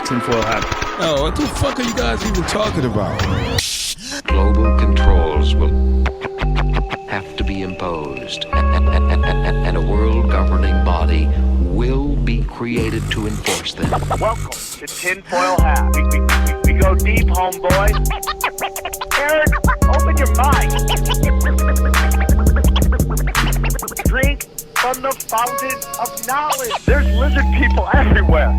Tinfoil hat. Oh, what the fuck are you guys even talking about? Global controls will have to be imposed, and a world governing body will be created to enforce them. Welcome to Tinfoil Hat. We go deep, homeboy. Aaron, open your mind. Drink from the fountain of knowledge. There's lizard people everywhere.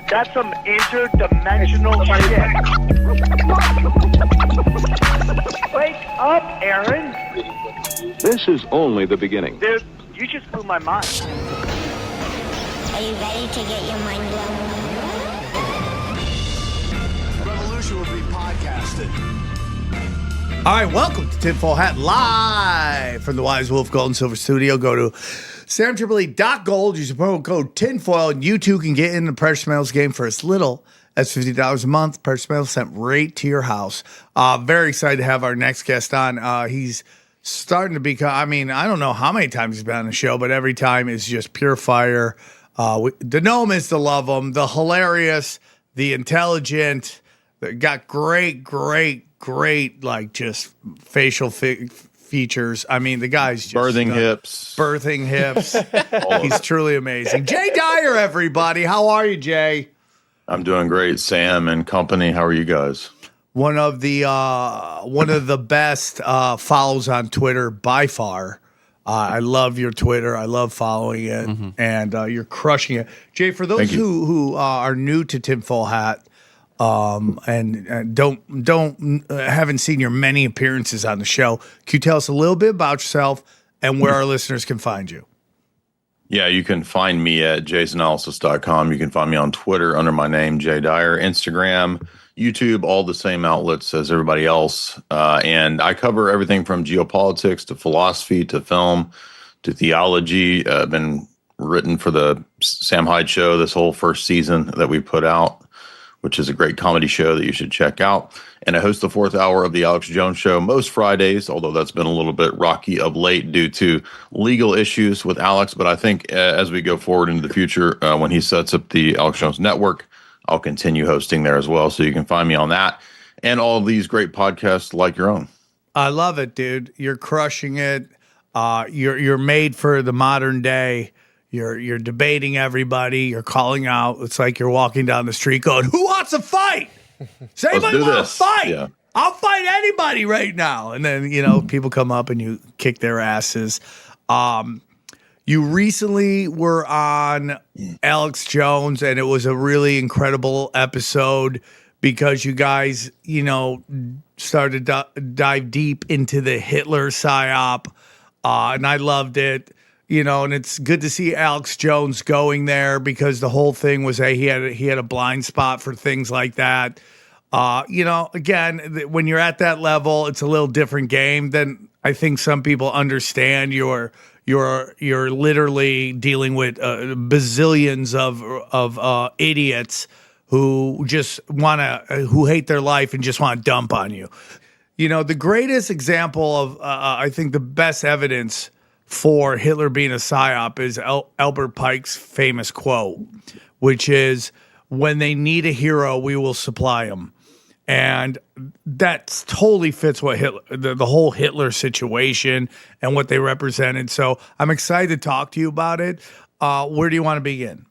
That's some interdimensional shit. Wake up, Aaron. This is only the beginning. Dude, you just blew my mind. Are you ready to get your mind blown? Revolution will be podcasted. All right, welcome to Tinfoil Hat live from the Wise Wolf Gold and Silver Studio. Go to samtripoli.gold. Use the promo code TINFOIL, and you too can get in the Precious Metals game for as little as $50 a month. Precious Metals sent right to your house. Very excited to have our next guest on. He's starting to become, I mean, I don't know how many times he's been on the show, but every time is just pure fire. The know him is to love him, the hilarious, the intelligent, got great, like just facial features. I mean, the guy's just birthing hips. He's truly amazing. Jay Dyer, everybody. How are you, Jay? I'm doing great, Sam and company. How are you guys? One of the best follows on Twitter by far. I love your Twitter. I love following it, and you're crushing it, Jay. For those who are new to Tinfoil Hat, and haven't seen your many appearances on the show, can you tell us a little bit about yourself and where our listeners can find you? Yeah, you can find me at jaysanalysis.com. You can find me on Twitter under my name, Jay Dyer, Instagram, YouTube, all the same outlets as everybody else. And I cover everything from geopolitics to philosophy to film to theology. I've been written for the Sam Hyde Show this whole first season that we put out, which is a great comedy show that you should check out. And I host the fourth hour of the Alex Jones Show most Fridays, although that's been a little bit rocky of late due to legal issues with Alex. But I think as we go forward into the future, when he sets up the Alex Jones Network, I'll continue hosting there as well. So you can find me on that and all of these great podcasts like your own. I love it, dude. You're crushing it. You're made for the modern day. You're debating everybody. You're calling out. It's like you're walking down the street going, "Who wants to fight? Does anybody want to fight? Yeah. I'll fight anybody right now." And then, people come up and you kick their asses. You recently were on Alex Jones, and it was a really incredible episode because you guys, started to dive deep into the Hitler psyop, and I loved it. And it's good to see Alex Jones going there because the whole thing was he had a blind spot for things like that. Again, when you're at that level, it's a little different game than I think some people understand. You're literally dealing with bazillions of idiots who just who hate their life and just want to dump on you. The greatest example of I think the best evidence for Hitler being a psyop is Albert Pike's famous quote, which is, "When they need a hero, we will supply them." And that totally fits what Hitler, the whole Hitler situation and what they represented. So I'm excited to talk to you about it. Where do you want to begin?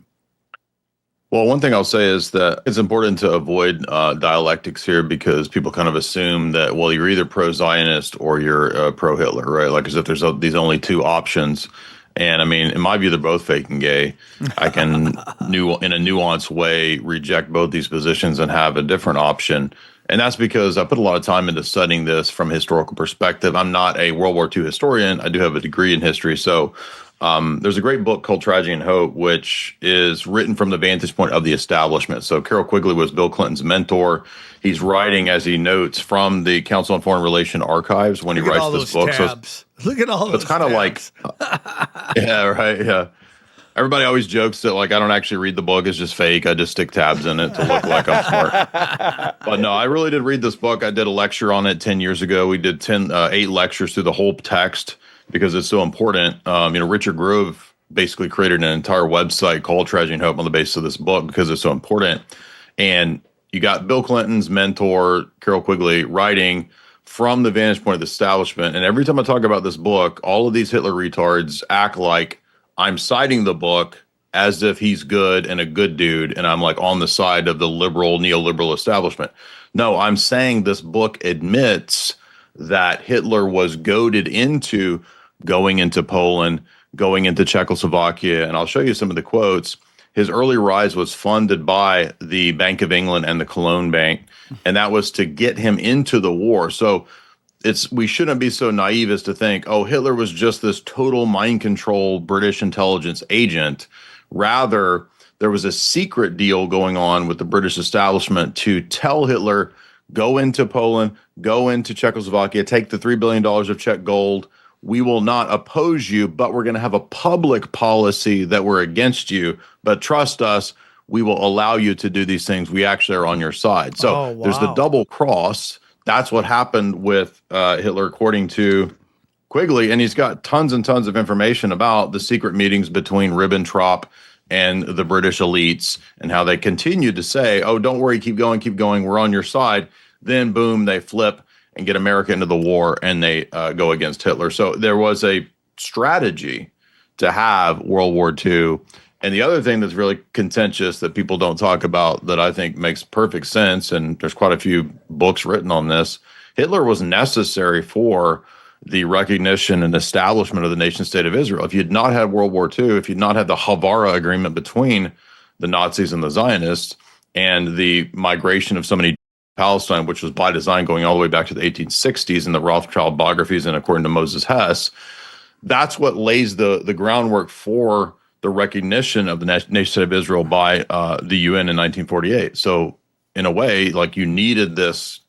Well, one thing I'll say is that it's important to avoid dialectics here because people kind of assume that, well, you're either pro-Zionist or you're pro-Hitler, right? Like as if there's these only two options. And I mean, in my view, they're both fake and gay. I can, in a nuanced way, reject both these positions and have a different option. And that's because I put a lot of time into studying this from a historical perspective. I'm not a World War II historian. I do have a degree in history. So there's a great book called Tragedy and Hope, which is written from the vantage point of the establishment. So Carroll Quigley was Bill Clinton's mentor. He's writing, as he notes, from the Council on Foreign Relations archives when he writes this book. Tabs. Look at all those it's kind of like, yeah, right, yeah. Everybody always jokes that, like, I don't actually read the book. It's just fake. I just stick tabs in it to look like I'm smart. But no, I really did read this book. I did a lecture on it 10 years ago. We did 8 lectures through the whole text because it's so important. Richard Grove basically created an entire website called Tragedy and Hope on the basis of this book because it's so important. And you got Bill Clinton's mentor, Carol Quigley, writing from the vantage point of the establishment. And every time I talk about this book, all of these Hitler retards act like I'm citing the book as if he's good and a good dude, and I'm like on the side of the liberal, neoliberal establishment. No, I'm saying this book admits that Hitler was goaded into going into Poland, going into Czechoslovakia, and I'll show you some of the quotes. His early rise was funded by the Bank of England and the Cologne Bank, and that was to get him into the war. So we shouldn't be so naive as to think, oh, Hitler was just this total mind control British intelligence agent. Rather, there was a secret deal going on with the British establishment to tell Hitler, go into Poland, go into Czechoslovakia, take the $3 billion of Czech gold. We will not oppose you, but we're going to have a public policy that we're against you. But trust us, we will allow you to do these things. We actually are on your side. So there's the double cross. That's what happened with Hitler, according to Quigley, and he's got tons and tons of information about the secret meetings between Ribbentrop and the British elites and how they continued to say, oh, don't worry, keep going, we're on your side. Then, boom, they flip and get America into the war, and they go against Hitler. So there was a strategy to have World War II. And the other thing that's really contentious that people don't talk about that I think makes perfect sense, and there's quite a few books written on this, Hitler was necessary for the recognition and establishment of the nation state of Israel. If you'd not had World War II, if you'd not had the Havara agreement between the Nazis and the Zionists and the migration of so many to Palestine, which was by design going all the way back to the 1860s in the Rothschild biographies and according to Moses Hess, that's what lays the groundwork for the recognition of the nation state of Israel by the UN in 1948. So in a way, like you needed this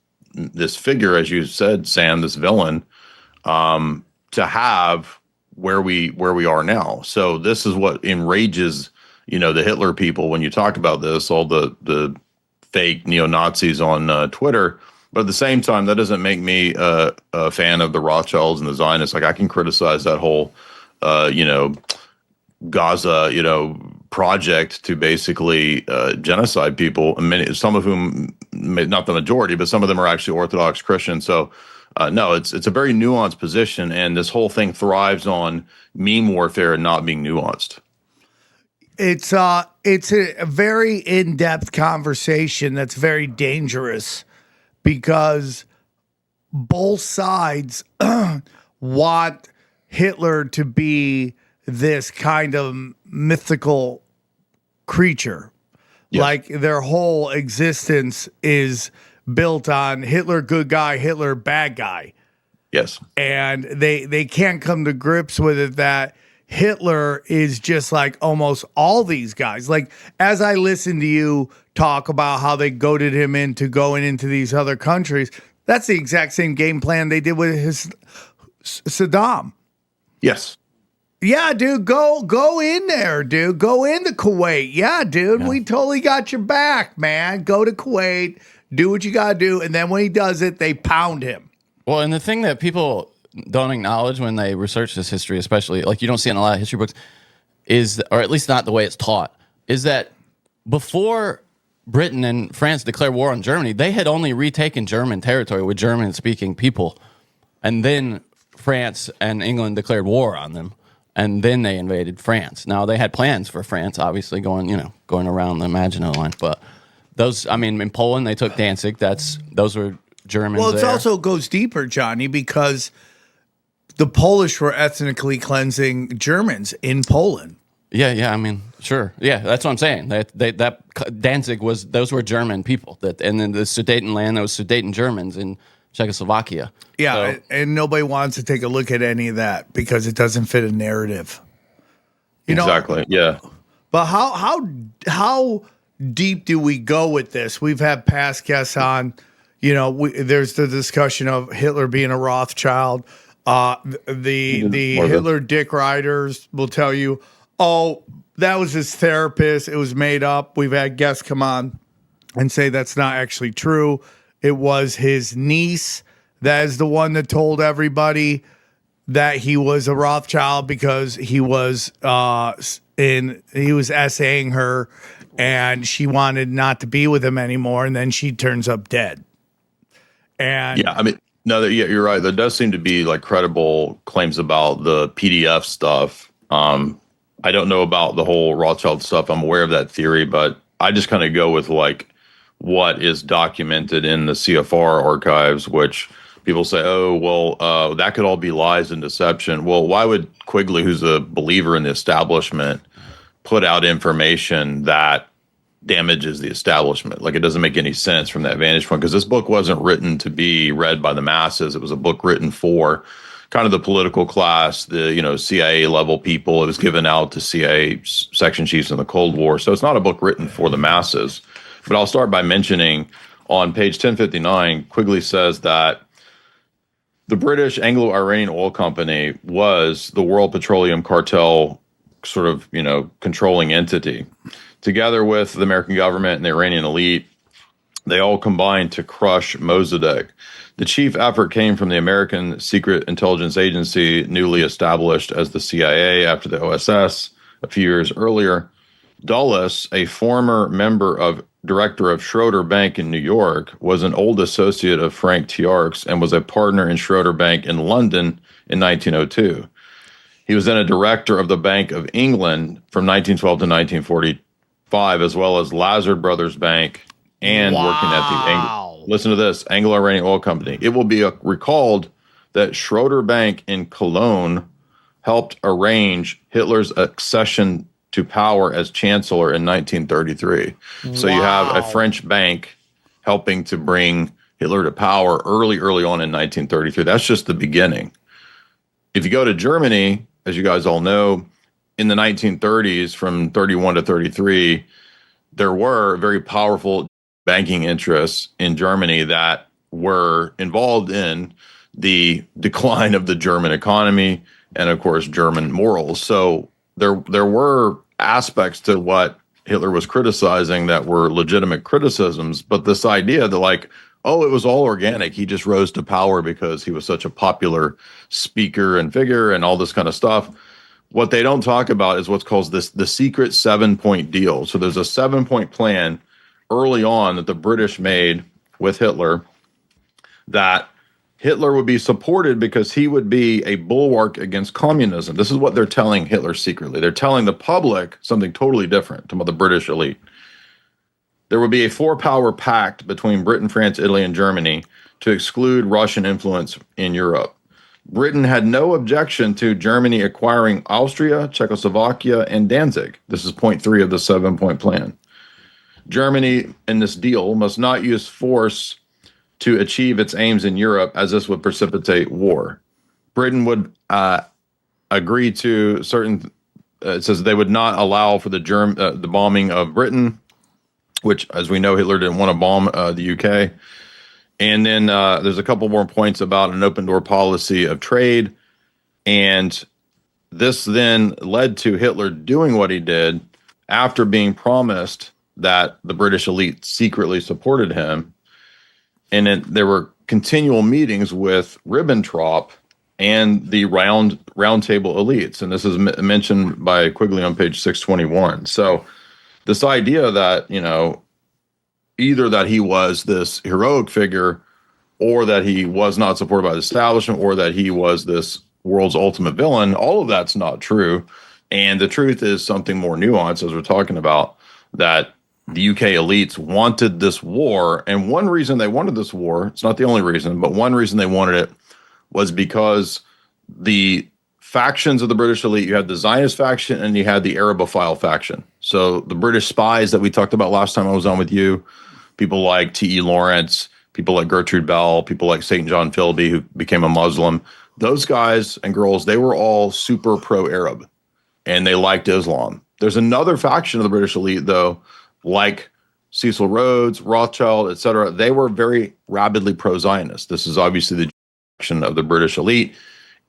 figure, as you said, Sam, this villain, to have where we are now. So this is what enrages, the Hitler people when you talk about this, all the fake neo-Nazis on Twitter. But at the same time, that doesn't make me a fan of the Rothschilds and the Zionists. Like I can criticize that whole, Gaza, project to basically genocide people. Some of whom, not the majority, but some of them are actually Orthodox Christians. So no, it's a very nuanced position, and this whole thing thrives on meme warfare and not being nuanced. It's a very in-depth conversation that's very dangerous because both sides want Hitler to be this kind of mythical creature. Yes. Like their whole existence is built on Hitler good guy, Hitler bad guy. Yes. And they can't come to grips with it that Hitler is just like almost all these guys. Like as I listen to you talk about how they goaded him into going into these other countries, that's the exact same game plan they did with his Saddam. Yes. Yeah, dude, go in there, dude. Go into Kuwait. Yeah, dude, yeah. We totally got your back, man. Go to Kuwait, do what you got to do, and then when he does it, they pound him. Well, and the thing that people don't acknowledge when they research this history, especially, like you don't see in a lot of history books, is, or at least not the way it's taught, is that before Britain and France declared war on Germany, they had only retaken German territory with German-speaking people, and then France and England declared war on them. And then they invaded France. Now they had plans for France, obviously going around the Maginot Line. But in Poland they took Danzig. Those were Germans. Well, it there. also goes deeper, Johnny, because the Polish were ethnically cleansing Germans in Poland. Yeah. Sure. Yeah, that's what I'm saying. That Danzig those were German people. And then the Sudetenland, those Sudeten Germans in Czechoslovakia. Yeah, and nobody wants to take a look at any of that because it doesn't fit a narrative. Exactly. Yeah. But how deep do we go with this? We've had past guests on. There's the discussion of Hitler being a Rothschild. The Hitler dick riders will tell you, oh, that was his therapist. It was made up. We've had guests come on and say that's not actually true. It was his niece that is the one that told everybody. that he was a Rothschild because he was essaying her, and she wanted not to be with him anymore, and then she turns up dead. And yeah, I mean, no, yeah, you're right. There does seem to be like credible claims about the PDF stuff. I don't know about the whole Rothschild stuff. I'm aware of that theory, but I just kind of go with like what is documented in the CFR archives, which people say, oh, well, that could all be lies and deception. Well, why would Quigley, who's a believer in the establishment, put out information that damages the establishment? Like, it doesn't make any sense from that vantage point, because this book wasn't written to be read by the masses. It was a book written for kind of the political class, the CIA level people. It was given out to CIA section chiefs in the Cold War. So it's not a book written for the masses. But I'll start by mentioning on page 1059, Quigley says that the British Anglo-Iranian Oil Company was the World Petroleum Cartel sort of, controlling entity. Together with the American government and the Iranian elite, they all combined to crush Mossadegh. The chief effort came from the American Secret Intelligence Agency, newly established as the CIA after the OSS a few years earlier. Dulles, a former director of Schroeder Bank in New York, was an old associate of Frank Tiark's and was a partner in Schroeder Bank in London in 1902. He was then a director of the Bank of England from 1912 to 1945, as well as Lazard Brothers Bank, and working at the listen to this, Anglo-Iranian Oil Company. It will be recalled that Schroeder Bank in Cologne helped arrange Hitler's accession to power as chancellor in 1933. So you have a French bank helping to bring Hitler to power early on in 1933. That's just the beginning. If you go to Germany, as you guys all know, in the 1930s, from 31 to 33, there were very powerful banking interests in Germany that were involved in the decline of the German economy and, of course, German morals. So there were aspects to what Hitler was criticizing that were legitimate criticisms, but this idea that like, oh, it was all organic. He just rose to power because he was such a popular speaker and figure and all this kind of stuff. What they don't talk about is what's called the secret 7-point deal. So there's a 7-point plan early on that the British made with Hitler, that Hitler would be supported because he would be a bulwark against communism. This is what they're telling Hitler secretly. They're telling the public something totally different to the British elite. There would be a 4-power pact between Britain, France, Italy, and Germany to exclude Russian influence in Europe. Britain had no objection to Germany acquiring Austria, Czechoslovakia, and Danzig. This is point 3 of the 7-point plan. Germany, in this deal, must not use force to achieve its aims in Europe, as this would precipitate war. Britain would agree to certain. It says they would not allow for the bombing of Britain, which, as we know, Hitler didn't want to bomb the UK. And then there's a couple more points about an open door policy of trade, and this then led to Hitler doing what he did after being promised that the British elite secretly supported him. And then there were continual meetings with Ribbentrop and the round table elites. And this is mentioned by Quigley on page 621. So this idea that, either that he was this heroic figure, or that he was not supported by the establishment, or that he was this world's ultimate villain, all of that's not true. And the truth is something more nuanced, as we're talking about, that the UK elites wanted this war. And one reason they wanted this war, it's not the only reason, but one reason they wanted it was because the factions of the British elite, you had the Zionist faction and you had the Arabophile faction. So the British spies that we talked about last time I was on with you, people like T.E. Lawrence, people like Gertrude Bell, people like St. John Philby, who became a Muslim, those guys and girls, they were all super pro-Arab and they liked Islam. There's another faction of the British elite, though, like Cecil Rhodes, Rothschild, etc. They were very rabidly pro-Zionist. This is obviously the faction of the British elite,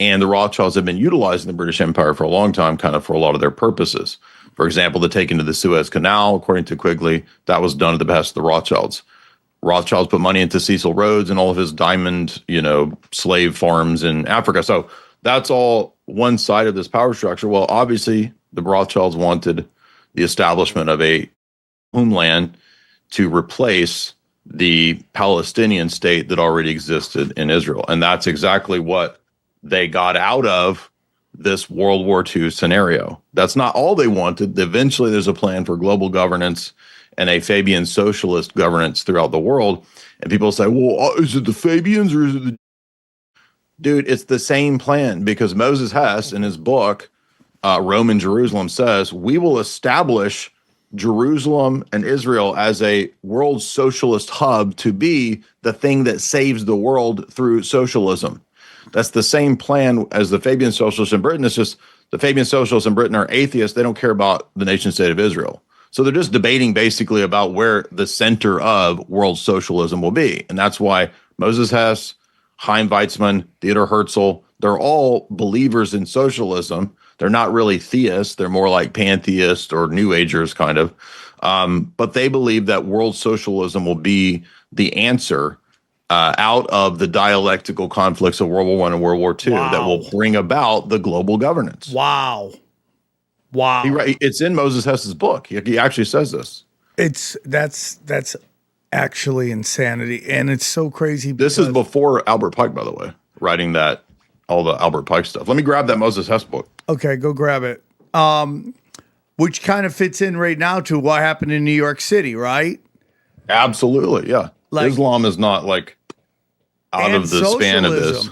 and the Rothschilds have been utilizing the British Empire for a long time, kind of for a lot of their purposes. For example, the taking of the Suez Canal, according to Quigley, that was done at the behest of the Rothschilds. Rothschilds put money into Cecil Rhodes and all of his diamond, slave farms in Africa. So that's all one side of this power structure. Well, obviously, the Rothschilds wanted the establishment of a homeland to replace the Palestinian state that already existed in Israel. And that's exactly what they got out of this World War II scenario. That's not all they wanted. Eventually, there's a plan for global governance and a Fabian socialist governance throughout the world. And people say, well, is it the Fabians or is it the... Dude, it's the same plan, because Moses Hess in his book, Roman Jerusalem, says, we will establish Jerusalem and Israel as a world socialist hub to be the thing that saves the world through socialism. That's the same plan as the Fabian socialists in Britain. It's just the Fabian socialists in Britain are atheists. They don't care about the nation state of Israel. So they're just debating basically about where the center of world socialism will be. And that's why Moses Hess, Chaim Weizmann, Theodor Herzl, they're all believers in socialism. They're not really theists. They're more like pantheists or New Agers kind of. But they believe that world socialism will be the answer out of the dialectical conflicts of World War I and World War II that will bring about the global governance. Wow. It's in Moses Hess's book. He actually says this. That's actually insanity, and it's so crazy. This is before Albert Pike, by the way, writing all the Albert Pike stuff. Let me grab that Moses Hess book. Okay, go grab it. Which kind of fits in right now to what happened in New York City, right? Absolutely, yeah. Islam is not like out of the span of this.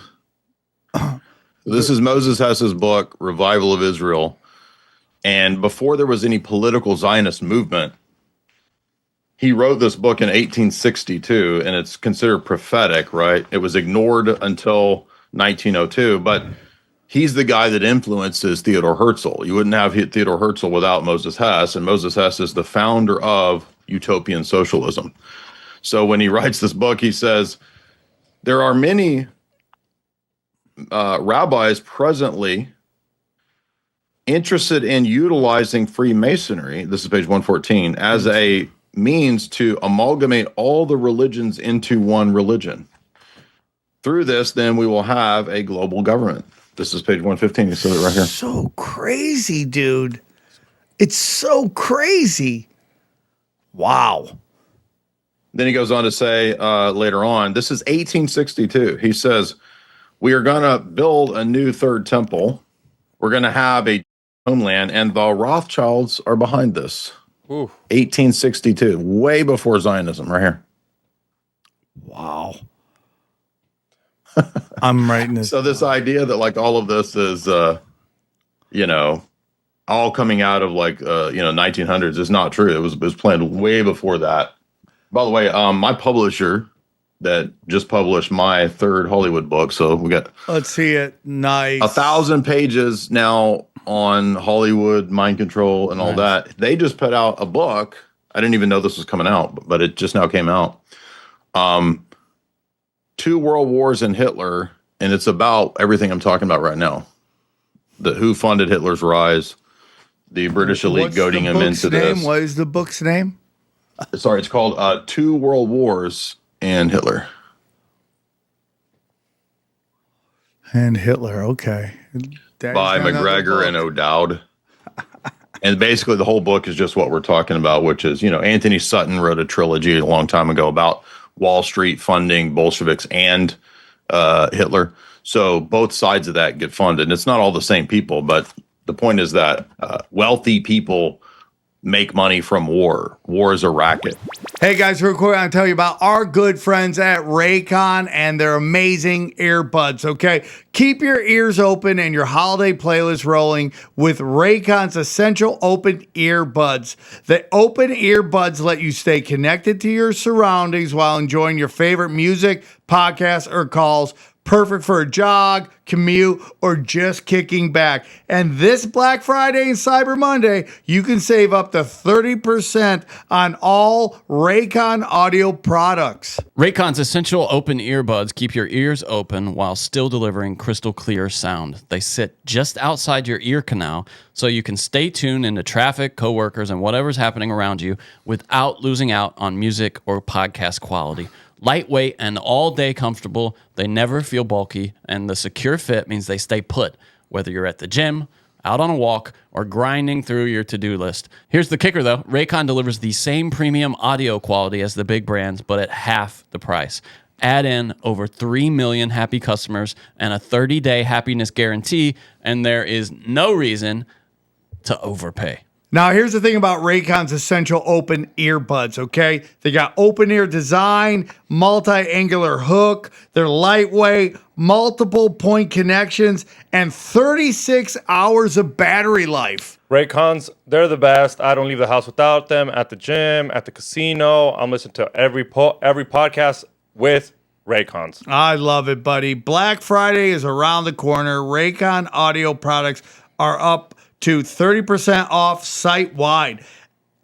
This is Moses Hess's book, Revival of Israel. And before there was any political Zionist movement, he wrote this book in 1862, and it's considered prophetic, right? It was ignored until 1902, but he's the guy that influences Theodor Herzl. You wouldn't have Theodor Herzl without Moses Hess, and Moses Hess is the founder of utopian socialism. So when he writes this book, he says, there are many rabbis presently interested in utilizing Freemasonry, this is page 114, as a means to amalgamate all the religions into one religion. Through this, then, we will have a global government. This is page 115. You see it right here. So crazy, dude. It's so crazy. Wow. Then he goes on to say later on, this is 1862. He says, we are going to build a new third temple. We're going to have a homeland, and the Rothschilds are behind this. Ooh. 1862, way before Zionism, right here. Wow. I'm writing this. So this idea that like all of this is, all coming out of like, 1900s is not true. It was planned way before that. By the way, my publisher that just published my third Hollywood book. So we got, let's see it. Nice. 1,000 pages now on Hollywood, mind control, and all that. They just put out a book. I didn't even know this was coming out, but it just now came out. 2 World Wars and Hitler, and it's about everything I'm talking about right now. Who funded Hitler's rise, the British elite goading him into this. What is the book's name? Sorry, it's called 2 World Wars and Hitler. And Hitler, okay. By McGregor and O'Dowd. And basically the whole book is just what we're talking about, which is, Anthony Sutton wrote a trilogy a long time ago about Wall Street funding Bolsheviks and Hitler. So both sides of that get funded. And it's not all the same people, but the point is that wealthy people make money from war. War is a racket. Hey guys, real quick, I want to tell you about our good friends at Raycon and their amazing earbuds, okay? Keep your ears open and your holiday playlist rolling with Raycon's essential open earbuds. The open earbuds let you stay connected to your surroundings while enjoying your favorite music, podcasts, or calls. Perfect for a jog, commute, or just kicking back. And this Black Friday and Cyber Monday, you can save up to 30% on all Raycon audio products. Raycon's essential open earbuds keep your ears open while still delivering crystal clear sound. They sit just outside your ear canal so you can stay tuned into traffic, coworkers, and whatever's happening around you without losing out on music or podcast quality. Lightweight and all day comfortable. They never feel bulky. And the secure fit means they stay put, whether you're at the gym, out on a walk, or grinding through your to-do list. Here's the kicker, though. Raycon delivers the same premium audio quality as the big brands, but at half the price. Add in over 3 million happy customers and a 30-day happiness guarantee, and there is no reason to overpay. Now, here's the thing about Raycon's Essential Open Earbuds, okay? They got open ear design, multi-angular hook, they're lightweight, multiple point connections, and 36 hours of battery life. Raycons, they're the best. I don't leave the house without them. At the gym, at the casino, I'm listening to every podcast with Raycons. I love it, buddy. Black Friday is around the corner. Raycon audio products are up to 30% off site-wide.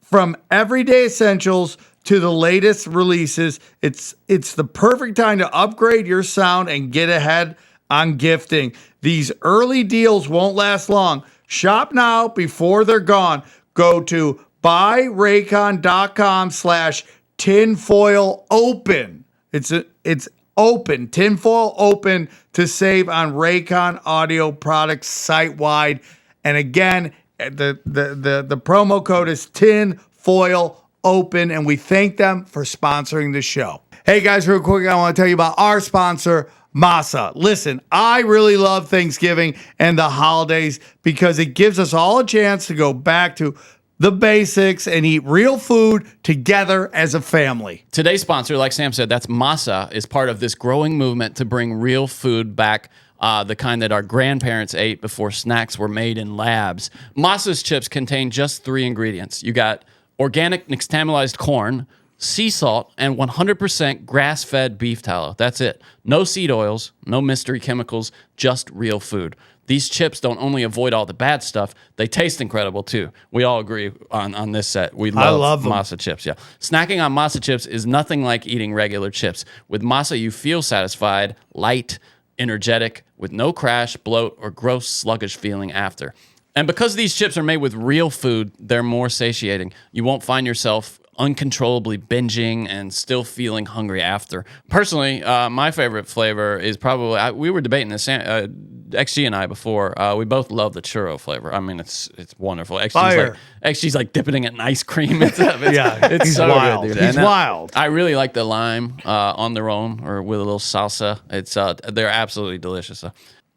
From everyday essentials to the latest releases, it's the perfect time to upgrade your sound and get ahead on gifting. These early deals won't last long. Shop now before they're gone. Go to buyraycon.com/tinfoil open. It's open, tinfoil open, to save on Raycon audio products site-wide. And again, the promo code is tinfoil open, and we thank them for sponsoring the show. Hey guys, real quick, I want to tell you about our sponsor, Masa. Listen, I really love Thanksgiving and the holidays because it gives us all a chance to go back to the basics and eat real food together as a family. Today's sponsor, like Sam said, that's Masa, is part of this growing movement to bring real food back, the kind that our grandparents ate before snacks were made in labs. Masa's chips contain just 3 ingredients. You got organic nixtamalized corn, sea salt, and 100% grass-fed beef tallow. That's it. No seed oils, no mystery chemicals, just real food. These chips don't only avoid all the bad stuff, they taste incredible too. We all agree on this set. We love Masa chips, yeah. Snacking on Masa chips is nothing like eating regular chips. With Masa, you feel satisfied, light, energetic, with no crash, bloat, or gross, sluggish feeling after. And because these chips are made with real food, they're more satiating. You won't find yourself uncontrollably binging and still feeling hungry after. Personally, my favorite flavor is probably, we were debating this, XG and I before, we both love the churro flavor. I mean, it's wonderful. XG's like dipping it in ice cream and stuff. It's so wild. good, dude. He's wild. I really like the lime on their own or with a little salsa. They're absolutely delicious.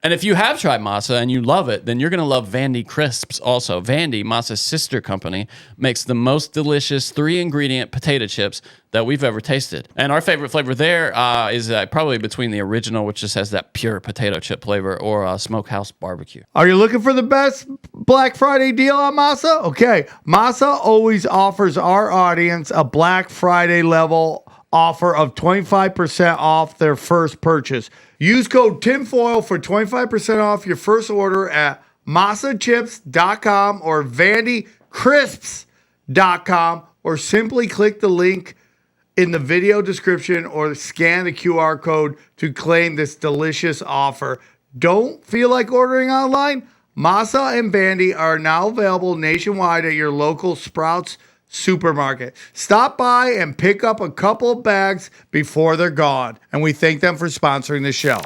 And if you have tried Masa and you love it, then you're going to love Vandy Crisps also. Vandy, Masa's sister company, makes the most delicious 3-ingredient potato chips that we've ever tasted. And our favorite flavor there is probably between the original, which just has that pure potato chip flavor, or Smokehouse Barbecue. Are you looking for the best Black Friday deal on Masa? Okay, Masa always offers our audience a Black Friday level offer of 25% off their first purchase. Use code TINFOIL for 25% off your first order at masachips.com or vandycrisps.com, or simply click the link in the video description or scan the QR code to claim this delicious offer. Don't feel like ordering online? Masa and Vandy are now available nationwide at your local Sprouts supermarket. Stop by and pick up a couple of bags before they're gone. And we thank them for sponsoring the show.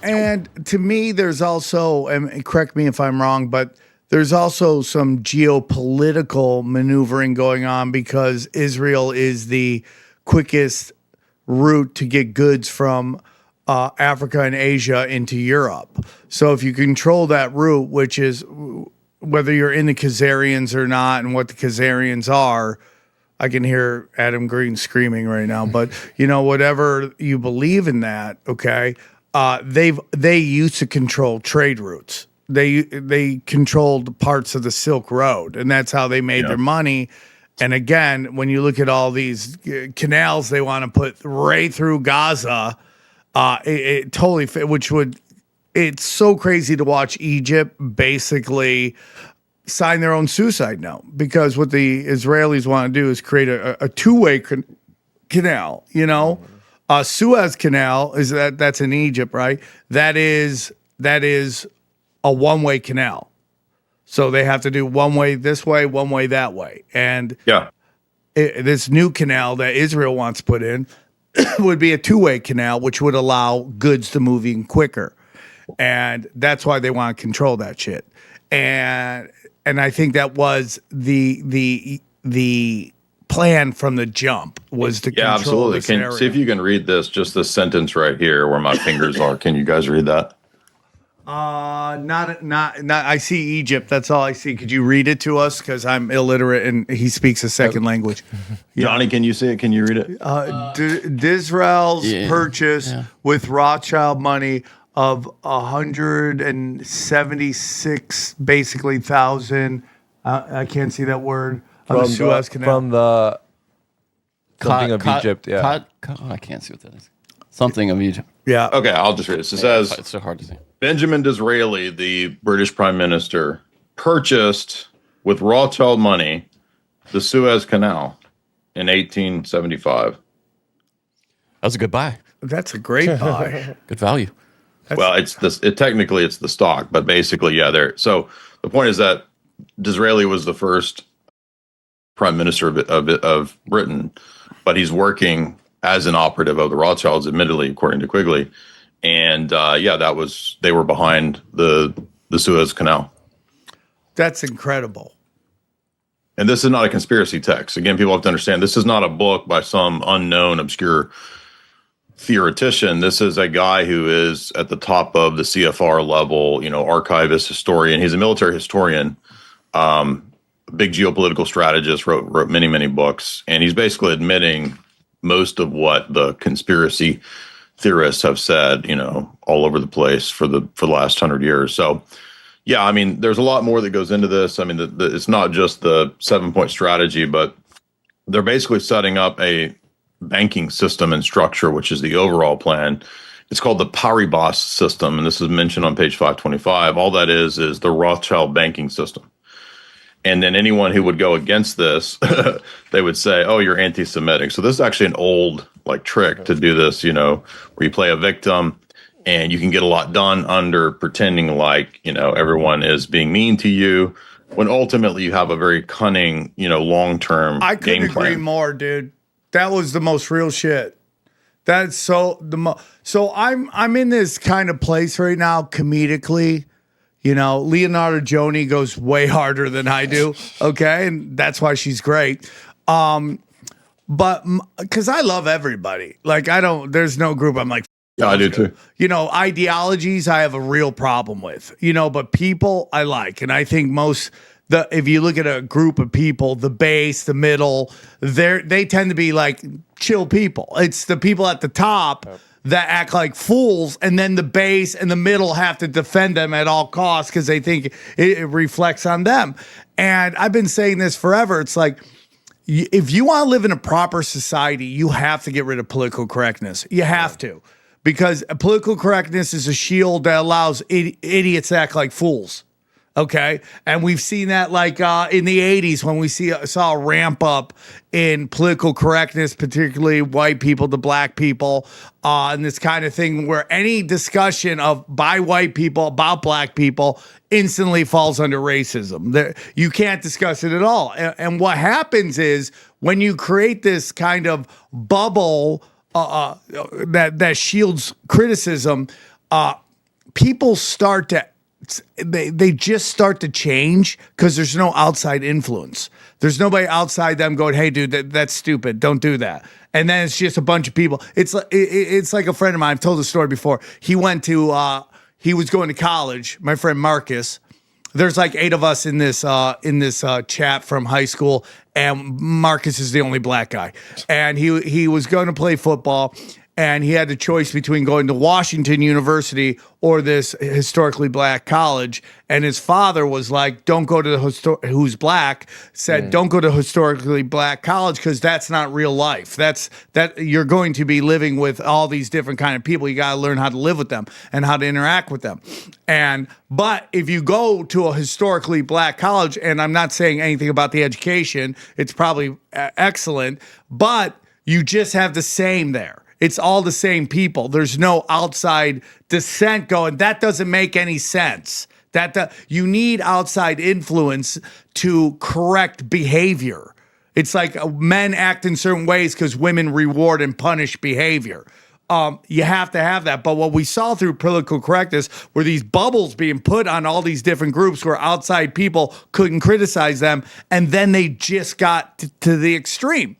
And to me, there's also, and correct me if I'm wrong, but there's also some geopolitical maneuvering going on because Israel is the quickest route to get goods from Africa and Asia into Europe. So if you control that route, which is whether you're in the Khazarians or not and what the Khazarians are, I can hear Adam Green screaming right now, but whatever you believe in that, okay, they used to control trade routes. They controlled parts of the Silk Road, and that's how they made their money. And again, when you look at all these canals they want to put right through Gaza, it totally fit, it's so crazy to watch Egypt basically sign their own suicide note, because what the Israelis want to do is create a two-way canal, Suez Canal that's in Egypt, right? That is a one-way canal. So they have to do one way this way, one way that way. And this new canal that Israel wants to put in, would be a two-way canal, which would allow goods to move in quicker. And that's why they want to control that shit. And I think that was the plan from the jump was to control absolutely. this Can area. see if you can read this, just this sentence right here where my fingers are. Can you guys read that? Not. I see Egypt. That's all I see. Could you read it to us? Because I'm illiterate and he speaks a second language. Johnny, can you see it? Can you read it? Disrael's purchase with Rothschild money of 176 basically thousand. I can't see that word on the Suez Canal. From the something of Egypt. Yeah, I can't see what that is. Something of Egypt. Yeah. Okay, I'll just read it. So it says, It's so hard to see. Benjamin Disraeli, the British Prime Minister, purchased with Rothschild money the Suez Canal in 1875. That's a good buy. That's a great buy. Good value. Well, it's this. Technically, it's the stock, but basically, yeah. There. So the point is that Disraeli was the first prime minister of Britain, but he's working as an operative of the Rothschilds, admittedly, according to Quigley. And they were behind the Suez Canal. That's incredible. And this is not a conspiracy text. Again, people have to understand this is not a book by some unknown, obscure theoretician. This is a guy who is at the top of the CFR level, archivist, historian. He's a military historian, big geopolitical strategist, wrote many, many books. And he's basically admitting most of what the conspiracy theorists have said, all over the place for the last 100 years. So, yeah, I mean, there's a lot more that goes into this. I mean, it's not just the 7-point strategy, but they're basically setting up a banking system and structure, which is the overall plan. It's called the Paribas system, and this is mentioned on page 525. All that is the Rothschild banking system. And then anyone who would go against this, they would say, oh, you're anti-Semitic. So this is actually an old trick to do this, where you play a victim and you can get a lot done under pretending like, everyone is being mean to you, when ultimately you have a very cunning, long-term I couldn't game plan. agree more, dude. That was the most real shit. That's so I'm in this kind of place right now comedically. Leonardo Joni goes way harder than I do. Okay. And that's why she's great. But because I love everybody. There's no group I'm like, yeah, I do too. Ideologies I have a real problem with, but people I like. And I think if you look at a group of people, the base, the middle, they tend to be like chill people. It's the people at the top that act like fools, and then the base and the middle have to defend them at all costs because they think it reflects on them. And I've been saying this forever. It's like, if you want to live in a proper society, you have to get rid of political correctness. You have to. Because political correctness is a shield that allows idiots to act like fools. Okay. And we've seen that in the 80s when we saw a ramp up in political correctness, particularly white people to black people, and this kind of thing where any discussion by white people about black people instantly falls under racism. You can't discuss it at all. And what happens is when you create this kind of bubble that shields criticism, people start to they just start to change because there's no outside influence. There's nobody outside them going, hey, dude, that's stupid. Don't do that. And then it's just a bunch of people. It's like a friend of mine. I've told the story before. He was going to college, my friend Marcus. There's like 8 of us in this chat from high school, and Marcus is the only black guy. And he was going to play football, and he had the choice between going to Washington University or this historically black college. And his father was like, don't go to who's black, said, don't go to historically black college because that's not real life. That you're going to be living with all these different kind of people. You got to learn how to live with them and how to interact with them. But if you go to a historically black college, and I'm not saying anything about the education, it's probably excellent, but you just have the same there. It's all the same people. There's no outside dissent going, that doesn't make any sense. You need outside influence to correct behavior. It's like men act in certain ways because women reward and punish behavior. You have to have that. But what we saw through political correctness were these bubbles being put on all these different groups where outside people couldn't criticize them. And then they just got to the extreme.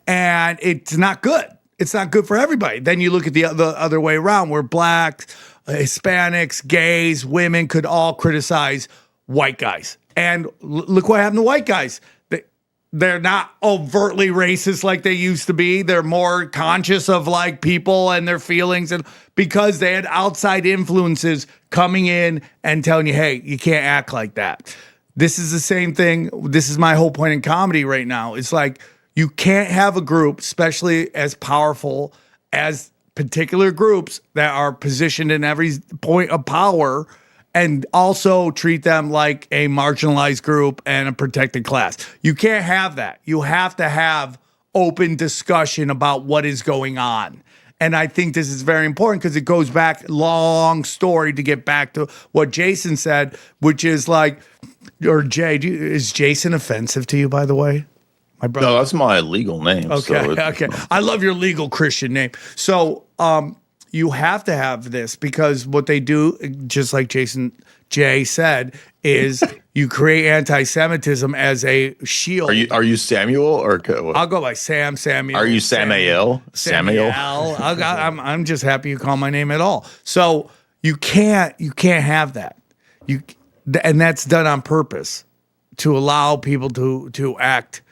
And it's not good. It's not good for everybody. Then you look at the other way around where blacks, Hispanics, gays, women could all criticize white guys. And look what happened to white guys. They're not overtly racist like they used to be. They're more conscious of like people and their feelings, and because they had outside influences coming in and telling you, hey, you can't act like that. This is the same thing. This is my whole point in comedy right now. It's like you can't have a group, especially as powerful as particular groups that are positioned in every point of power, and also treat them like a marginalized group and a protected class. You can't have that. You have to have open discussion about what is going on. And I think this is very important because it goes back, long story, to get back to what Jason said, which is like, or Jay, is Jason offensive to you, by the way? My brother? No, that's my legal name. Okay, okay. I love your legal Christian name. So, you have to have this because what they do, just like Jay said, is you create anti-Semitism as a shield. Are you Samuel or? I'll go by Samuel. Are you Samuel? I'm just happy you call my name at all. So you can't have that. And that's done on purpose to allow people to act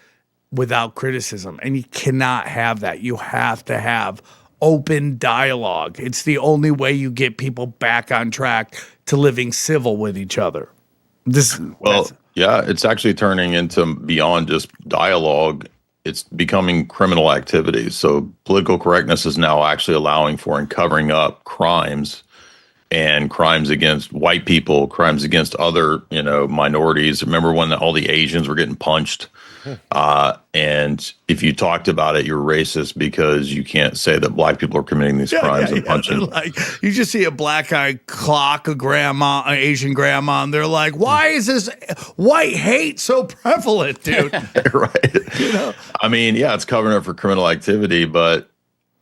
without criticism. And you cannot have that. You have to have open dialogue. It's the only way you get people back on track to living civil with each other. It's actually turning into beyond just dialogue. It's becoming criminal activity. So political correctness is now actually allowing for and covering up crimes, and crimes against white people, crimes against other, minorities. Remember when all the Asians were getting punched? And if you talked about it, you're racist because you can't say that black people are committing these crimes and punching. Like, you just see a black guy clock a grandma, an Asian grandma, and they're like, why is this white hate so prevalent, dude? Right. I mean, it's covering up for criminal activity, but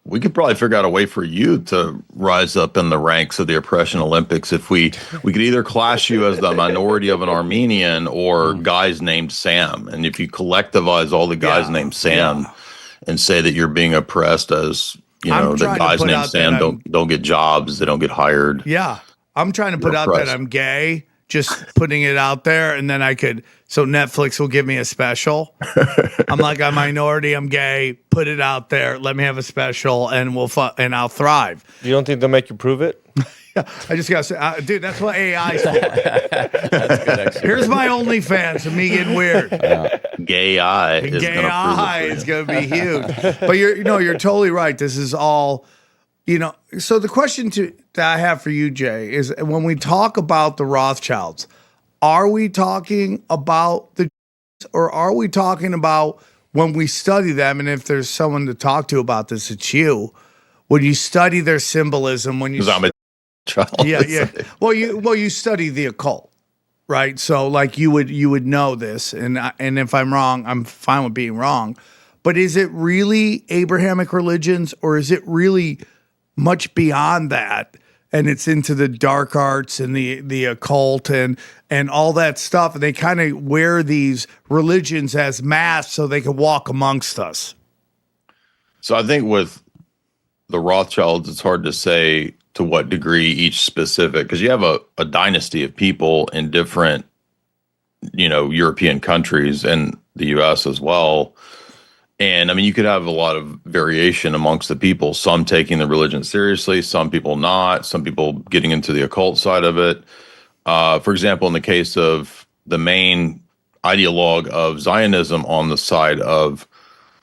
we could probably figure out a way for you to rise up in the ranks of the oppression Olympics if we could either class you as the minority of an Armenian or guys named Sam. And if you collectivize all the guys named Sam and say that you're being oppressed as, that guys named Sam don't get jobs, they don't get hired. Yeah. I'm trying to put out that I'm gay, just putting it out there, and then so Netflix will give me a special. I'm like a minority, I'm gay, put it out there, let me have a special, and I'll thrive. You don't think they'll make you prove it? I just got to say, dude, that's what AI is for. That's good, actually. Here's my OnlyFans of me getting weird. Gay eye is going to be huge. But you're totally right. This is all, so the question that I have for you, Jay, is when we talk about the Rothschilds, are we talking about or are we talking about when we study them? And if there's someone to talk to about this, it's you. When you study their symbolism, I'm a child. Yeah. Well, you study the occult, right? So like you would know this, and if I'm wrong, I'm fine with being wrong. But is it really Abrahamic religions, or is it really much beyond that? And it's into the dark arts and the occult and all that stuff. And they kind of wear these religions as masks so they can walk amongst us. So I think with the Rothschilds, it's hard to say to what degree each specific, because you have a dynasty of people in different, European countries and the U.S. as well. And I mean, you could have a lot of variation amongst the people, some taking the religion seriously, some people not, some people getting into the occult side of it. For example, in the case of the main ideologue of Zionism on the side of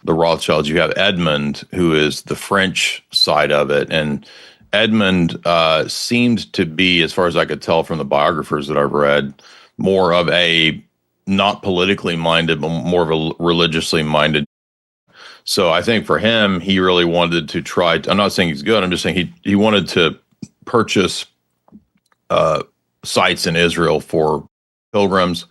the Rothschilds, you have Edmund, who is the French side of it. And Edmund seemed to be, as far as I could tell from the biographers that I've read, more of a not politically minded, but more of a religiously minded. So I think for him, he really wanted to try. I'm not saying he's good. I'm just saying he wanted to purchase sites in Israel for pilgrims.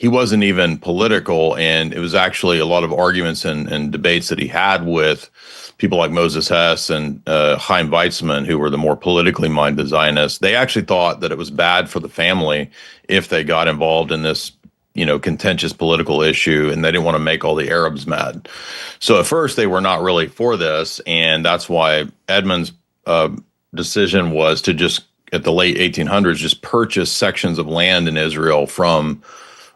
he wasn't even political, and it was actually a lot of arguments and debates that he had with people like Moses Hess and Chaim Weizmann, who were the more politically minded Zionists. They actually thought that it was bad for the family if they got involved in this, contentious political issue, and they didn't want to make all the Arabs mad. So at first they were not really for this, and that's why Edmund's decision was to just, at the late 1800s, just purchase sections of land in Israel from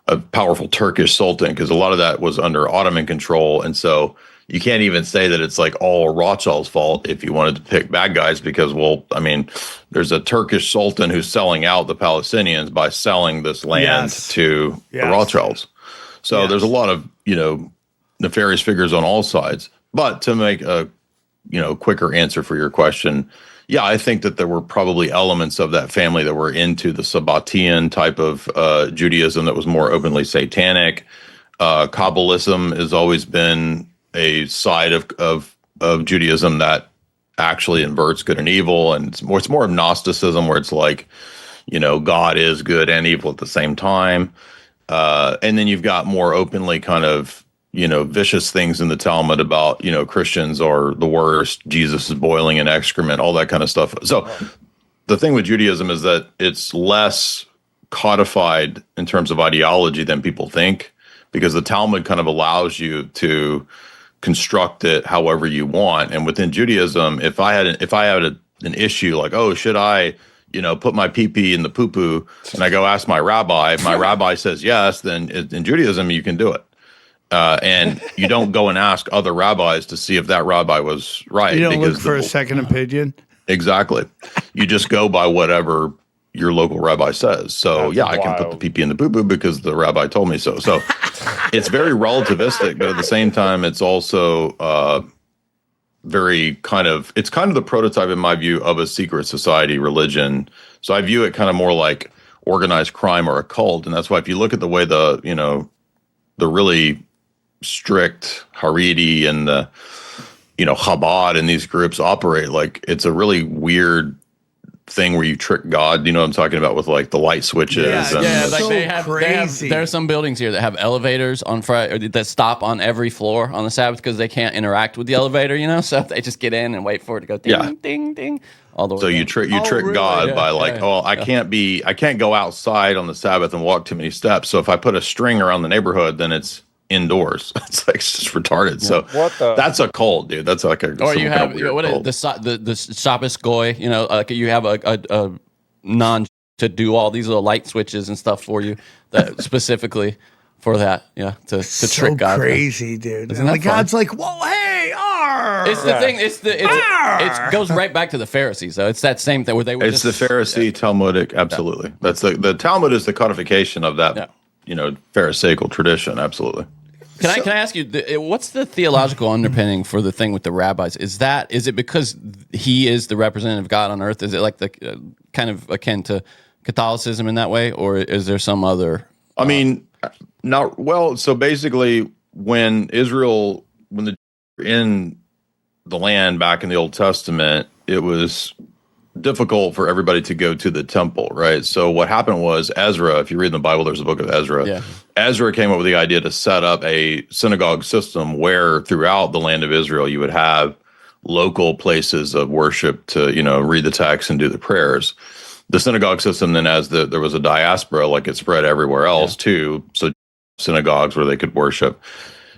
a powerful Turkish sultan, because a lot of that was under Ottoman control. And so you can't even say that it's like all Rothschild's fault if you wanted to pick bad guys, because, there's a Turkish sultan who's selling out the Palestinians by selling this land to the Rothschilds. So there's a lot of, nefarious figures on all sides. But to make a, quicker answer for your question, yeah, I think that there were probably elements of that family that were into the Sabbatian type of Judaism that was more openly satanic. Kabbalism has always been a side of Judaism that actually inverts good and evil, and it's more of Gnosticism, where it's like, God is good and evil at the same time. And then you've got more openly kind of, vicious things in the Talmud about, Christians are the worst, Jesus is boiling in excrement, all that kind of stuff. So the thing with Judaism is that it's less codified in terms of ideology than people think, because the Talmud kind of allows you to construct it however you want. And within Judaism, if I had an issue like, oh, should I, put my pee-pee in the poo-poo, and I go ask my rabbi, if my rabbi says yes, then in Judaism you can do it. And you don't go and ask other rabbis to see if that rabbi was right. You don't look for a second opinion. Exactly. You just go by whatever your local rabbi says. So That's I can put the pee-pee in the poo-poo because the rabbi told me so. So it's very relativistic, but at the same time, it's also very it's kind of the prototype, in my view, of a secret society religion. So I view it kind of more like organized crime or a cult. And that's why if you look at the way the really strict Haredi and the, Chabad and these groups operate, like, it's a really weird thing where you trick God. You know what I'm talking about, with like the light switches. There are some buildings here that have elevators on Friday that stop on every floor on the Sabbath because they can't interact with the elevator, so they just get in and wait for it to go ding, ding, ding. All the way. So you trick God by I can't go outside on the Sabbath and walk too many steps. So if I put a string around the neighborhood, then it's indoors. It's just retarded. So that's a cult, dude. That's like a, or you have the Shabbos goy, like you have a non to do all these little light switches and stuff for you that specifically for that, to trick God. Crazy, dude. And like God's like, whoa, hey, it's the thing. It goes right back to the Pharisees. So it's that same thing where they were. It's the Pharisee Talmudic, absolutely. Yeah. That's the Talmud is the codification of that. Yeah. Pharisaical tradition, absolutely. Can I ask you, what's the theological underpinning for the thing with the rabbis? Is it because he is the representative of God on earth? Is it like the kind of akin to Catholicism in that way, or is there some other? I mean, not well. So basically, when the in the land back in the Old Testament, it was difficult for everybody to go to the temple, right? So what happened was Ezra, if you read in the Bible, there's a book of Ezra. Yeah. Ezra came up with the idea to set up a synagogue system where throughout the land of Israel, you would have local places of worship to, read the text and do the prayers. The synagogue system then, as there was a diaspora, like it spread everywhere else too. So synagogues where they could worship,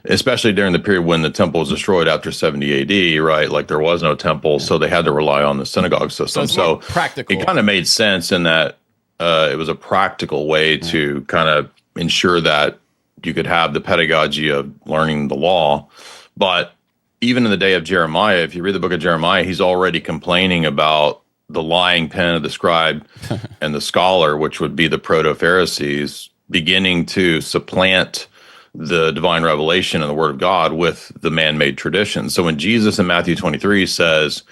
especially during the period when the temple was destroyed after 70 AD, right? Like there was no temple, so they had to rely on the synagogue system. So practical. It kind of made sense in that it was a practical way to kind of ensure that you could have the pedagogy of learning the law. But even in the day of Jeremiah, if you read the book of Jeremiah, he's already complaining about the lying pen of the scribe and the scholar, which would be the proto-Pharisees, beginning to supplant the divine revelation and the word of God with the man-made tradition. So when Jesus in Matthew 23 says,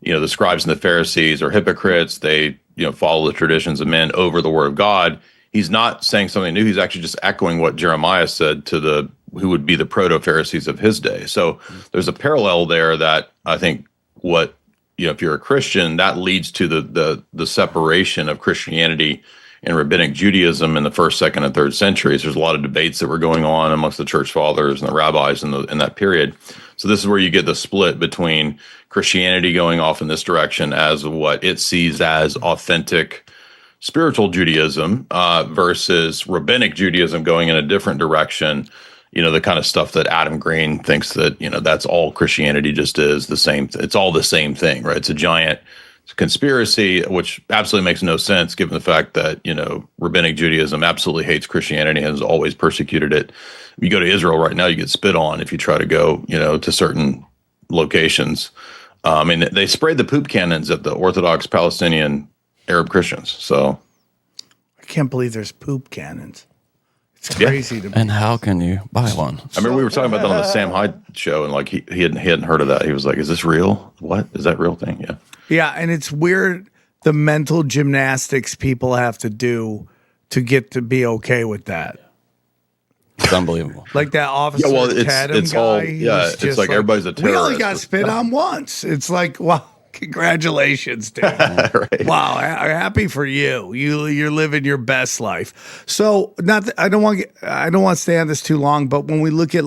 the scribes and the Pharisees are hypocrites, they, follow the traditions of men over the word of God, he's not saying something new. He's actually just echoing what Jeremiah said to who would be the proto-Pharisees of his day. So there's a parallel there that I think if you're a Christian, that leads to the separation of Christianity in rabbinic Judaism in the first, second, and third centuries. There's a lot of debates that were going on amongst the church fathers and the rabbis in that period. So this is where you get the split between Christianity going off in this direction as what it sees as authentic spiritual Judaism versus rabbinic Judaism going in a different direction. The kind of stuff that Adam Green thinks that, that's all Christianity just is the same. It's all the same thing, right? It's a giant conspiracy, which absolutely makes no sense given the fact that, rabbinic Judaism absolutely hates Christianity and has always persecuted it. You go to Israel right now, you get spit on if you try to go, to certain locations. They sprayed the poop cannons at the Orthodox Palestinian Arab Christians. So I can't believe there's poop cannons. It's crazy to me. And how can you buy one? I remember we were talking about that on the Sam Hyde show, and like he hadn't heard of that. He was like, "Is this real? What is that real thing?" Yeah, yeah, and it's weird the mental gymnastics people have to do to get to be okay with that. It's unbelievable. Like that officer Tatum it's guy. all it's like everybody's a terrorist. We only got spit on once. It's like, wow. Congratulations, dude. Right. Wow, happy for you. You're living your best life. So, I don't want to stay on this too long, but when we look at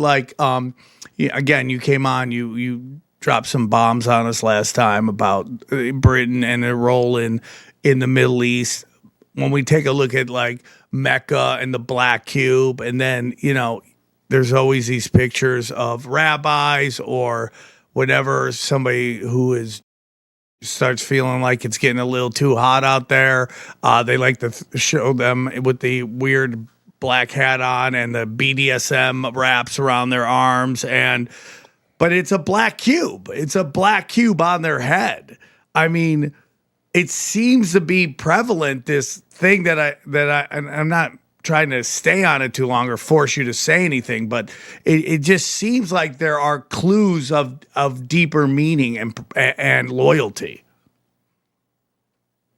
again, you came on, you dropped some bombs on us last time about Britain and their role in the Middle East. When we take a look at like Mecca and the Black Cube, and then there's always these pictures of rabbis or whatever, somebody who starts feeling like it's getting a little too hot out there. They like to show them with the weird black hat on and the BDSM wraps around their arms. But it's a black cube. It's a black cube on their head. I mean, it seems to be prevalent, this thing and I'm not trying to stay on it too long or force you to say anything, but it just seems like there are clues of deeper meaning and loyalty.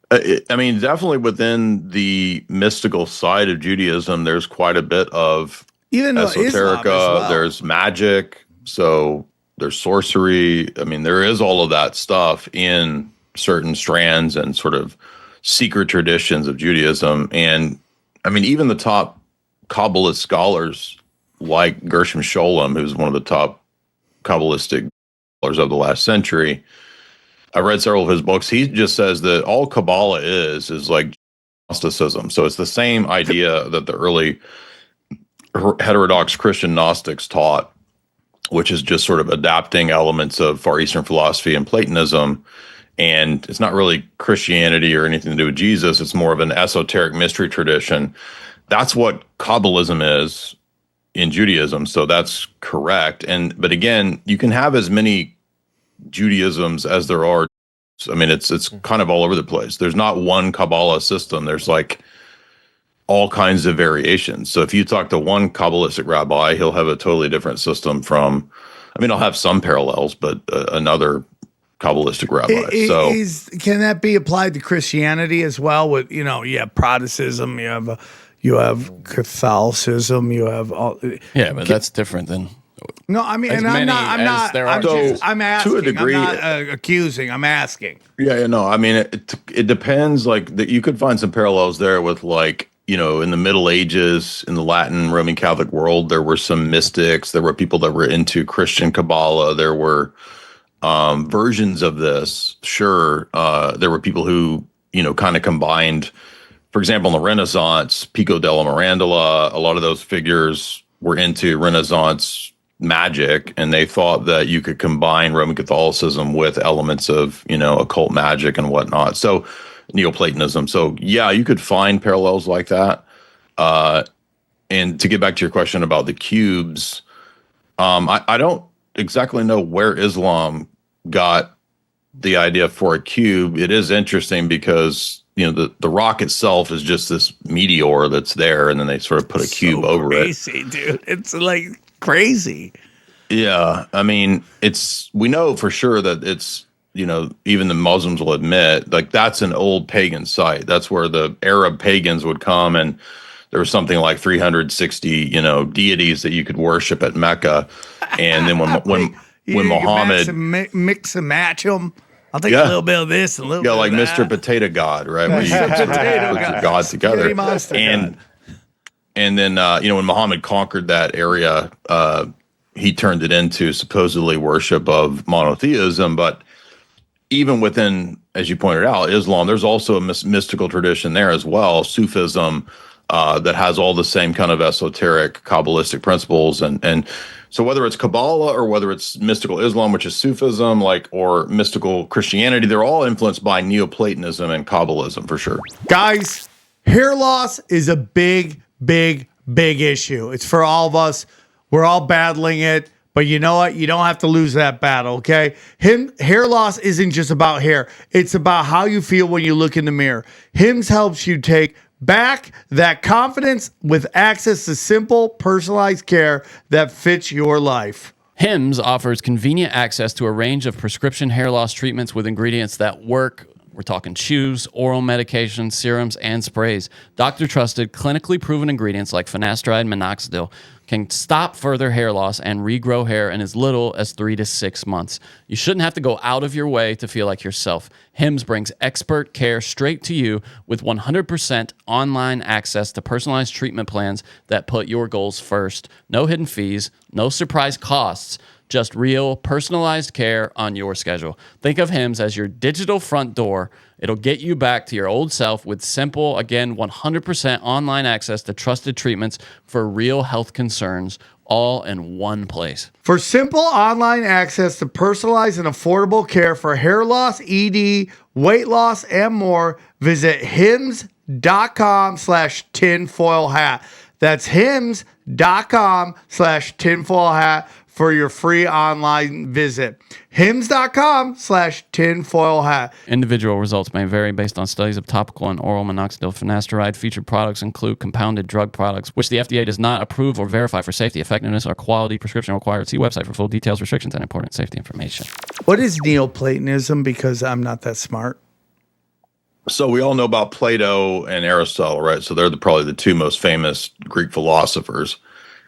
Definitely within the mystical side of Judaism, there's quite a bit of even esoterica. Well. There's magic, so there's sorcery. There is all of that stuff in certain strands and sort of secret traditions of Judaism. And even the top Kabbalist scholars like Gershom Scholem, who's one of the top Kabbalistic scholars of the last century, I read several of his books. He just says that all Kabbalah is like Gnosticism. So it's the same idea that the early heterodox Christian Gnostics taught, which is just sort of adapting elements of Far Eastern philosophy and Platonism. And it's not really Christianity or anything to do with Jesus. It's more of an esoteric mystery tradition. That's what Kabbalism is in Judaism. So that's correct. But again, you can have as many Judaisms as there are. It's kind of all over the place. There's not one Kabbalah system. There's like all kinds of variations. So if you talk to one Kabbalistic rabbi, he'll have a totally different system from, I'll have some parallels, but another Kabbalistic rabbi. Can that be applied to Christianity as well? With you have Protestantism, you have Catholicism, you have all. Yeah, but that's different than. No, I'm not. I'm asking. To a degree, I'm not accusing. I'm asking. Yeah, no. It depends. You could find some parallels there with in the Middle Ages, in the Latin Roman Catholic world, there were some mystics. There were people that were into Christian Kabbalah. There were versions of this. Sure. There were people who, kind of combined, for example, in the Renaissance, Pico della Mirandola, a lot of those figures were into Renaissance magic, and they thought that you could combine Roman Catholicism with elements of, occult magic and whatnot. So Neoplatonism. So yeah, you could find parallels like that. And to get back to your question about the cubes, I don't exactly know where Islam got the idea for a cube. It is interesting because the rock itself is just this meteor that's there, and then they sort of put a cube over crazy, dude. It's like crazy. Yeah, we know for sure that it's even the Muslims will admit that's an old pagan site. That's where the Arab pagans would come, and there was something like 360 deities that you could worship at Mecca. And then when Muhammad mix and match them. I'll take a little bit of this and a little bit like of that. Mr. Potato God, right? Where you put God together. And then, when Muhammad conquered that area, he turned it into supposedly worship of monotheism. But even within, as you pointed out, Islam, there's also a mystical tradition there as well, Sufism, that has all the same kind of esoteric Kabbalistic principles. And so whether it's Kabbalah or whether it's mystical Islam, which is Sufism, or mystical Christianity, they're all influenced by Neoplatonism and Kabbalism for sure. Guys, hair loss is a big issue. It's for all of us. We're all battling it. But you know what? You don't have to lose that battle, okay? Hair loss isn't just about hair. It's about how you feel when you look in the mirror. Hims helps you take back that confidence with access to simple, personalized care that fits your life. Hims offers convenient access to a range of prescription hair loss treatments with ingredients that work. We're talking chews, oral medications, serums, and sprays. Doctor-trusted, clinically proven ingredients like finasteride and minoxidil can stop further hair loss and regrow hair in as little as 3 to 6 months. You shouldn't have to go out of your way to feel like yourself. Hims brings expert care straight to you with 100% online access to personalized treatment plans that put your goals first. No hidden fees, no surprise costs. Just real, personalized care on your schedule. Think of Hims as your digital front door. It'll get you back to your old self with simple, again, 100% online access to trusted treatments for real health concerns, all in one place. For simple online access to personalized and affordable care for hair loss, ED, weight loss, and more, visit hims.com/tinfoil hat. That's hims.com/tinfoil hat. For your free online visit. Hims.com/tinfoil hat. Individual results may vary based on studies of topical and oral minoxidil. Finasteride featured products include compounded drug products, which the FDA does not approve or verify for safety, effectiveness, or quality. Prescription required. See website for full details, restrictions, and important safety information. What is Neoplatonism? Because I'm not that smart. So we all know about Plato and Aristotle, right? So they're probably the two most famous Greek philosophers.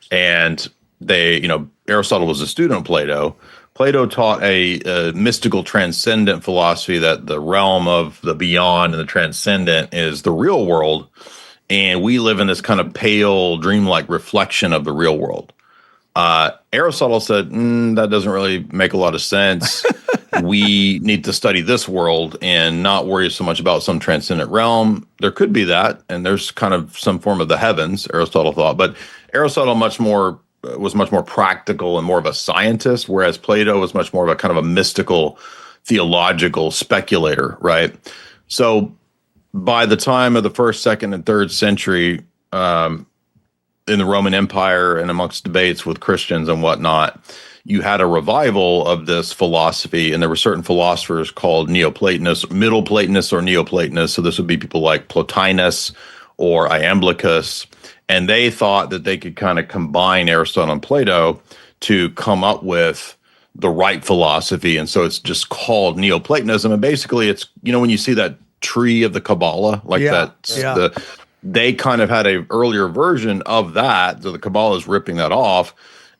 And they, Aristotle was a student of Plato. Plato taught a mystical transcendent philosophy that the realm of the beyond and the transcendent is the real world. And we live in this kind of pale, dreamlike reflection of the real world. Aristotle said, that doesn't really make a lot of sense. We need to study this world and not worry so much about some transcendent realm. There could be that, and there's kind of some form of the heavens, Aristotle thought. But Aristotle was much more practical and more of a scientist, whereas Plato was much more of a kind of a mystical, theological speculator, right? So by the time of the 1st, 2nd, and 3rd century, in the Roman Empire and amongst debates with Christians and whatnot, you had a revival of this philosophy, and there were certain philosophers called Neoplatonists, Middle Platonists, or Neoplatonists. So this would be people like Plotinus or Iamblichus. And they thought that they could kind of combine Aristotle and Plato to come up with the right philosophy. And so it's just called Neoplatonism. And basically it's, when you see that tree of the Kabbalah, they kind of had an earlier version of that. So the Kabbalah is ripping that off.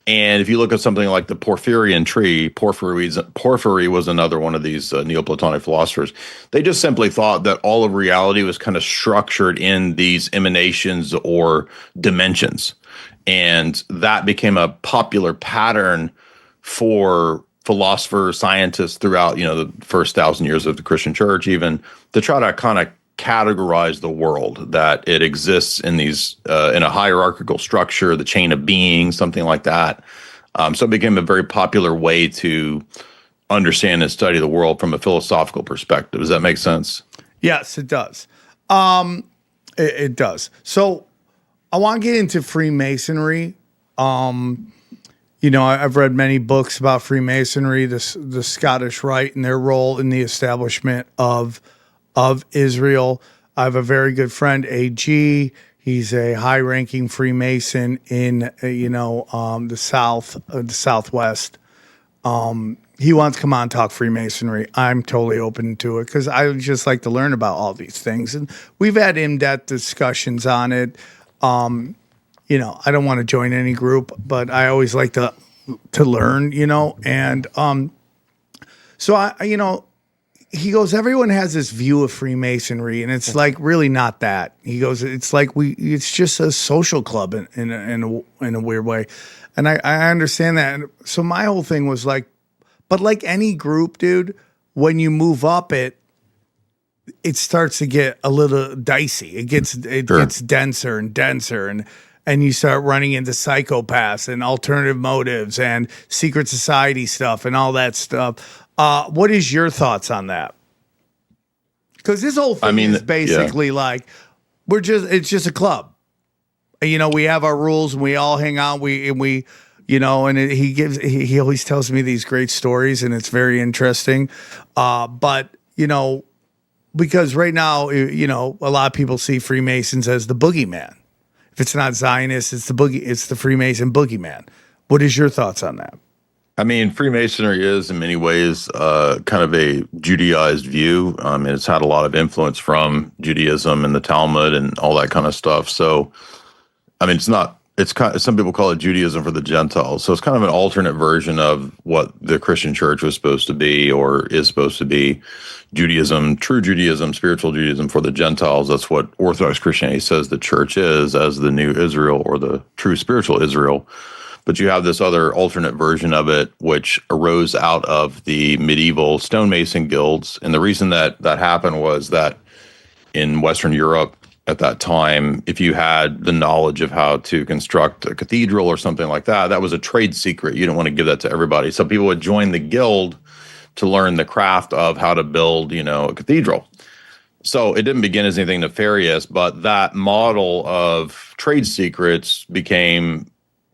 And if you look at something like the Porphyrian tree, Porphyry was another one of these Neoplatonic philosophers. They just simply thought that all of reality was kind of structured in these emanations or dimensions. And that became a popular pattern for philosophers, scientists throughout, the first 1,000 years of the Christian church, even to try to kind of categorize the world, that it exists in these in a hierarchical structure, the chain of being, something like that. So it became a very popular way to understand and study the world from a philosophical perspective. Does that make sense? Yes, it does. It does. So I want to get into Freemasonry. I've read many books about Freemasonry, the Scottish Rite and their role in the establishment of Israel. I have a very good friend, AG. He's a high-ranking Freemason in, the Southwest. He wants to come on and talk Freemasonry. I'm totally open to it because I just like to learn about all these things. And we've had in-depth discussions on it. I don't want to join any group, but I always like to learn, and so he goes, everyone has this view of Freemasonry, and it's like really not that. He goes, it's like it's just a social club in a weird way, and I understand that. And so my whole thing was like, but like any group, dude, when you move up it starts to get a little dicey. It gets denser and denser, and you start running into psychopaths and alternative motives and secret society stuff and all that stuff. What is your thoughts on that? Because this whole thing is basically like it's just a club. You know, we have our rules and we all hang out. We you know, and he always tells me these great stories and it's very interesting. But you know, because right now, you know, a lot of people see Freemasons as the boogeyman. If it's not Zionist, it's the Freemason boogeyman. What is your thoughts on that? I mean, Freemasonry is in many ways kind of a Judaized view. It's had a lot of influence from Judaism and the Talmud and all that kind of stuff. So, I mean, some people call it Judaism for the Gentiles. So it's kind of an alternate version of what the Christian church was supposed to be or is supposed to be. Judaism, true Judaism, spiritual Judaism for the Gentiles. That's what Orthodox Christianity says the church is, as the new Israel or the true spiritual Israel. But you have this other alternate version of it, which arose out of the medieval stonemason guilds. And the reason that happened was that in Western Europe at that time, if you had the knowledge of how to construct a cathedral or something like that, that was a trade secret. You didn't want to give that to everybody. So people would join the guild to learn the craft of how to build, you know, a cathedral. So it didn't begin as anything nefarious, but that model of trade secrets became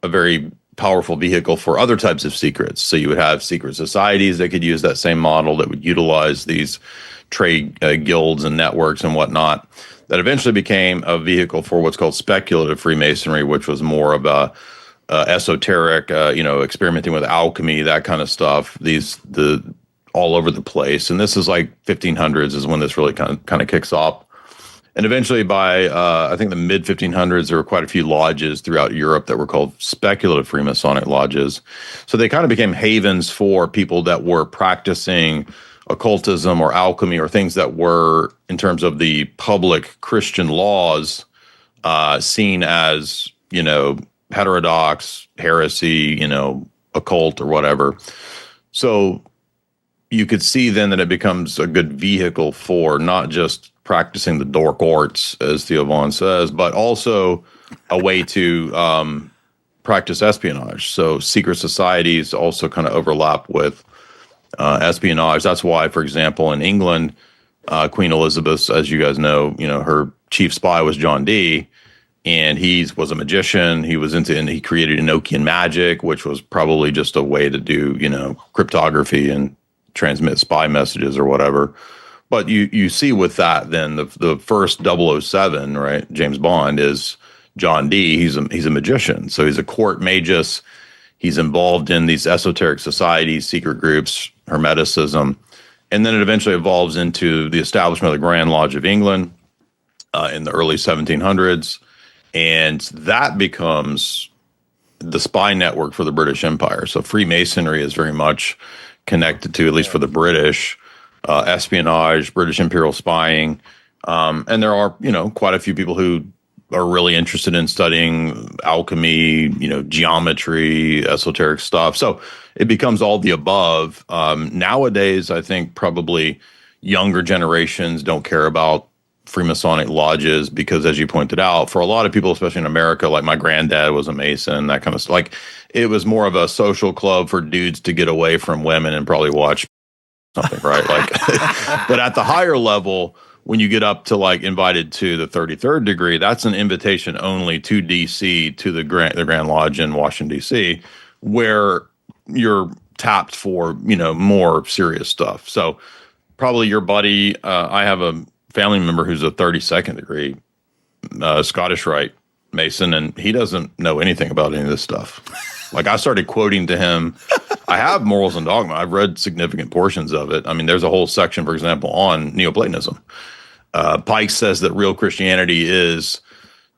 a very powerful vehicle for other types of secrets. So you would have secret societies that could use that same model that would utilize these trade guilds and networks and whatnot. That eventually became a vehicle for what's called speculative Freemasonry, which was more of a esoteric, you know, experimenting with alchemy, that kind of stuff. All over the place, and this is like 1500s is when this really kind of kicks off. And eventually, by I think the mid 1500s, there were quite a few lodges throughout Europe that were called speculative Freemasonic lodges. So they kind of became havens for people that were practicing occultism or alchemy or things that were, in terms of the public Christian laws, seen as, you know, heterodox, heresy, you know, occult or whatever. So you could see then that it becomes a good vehicle for not just practicing the dork arts, as Theo Vaughn says, but also a way to practice espionage. So secret societies also kind of overlap with espionage. That's why, for example, in England, Queen Elizabeth, as you guys know, her chief spy was John Dee, and he was a magician. He was and he created Enochian magic, which was probably just a way to do, cryptography and transmit spy messages or whatever. But you see with that, then the first 007, right, James Bond, is John Dee. He's a magician, so he's a court magus. He's involved in these esoteric societies, secret groups, Hermeticism, and then it eventually evolves into the establishment of the Grand Lodge of England in the early 1700s, and that becomes the spy network for the British Empire. So Freemasonry is very much connected to, at least for the British, espionage, British imperial spying, and there are quite a few people who are really interested in studying alchemy, geometry, esoteric stuff. So it becomes all the above. Nowadays, I think probably younger generations don't care about Freemasonic lodges because, as you pointed out, for a lot of people, especially in America, like my granddad was a Mason, that kind of stuff. Like, it was more of a social club for dudes to get away from women and probably watch something, right? Like, but at the higher level, when you get up to like invited to the 33rd degree, that's an invitation only to DC, to the Grand Lodge in Washington, DC, where you're tapped for, more serious stuff. So probably your buddy, I have a family member who's a 32nd degree Scottish Rite Mason, and he doesn't know anything about any of this stuff. Like, I started quoting to him, I have Morals and Dogma. I've read significant portions of it. I mean, there's a whole section, for example, on Neoplatonism. Pike says that real Christianity is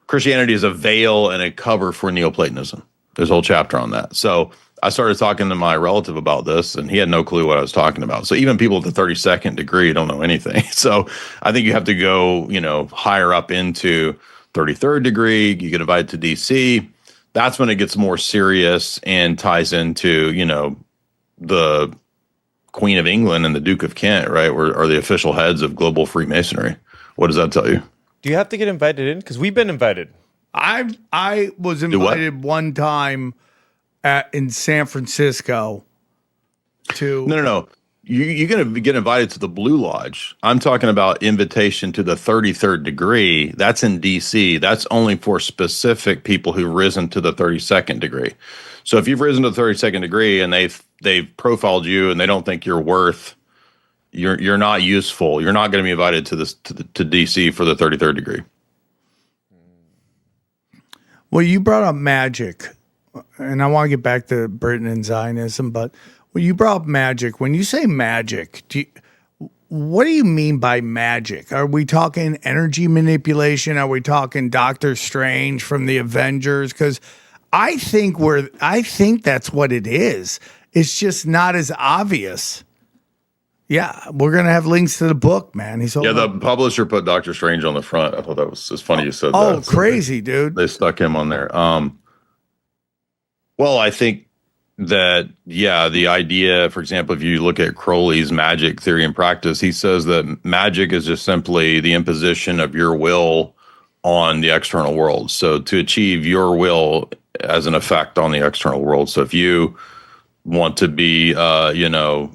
a veil and a cover for Neoplatonism. There's a whole chapter on that. So I started talking to my relative about this, and he had no clue what I was talking about. So even people at the 32nd degree don't know anything. So I think you have to go, higher up into 33rd degree. You get invited to DC. That's when it gets more serious and ties into, the Queen of England and the Duke of Kent, right? Are the official heads of global Freemasonry. What does that tell you? Do you have to get invited in? Because we've been invited. I was invited one time in San Francisco to. No. You're going to get invited to the Blue Lodge. I'm talking about invitation to the 33rd degree. That's in DC. That's only for specific people who've risen to the 32nd degree. So if you've risen to the 32nd degree and they've profiled you and they don't think you're not useful, you're not going to be invited to DC for the 33rd degree. Well, you brought up magic, and I want to get back to Britain and Zionism, but when you brought up magic, when you say magic, what do you mean by magic? Are we talking energy manipulation? Are we talking Doctor Strange from the Avengers? Because I think that's what it is. It's just not as obvious. Yeah, we're gonna have links to the book, man. The publisher put Doctor Strange on the front. I thought that was as funny you said that. Oh, crazy, dude! They stuck him on there. Well, I think that the idea, for example, if you look at Crowley's magic theory and practice, he says that magic is just simply the imposition of your will on the external world. So to achieve your will as an effect on the external world. So if you want to be, the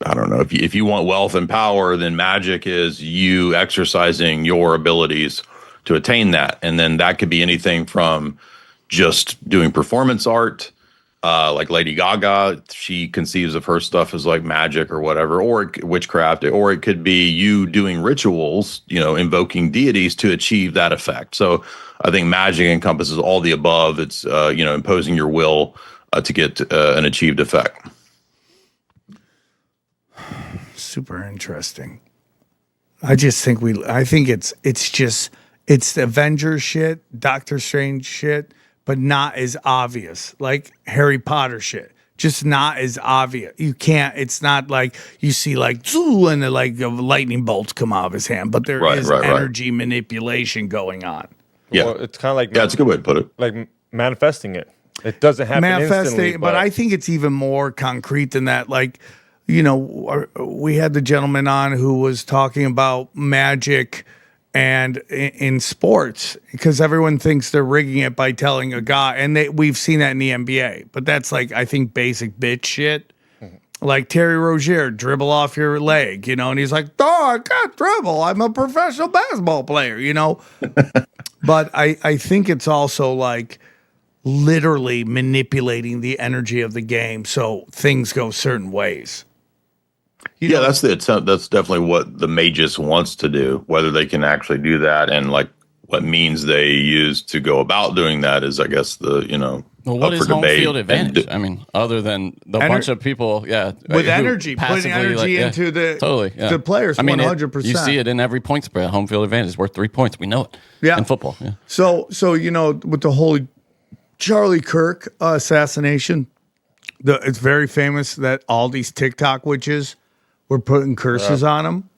I don't know, if you want wealth and power, then magic is you exercising your abilities to attain that. And then that could be anything from just doing performance art, like Lady Gaga, she conceives of her stuff as like magic or whatever, or witchcraft, or it could be you doing rituals, invoking deities to achieve that effect. So I think magic encompasses all the above. It's, imposing your will to get an achieved effect. Super interesting. I think it's Avengers shit, Doctor Strange shit, but not as obvious, like Harry Potter shit. Just not as obvious. It's not like you see like and the lightning bolts come out of his hand, but there is energy manipulation going on. Yeah, well, it's kind of like that's a good way to put it. Like manifesting it. It doesn't happen instantly. But I think it's even more concrete than that. Like, we had the gentleman on who was talking about magic and in sports, because everyone thinks they're rigging it by telling a guy, and we've seen that in the NBA, but that's like, I think, basic bitch shit. Like Terry Rozier, dribble off your leg, and he's like, oh, I can't dribble, I'm a professional basketball player, But I think it's also like literally manipulating the energy of the game so things go certain ways. That's the attempt. That's definitely what the Magus wants to do. Whether they can actually do that and like what means they use to go about doing that is, I guess, Well, what is home field advantage? I mean, other than the bunch of people, with energy, putting energy into the players. I mean, 100%. You see it in every point spread. Home field advantage is worth 3 points. We know it. Yeah, in football. Yeah. So with the whole Charlie Kirk assassination, it's very famous that all these TikTok witches were putting curses on him,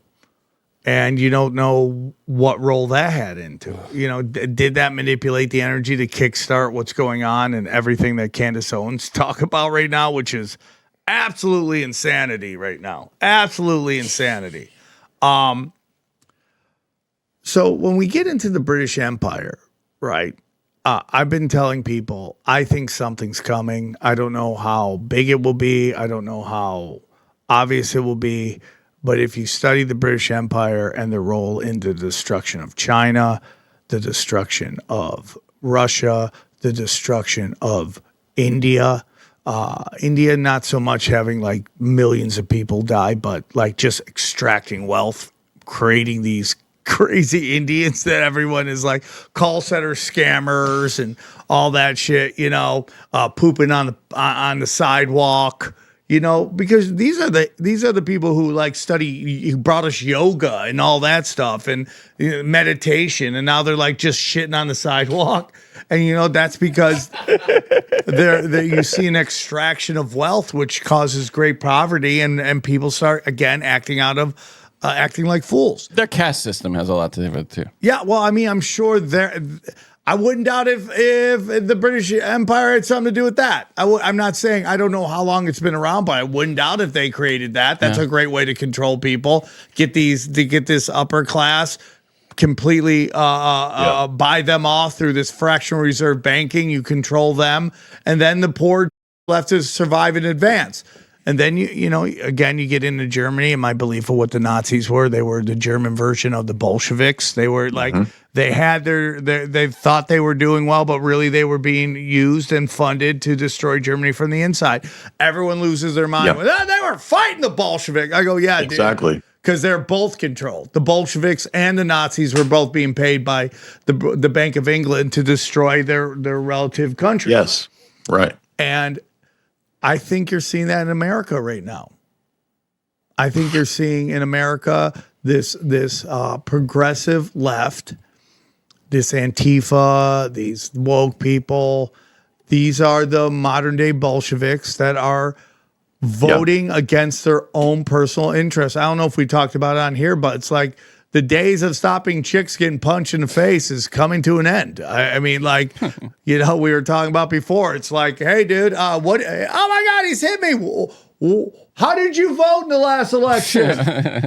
and you don't know what role that had into. Did that manipulate the energy to kickstart what's going on and everything that Candace Owens talk about right now, which is absolutely insanity right now. Absolutely insanity. So when we get into the British Empire, right, I've been telling people, I think something's coming. I don't know how big it will be. I don't know how obvious it will be. But if you study the British Empire and their role in the destruction of China, the destruction of Russia, the destruction of India, India not so much having like millions of people die, but like just extracting wealth, creating these crazy Indians that everyone is like call center scammers and all that shit, pooping on the sidewalk, because these are the people who like study, who brought us yoga and all that stuff and meditation, and now they're like just shitting on the sidewalk, and that's because you see an extraction of wealth, which causes great poverty, and people start again acting like fools. Their caste system has a lot to do with it too. Yeah, well, I mean, I'm sure I wouldn't doubt if the British Empire had something to do with that. I'm not saying, I don't know how long it's been around, but I wouldn't doubt if they created that. That's a great way to control people. Get this upper class completely buy them off through this fractional reserve banking. You control them, and then the poor left to survive and advance. And then again, you get into Germany, and my belief of what the Nazis were. They were the German version of the Bolsheviks. They were like, they had they thought they were doing well, but really they were being used and funded to destroy Germany from the inside. Everyone loses their mind. Yep. They were fighting the Bolsheviks. I go, yeah, exactly. Because they're both controlled. The Bolsheviks and the Nazis were both being paid by the Bank of England to destroy their relative countries. Yes, right. And I think you're seeing that in America right now. I think you're seeing in America this progressive left, this Antifa, these woke people. These are the modern day Bolsheviks that are voting against their own personal interests. I don't know if we talked about it on here, but it's like the days of stopping chicks getting punched in the face is coming to an end. I mean, like, we were talking about before. It's like, hey, dude, what? Oh my God, he's hit me. How did you vote in the last election?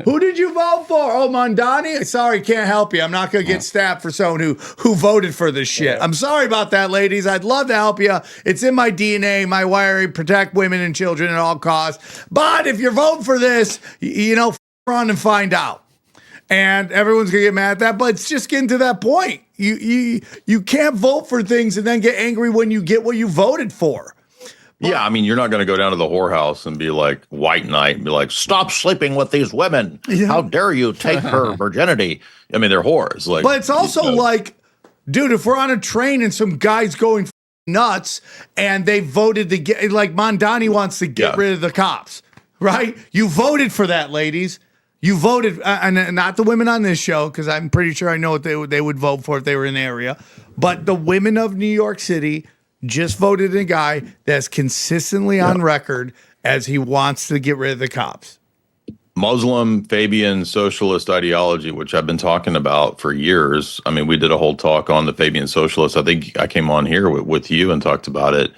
Who did you vote for? Oh, Mondani? Sorry, can't help you. I'm not going to get stabbed for someone who voted for this shit. I'm sorry about that, ladies. I'd love to help you. It's in my DNA, my wiring, protect women and children at all costs. But if you're voting for this, run and find out. And everyone's gonna get mad at that, but it's just getting to that point. You can't vote for things and then get angry when you get what you voted for. Yeah, I mean, you're not going to go down to the whorehouse and be like white knight and be like, stop sleeping with these women. How dare you take her virginity? I mean, they're whores. Like, but it's also like, dude, if we're on a train and some guy's going nuts and they voted to get, like Mondani wants to get rid of the cops, right? You voted for that, ladies. You voted, and not the women on this show, because I'm pretty sure I know what they would vote for if they were in the area. But the women of New York City just voted in a guy that's consistently on record as he wants to get rid of the cops. Muslim, Fabian, socialist ideology, which I've been talking about for years. I mean, we did a whole talk on the Fabian socialists. I think I came on here with you and talked about it.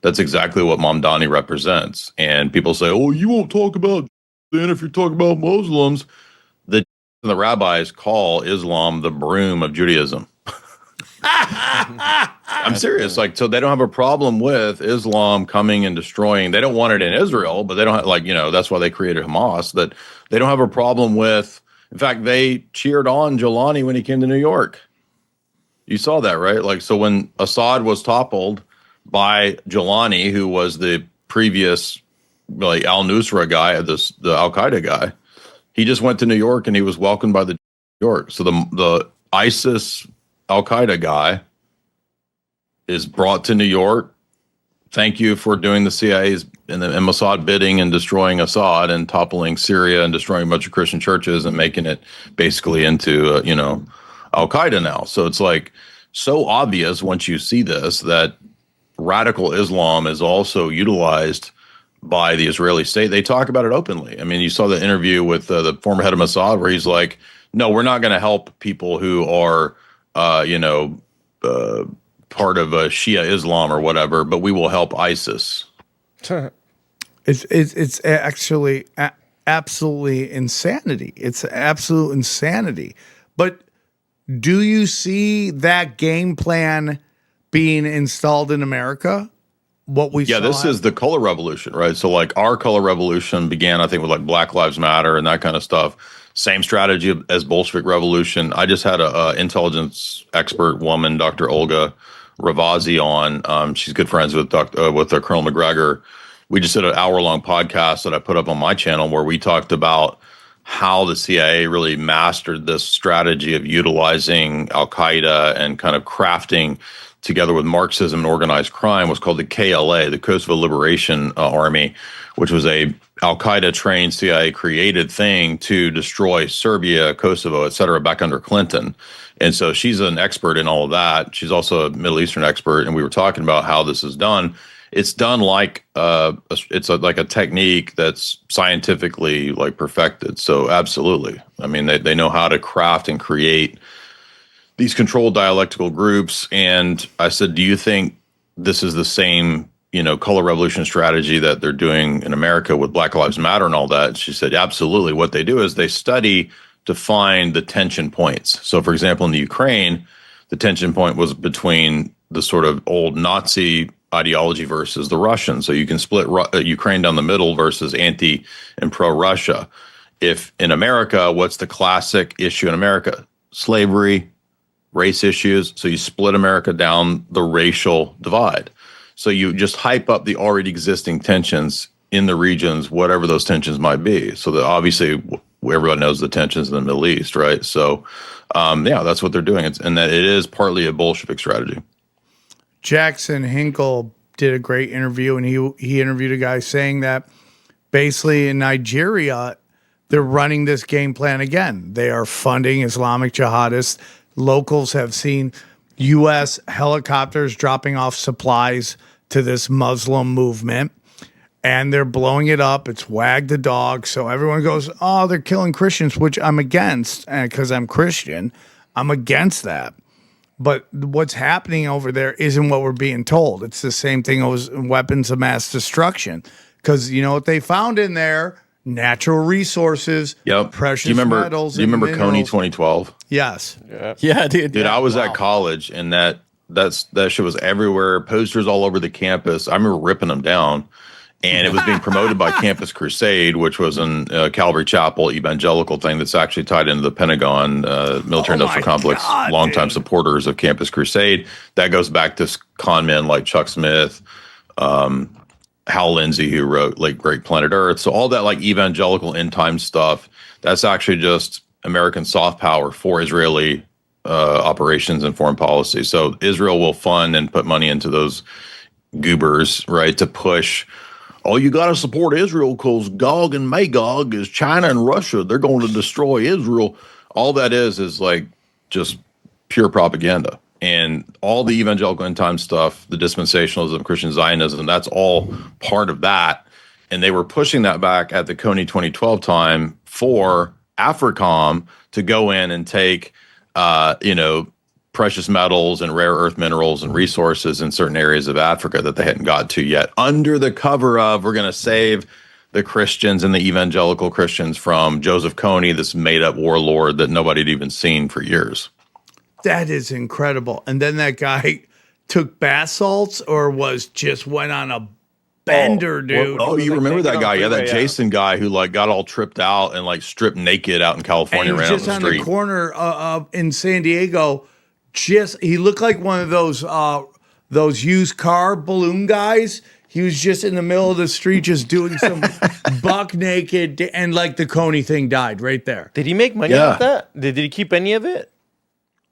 That's exactly what Mamdani represents. And people say, oh, you won't talk about then if you're talking about Muslims. The rabbis call Islam the broom of Judaism. I'm serious. Like, so they don't have a problem with Islam coming and destroying. They don't want it in Israel, but they don't have, that's why they created Hamas. That they don't have a problem with. In fact, they cheered on Jilani when he came to New York. You saw that, right? Like, so when Assad was toppled by Jilani, who was the previous like al-Nusra guy, the Al-Qaeda guy, he just went to New York and he was welcomed by the New York. So the ISIS Al-Qaeda guy is brought to New York. Thank you for doing the CIA's and Mossad bidding and destroying Assad and toppling Syria and destroying a bunch of Christian churches and making it basically into, Al-Qaeda now. So it's like so obvious once you see this that radical Islam is also utilized by the Israeli state. They talk about it openly. I mean, you saw the interview with the former head of Mossad where he's like, no, we're not going to help people who are, part of Shia Islam or whatever, but we will help ISIS. It's actually absolutely insanity. It's absolute insanity. But do you see that game plan being installed in America? This is the color revolution, right? So like our color revolution began, I think, with like Black Lives Matter and that kind of stuff. Same strategy as Bolshevik Revolution. I just had a intelligence expert woman, Dr. Olga Ravazi, on. She's good friends with Colonel McGregor. We just did an hour-long podcast that I put up on my channel where we talked about how the CIA really mastered this strategy of utilizing Al-Qaeda and kind of crafting together with Marxism and organized crime, was called the KLA, the Kosovo Liberation Army, which was a Al-Qaeda trained CIA created thing to destroy Serbia, Kosovo, et cetera, back under Clinton. And so she's an expert in all of that. She's also a Middle Eastern expert. And we were talking about how this is done. It's done like like a technique that's scientifically like perfected. So absolutely. I mean, they know how to craft and create these controlled dialectical groups. And I said, do you think this is the same, color revolution strategy that they're doing in America with Black Lives Matter and all that? She said, absolutely. What they do is they study to find the tension points. So, for example, in the Ukraine, the tension point was between the sort of old Nazi ideology versus the Russian. So you can split Ukraine down the middle versus anti and pro-Russia. If in America, what's the classic issue in America? Slavery, race issues. So you split America down the racial divide. So you just hype up the already existing tensions in the regions, whatever those tensions might be. So that obviously everyone knows the tensions in the Middle East, right? So, that's what they're doing. And that it is partly a Bolshevik strategy. Jackson Hinkle did a great interview, and he interviewed a guy saying that basically in Nigeria, they're running this game plan again. They are funding Islamic jihadists. Locals have seen U.S. helicopters dropping off supplies to this Muslim movement, and they're blowing it up. It's wag the dog. So everyone goes, oh, they're killing Christians, which I'm against. And because I'm Christian, I'm against that. But what's happening over there isn't what we're being told. It's the same thing as weapons of mass destruction. Because you know what they found in there? Natural resources, precious metals. Do you remember Coney 2012? Yes. Yeah, dude. Dude, I was at college, and that shit was everywhere. Posters all over the campus. I remember ripping them down. And it was being promoted by Campus Crusade, which was an Calvary Chapel evangelical thing that's actually tied into the Pentagon military-industrial complex, longtime supporters of Campus Crusade. That goes back to con men like Chuck Smith, Hal Lindsey, who wrote like Great Planet Earth. So all that like evangelical end-time stuff, that's actually just American soft power for Israeli operations and foreign policy. So Israel will fund and put money into those goobers, right, to push. Oh, you got to support Israel because Gog and Magog is China and Russia. They're going to destroy Israel. All that is like just pure propaganda. And all the evangelical end time stuff, the dispensationalism, Christian Zionism, that's all part of that. And they were pushing that back at the Coney 2012 time for AFRICOM to go in and take, precious metals and rare earth minerals and resources in certain areas of Africa that they hadn't got to yet, under the cover of we're going to save the Christians and the evangelical Christians from Joseph Kony, this made-up warlord that nobody had even seen for years. That is incredible. And then that guy took bath salts or went on a bender, dude. Oh, you remember that guy? Yeah, that Jason guy who like got all tripped out and like stripped naked out in California. And he was just on the corner in San Diego. He looked like one of those used car balloon guys. He was just in the middle of the street, just doing some buck naked, and like the Coney thing died right there. Did he make money off that? Did he keep any of it?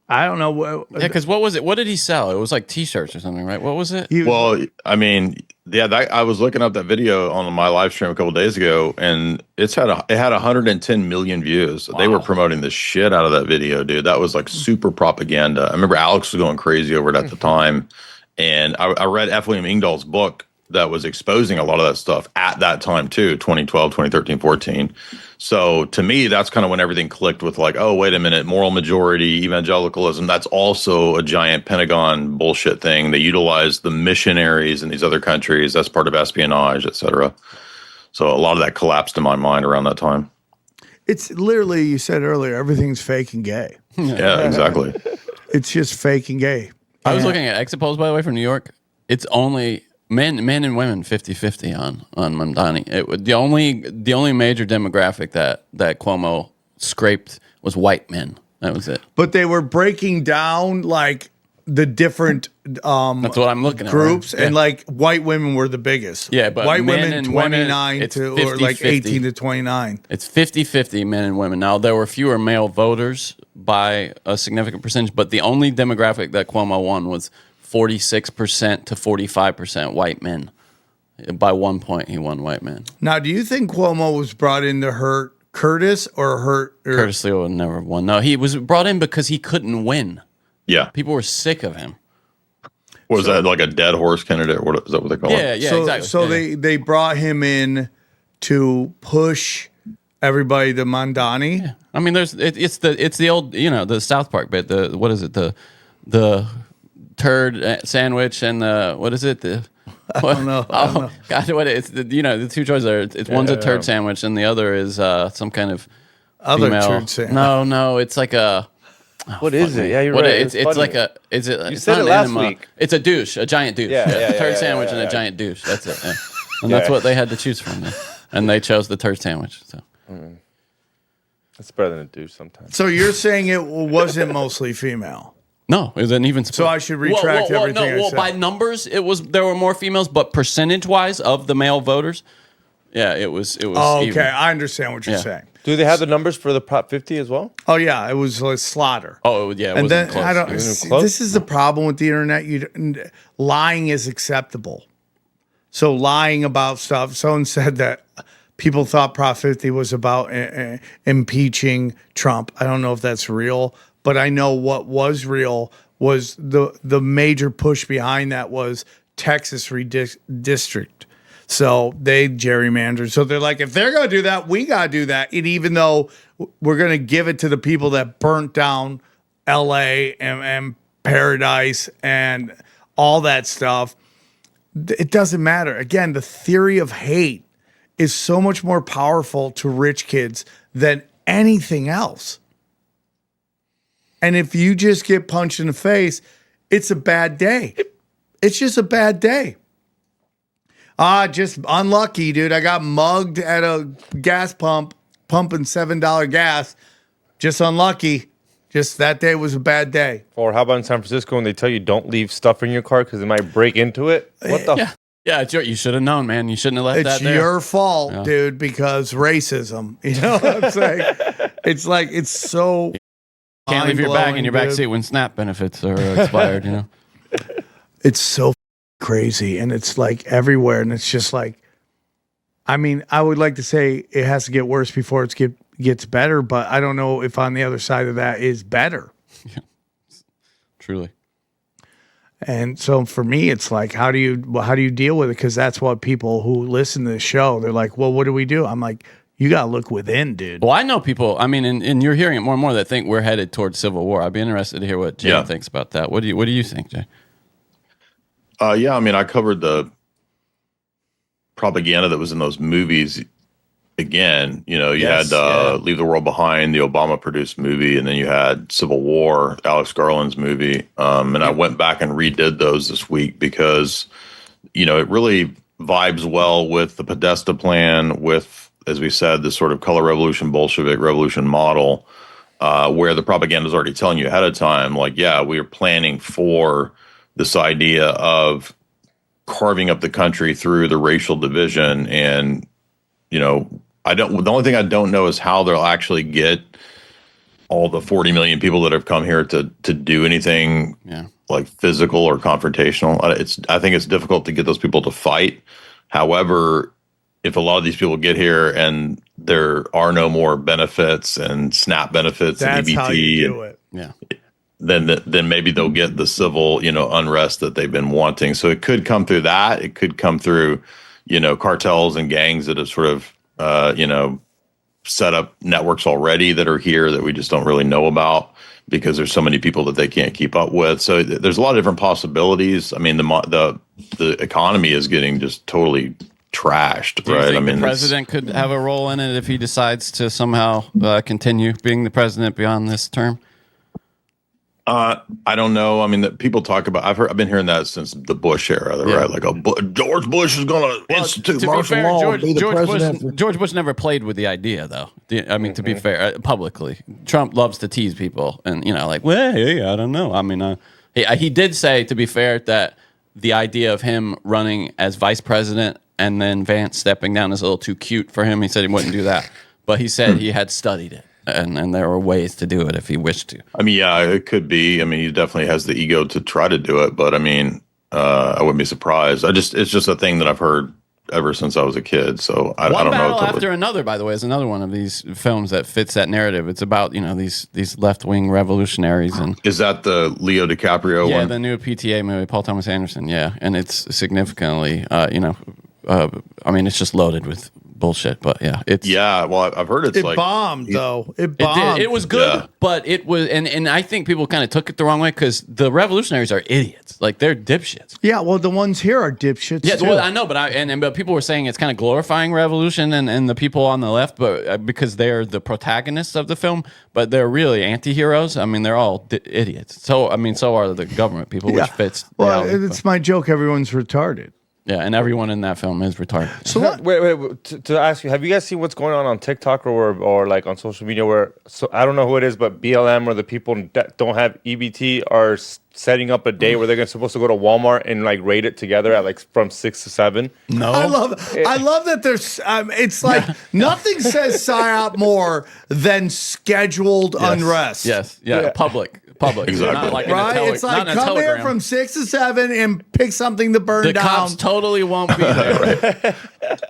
I don't know. Yeah, because what was it? What did he sell? It was like T-shirts or something, right? What was it? I was looking up that video on my live stream a couple of days ago, and it had 110 million views. Wow. They were promoting the shit out of that video, dude. That was like super propaganda. I remember Alex was going crazy over it at the time, and I read F. William Engdahl's book that was exposing a lot of that stuff at that time too, 2012, 2013, 14. So to me, that's kind of when everything clicked with like, oh, wait a minute, moral majority, evangelicalism, that's also a giant Pentagon bullshit thing. They utilize the missionaries in these other countries. That's part of espionage, et cetera. So a lot of that collapsed in my mind around that time. It's literally, you said earlier, everything's fake and gay. Yeah, exactly. It's just fake and gay. I was looking at exit polls, by the way, from New York. It's only men and women 50-50 on Mamdani. The only major demographic that Cuomo scraped was white men. That was it. But they were breaking down like the different that's what I'm looking groups, at, right? And like white women were the biggest. Yeah, but white women 29 or like 18 to 29. It's 50-50 men and women. Now there were fewer male voters by a significant percentage, but the only demographic that Cuomo won was 46% to 45% white men. By 1 point, he won white man. Now, do you think Cuomo was brought in to hurt Curtis or hurt... Curtis Lew never won. No, he was brought in because he couldn't win. Yeah. People were sick of him. Was that like a dead horse candidate? Is that what they call it? Yeah, exactly. So they brought him in to push everybody to Mondani. Yeah. I mean, it's the old, the South Park bit. What is it? The turd sandwich and what is it? I don't know. God, what it's the two choices are. It's one's a turd sandwich and the other is some kind of other female. turd sandwich. No, it's like a. What is it? Yeah, you're right. It's like a. Is it? You said it last week. It's a douche, a giant douche. Turd sandwich and a giant douche. That's it. Yeah. And that's what they had to choose from. And they chose the turd sandwich. So. That's better than a douche sometimes. So you're saying it wasn't mostly female? No, it was an even split. So I should retract everything I said. By numbers, there were more females, but percentage-wise of the male voters, it was. Oh, okay, even. I understand what you're saying. Do they have the numbers for the Prop 50 as well? Oh yeah, it was like slaughter. Oh yeah, it and then close. I don't. This is the problem with the internet. Lying is acceptable. So lying about stuff. Someone said that people thought Prop 50 was about impeaching Trump. I don't know if that's real, but I know what was real was the major push behind that was Texas redistrict. So they gerrymandered. So they're like, if they're going to do that, we got to do that. And even though we're going to give it to the people that burnt down L.A. and Paradise and all that stuff, it doesn't matter. Again, the theory of hate is so much more powerful to rich kids than anything else. And if you just get punched in the face, it's a bad day. It's just a bad day. Just unlucky, dude. I got mugged at a gas pump, pumping $7 gas. Just unlucky. Just that day was a bad day. Or how about in San Francisco when they tell you don't leave stuff in your car because they might break into it? What the? Yeah, you should have known, man. You shouldn't have left that there. It's your fault, dude, because racism. You know what I'm saying? It's like, it's so can't leave your bag in your back seat when SNAP benefits are expired, It's so crazy, and it's like everywhere, and it's just like, I mean, I would like to say it has to get worse before it gets better, but I don't know if on the other side of that is better. Yeah, truly. And so for me, it's like, how do you deal with it? Because that's what people who listen to the show, they're like, well, what do we do? I'm like, you got to look within, dude. Well, I know people, I mean, and you're hearing it more and more that think we're headed towards civil war. I'd be interested to hear what Jay thinks about that. What do you think, Jay? Yeah, I mean, I covered the propaganda that was in those movies. Again, you had Leave the World Behind, the Obama-produced movie, and then you had Civil War, Alex Garland's movie. And I went back and redid those this week because, it really vibes well with the Podesta plan, with, as we said, this sort of color revolution, Bolshevik revolution model, where the propaganda is already telling you ahead of time, like, we are planning for this idea of carving up the country through the racial division. And, the only thing I don't know is how they'll actually get all the 40 million people that have come here to do anything like physical or confrontational. I think it's difficult to get those people to fight. However, if a lot of these people get here and there are no more benefits and SNAP benefits and EBT, how you do it. Then maybe they'll get the civil, unrest that they've been wanting. So it could come through that. It could come through, cartels and gangs that have sort of, set up networks already that are here that we just don't really know about because there's so many people that they can't keep up with. So there's a lot of different possibilities. I mean, the economy is getting just totally trashed, right? I mean, the president could have a role in it if he decides to somehow continue being the president beyond this term. I don't know. I mean, that people talk about. I've been hearing that since the Bush era, right? Like, George Bush is going to institute martial law and be the president. George Bush never played with the idea, though. I mean, to be fair, publicly, Trump loves to tease people, and hey, I don't know. I mean, he did say, to be fair, that the idea of him running as vice president and then Vance stepping down is a little too cute for him. He said he wouldn't do that, but he said he had studied it. And there were ways to do it if he wished to. I mean, it could be. I mean, he definitely has the ego to try to do it. But I mean, I wouldn't be surprised. It's just a thing that I've heard, ever since I was a kid. So I One don't know. Battle What After Another, by the way, is another one of these films that fits that narrative. It's about these left wing revolutionaries, and is that the Leo DiCaprio yeah, one? the new PTA movie, Paul Thomas Anderson. Yeah, and it's significantly, I mean, it's just loaded with bullshit. But yeah, it's Well, I've heard it's It like bombed, though. It It bombed. did. It was good, Yeah. but it was, and I think people kind of took it the wrong way because the revolutionaries are idiots. Like they're dipshits. Yeah, well, the ones here are dipshits, Yeah, too. well, I know, but people were saying it's kind of glorifying revolution and the people on the left, but because they're the protagonists of the film, but they're really anti-heroes. I mean, they're all idiots. So I mean, so are the government people, which fits. Well, reality. it's my joke. Everyone's retarded. Yeah, and everyone in that film is retarded. So Wait. To ask you, have you guys seen what's going on TikTok or like on social media where I don't know who it is, but BLM or the people that don't have EBT are setting up a day where they're supposed to go to Walmart and like raid it together at like from 6 to 7. No, I love that there's. It's like nothing says psyop more than scheduled unrest. Yes, yeah, public. Exactly. Not like Right? It's like come here from 6 to 7 and pick something to burn the down. cops totally won't be there.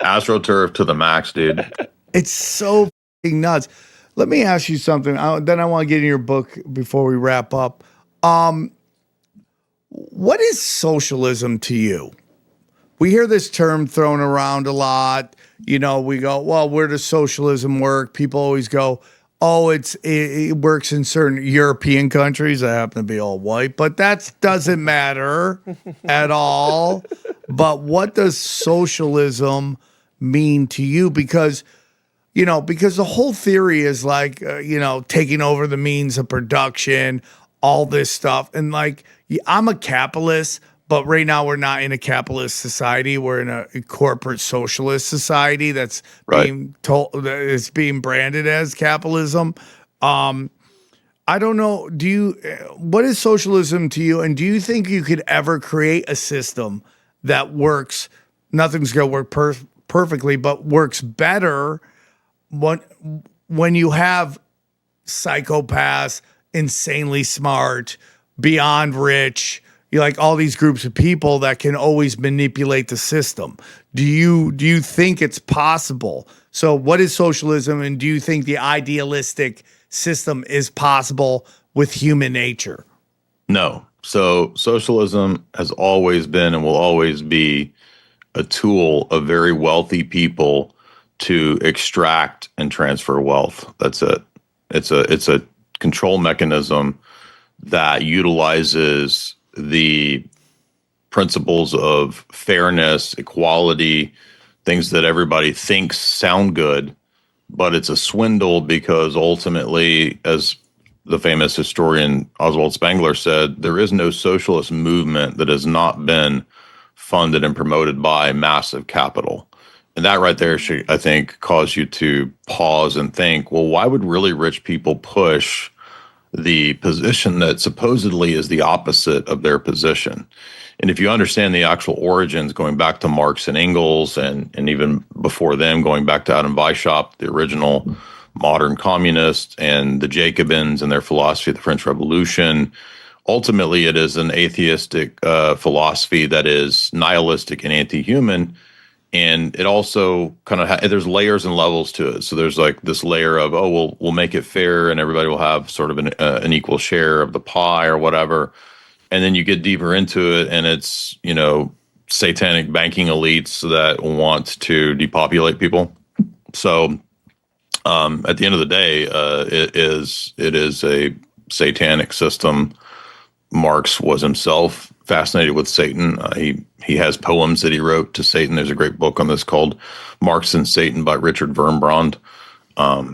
AstroTurf to the max, dude. It's so f***ing nuts. Let me ask you something. Then I want to get in your book before we wrap up. What is socialism to you? We hear this term thrown around a lot. We go, well, where does socialism work? People always go, oh, it works in certain European countries that happen to be all white, but that doesn't matter at all. But what does socialism mean to you? Because the whole theory is like, taking over the means of production, all this stuff. And like, I'm a capitalist, but right now we're not in a capitalist society. We're in a corporate socialist society that's being told, that is being branded as capitalism. I don't know. What is socialism to you? And do you think you could ever create a system that works? Nothing's going to work perfectly, but works better when you have psychopaths, insanely smart, beyond rich, like all these groups of people that can always manipulate the system. Do you think it's possible? So what is socialism, and do you think the idealistic system is possible with human nature? No. So socialism has always been and will always be a tool of very wealthy people to extract and transfer wealth. That's it. It's a control mechanism that utilizes the principles of fairness, equality, things that everybody thinks sound good, but it's a swindle because ultimately, as the famous historian Oswald Spengler said, there is no socialist movement that has not been funded and promoted by massive capital. And that right there should, I think, cause you to pause and think, well, why would really rich people push the position that supposedly is the opposite of their position? And if you understand the actual origins, going back to Marx and Engels, and even before them, going back to Adam Weishaupt, the original modern communists, and the Jacobins and their philosophy of the French Revolution, ultimately it is an atheistic philosophy that is nihilistic and anti-human. And it also kind of there's layers and levels to it. So there's like this layer of, oh, we'll make it fair and everybody will have sort of an equal share of the pie or whatever. And then you get deeper into it, and it's, satanic banking elites that want to depopulate people. So at the end of the day, it is a satanic system. Marx was himself fascinated with Satan. He has poems that he wrote to Satan. There's a great book on this called Marx and Satan by Richard Wurmbrand.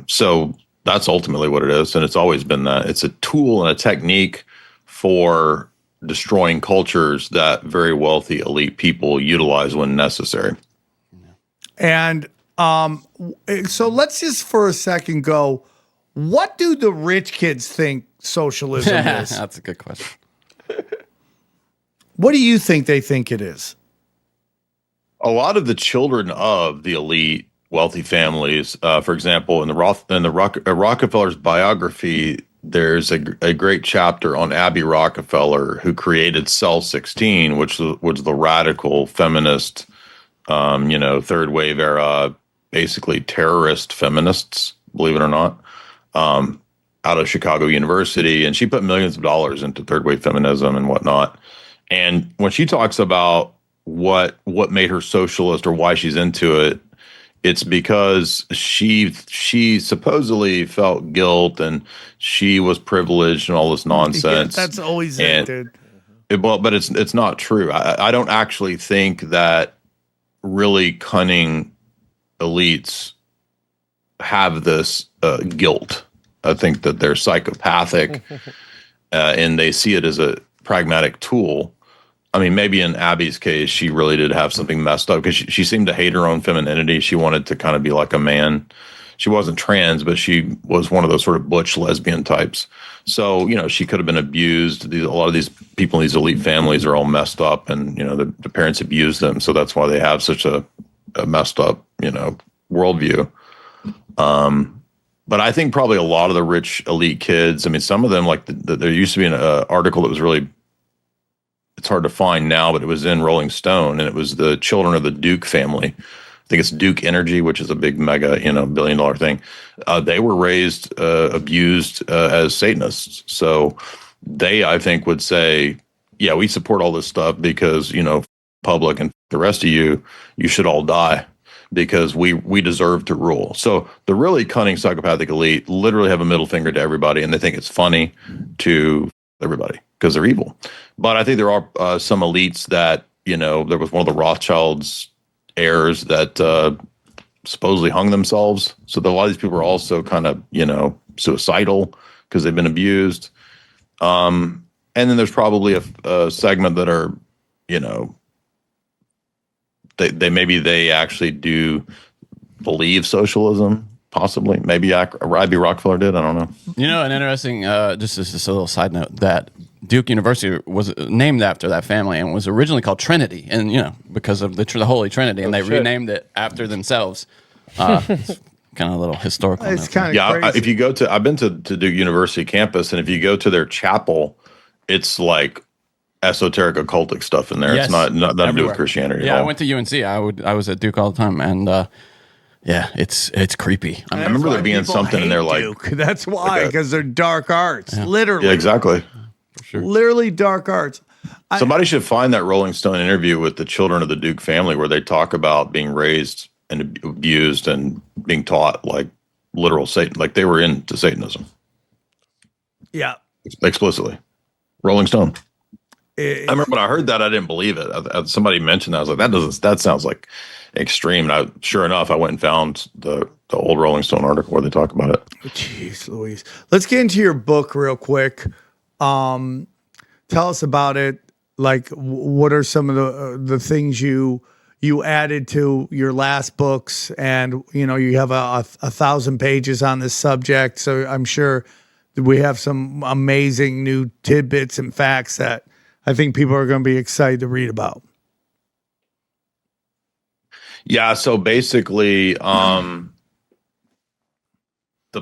So that's ultimately what it is, and it's always been that. It's a tool and a technique for destroying cultures that very wealthy elite people utilize when necessary. And so let's just for a second go, what do the rich kids think socialism is? That's a good question. What do you think they think it is? A lot of the children of the elite wealthy families, for example, in the Rockefeller's biography, there's a great chapter on Abby Rockefeller, who created Cell 16, which was the radical feminist third wave era, basically terrorist feminists, believe it or not, out of Chicago University. And she put millions of dollars into third wave feminism and whatnot. And when she talks about what made her socialist or why she's into it, it's because she supposedly felt guilt and she was privileged and all this nonsense. Yeah, that's always it, dude. But it's not true. I don't actually think that really cunning elites have this guilt. I think that they're psychopathic and they see it as a pragmatic tool. I mean, maybe in Abby's case, she really did have something messed up because she seemed to hate her own femininity. She wanted to kind of be like a man. She wasn't trans, but she was one of those sort of butch lesbian types. So, she could have been abused. A lot of these people in these elite families are all messed up and, the parents abused them. So that's why they have such a messed up, worldview. But I think probably a lot of the rich elite kids, I mean, some of them, like there used to be an article that was really, it's hard to find now, but it was in Rolling Stone, and it was the children of the Duke family. I think it's Duke Energy, which is a big mega, $1 billion thing. They were raised, abused as Satanists. So they, I think, would say, yeah, we support all this stuff because, public and the rest of you should all die because we deserve to rule. So the really cunning psychopathic elite literally have a middle finger to everybody, and they think it's funny to everybody because they're evil. But I think there are some elites that, there was one of the Rothschilds heirs that supposedly hung themselves. So a lot of these people are also kind of, suicidal because they've been abused. And then there's probably a segment that are, they actually do believe socialism. Possibly, maybe Ivy Rockefeller did. I don't know. An interesting, just a little side note that Duke University was named after that family and was originally called Trinity, and because of the Holy Trinity, and they renamed it after themselves. It's kind of a little historical. It's kind of crazy. If you go to, I've been to Duke University campus, and if you go to their chapel, it's like esoteric occultic stuff in there. Yes, it's not nothing to do with Christianity. Yeah, at all. I went to UNC. I was at Duke all the time, and. Yeah, it's creepy. I remember there being something in there like Duke. That's why, because they're dark arts, literally. Yeah, exactly. For sure. Literally dark arts. Somebody should find that Rolling Stone interview with the children of the Duke family where they talk about being raised and abused and being taught like literal Satan, like they were into Satanism. Yeah, explicitly. Rolling Stone. I remember when I heard that, I didn't believe it. Somebody mentioned that. I was like, that sounds like extreme. And sure enough, I went and found the old Rolling Stone article where they talk about it. Jeez Louise. Let's get into your book real quick. Tell us about it. Like, what are some of the things you added to your last books? And, you have a 1,000 pages on this subject. So I'm sure we have some amazing new tidbits and facts that I think people are going to be excited to read about. Yeah. So basically, the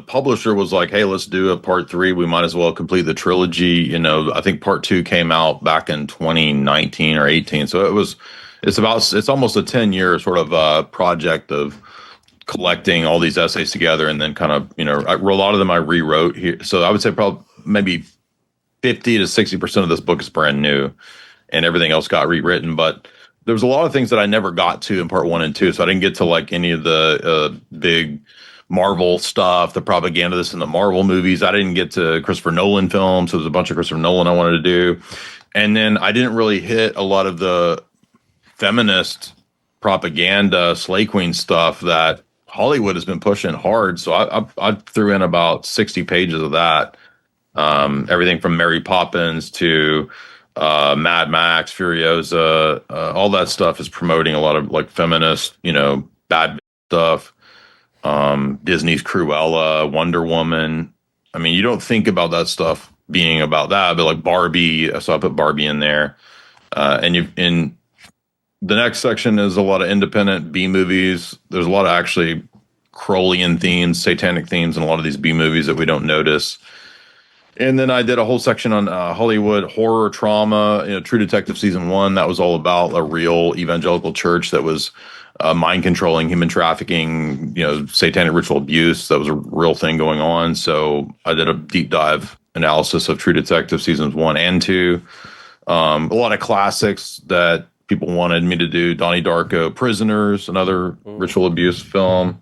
publisher was like, hey, let's do a part 3. We might as well complete the trilogy. I think part 2 came out back in 2019 or 18. So it's almost a 10-year sort of project of collecting all these essays together. And then kind of, a lot of them I rewrote here. So I would say probably maybe 50 to 60% of this book is brand new and everything else got rewritten. But there's a lot of things that I never got to in part 1 and 2. So I didn't get to like any of the big Marvel stuff, the propaganda that's in the Marvel movies. I didn't get to Christopher Nolan films. So there's a bunch of Christopher Nolan I wanted to do. And then I didn't really hit a lot of the feminist propaganda, Slay Queen stuff that Hollywood has been pushing hard. So I threw in about 60 pages of that. Everything from Mary Poppins to Mad Max, Furiosa, all that stuff is promoting a lot of like feminist, bad stuff. Disney's Cruella, Wonder Woman. I mean, you don't think about that stuff being about that, but like Barbie. So I put Barbie in there. And in the next section is a lot of independent B movies. There's a lot of actually Crowleyan themes, satanic themes in a lot of these B movies that we don't notice. And then I did a whole section on Hollywood horror trauma. True Detective season 1. That was all about a real evangelical church that was mind controlling, human trafficking, satanic ritual abuse. That was a real thing going on. So I did a deep dive analysis of True Detective seasons 1 and 2. A lot of classics that people wanted me to do. Donnie Darko, Prisoners, another ritual abuse film.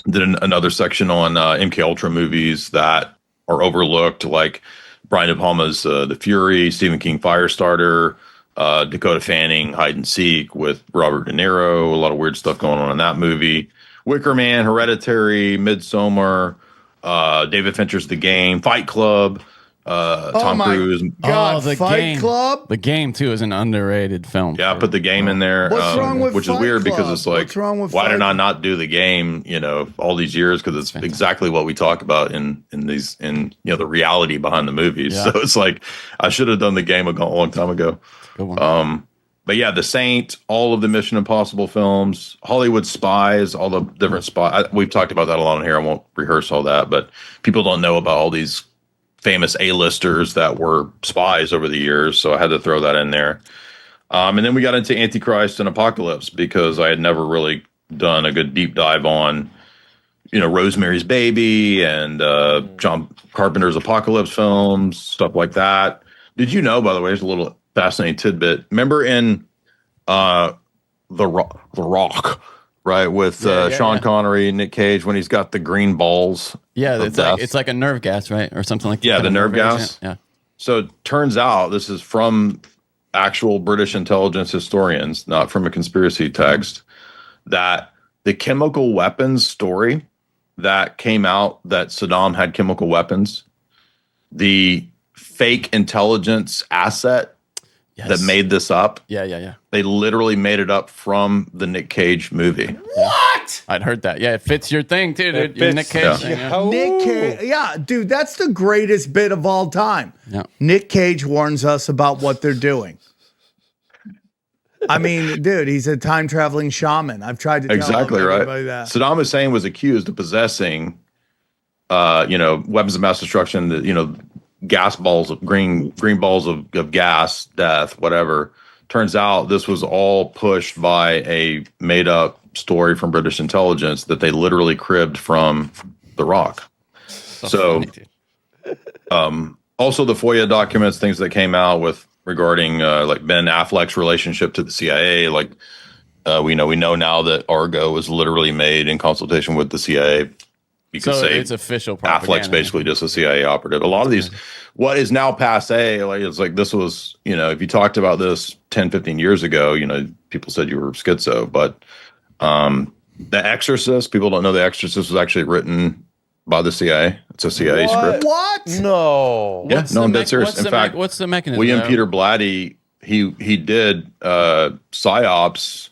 Did another section on MK Ultra movies that are overlooked, like Brian De Palma's The Fury, Stephen King Firestarter, Dakota Fanning Hide and Seek with Robert De Niro. A lot of weird stuff going on in that movie. Wicker Man, Hereditary, Midsommar, David Fincher's The Game, Fight Club, Tom Cruise. God, Fight Club. The Game too is an underrated film. Yeah, I put The Game in there. What's wrong with which is Fight weird Club? because it's like, What's wrong with why Fight did I Club? not do The Game? All these years, because it's exactly what we talk about in the reality behind the movies. Yeah. So it's like I should have done The Game a long time ago. Good one. But yeah, The Saint, all of the Mission Impossible films, Hollywood Spies, all the different spies. We've talked about that a lot on here. I won't rehearse all that, but people don't know about all these famous A-listers that were spies over the years. So I had to throw that in there. And then we got into Antichrist and Apocalypse because I had never really done a good deep dive on, Rosemary's Baby and John Carpenter's Apocalypse films, stuff like that. Did you know, by the way, there's a little fascinating tidbit. Remember in The Rock, right, with Sean Connery, Nick Cage, when he's got the green balls? Yeah, it's like a nerve gas, right, or something like that. Yeah, the nerve gas. Agent. Yeah. So it turns out this is from actual British intelligence historians, not from a conspiracy text, that the chemical weapons story that came out that Saddam had chemical weapons, the fake intelligence asset that made this up. Yeah. They literally made it up from the Nick Cage movie. What? I'd heard that. Yeah, it fits your thing too, dude. Your Nick Cage. Yeah. Thing, yeah. Nick Cage. Yeah, dude, that's the greatest bit of all time. Yeah. Nick Cage warns us about what they're doing. I mean, dude, he's a time traveling shaman. I've tried to tell everybody that. Saddam Hussein was accused of possessing, weapons of mass destruction. Gas balls of green balls of gas, death, whatever. Turns out this was all pushed by a made up story from British intelligence that they literally cribbed from The Rock. So also the FOIA documents, things that came out regarding like Ben Affleck's relationship to the CIA. Like we know now that Argo was literally made in consultation with the CIA. You could say it's official propaganda. Affleck's basically just a CIA operative. A lot of these, what is now passe, it's like this was, if you talked about this 10, 15 years ago, people said you were schizo. But The Exorcist, people don't know The Exorcist was actually written by the CIA. It's a CIA script. What? No. Yeah, no, I'm dead serious. In fact, what's the mechanism? William Peter Blatty, he did psyops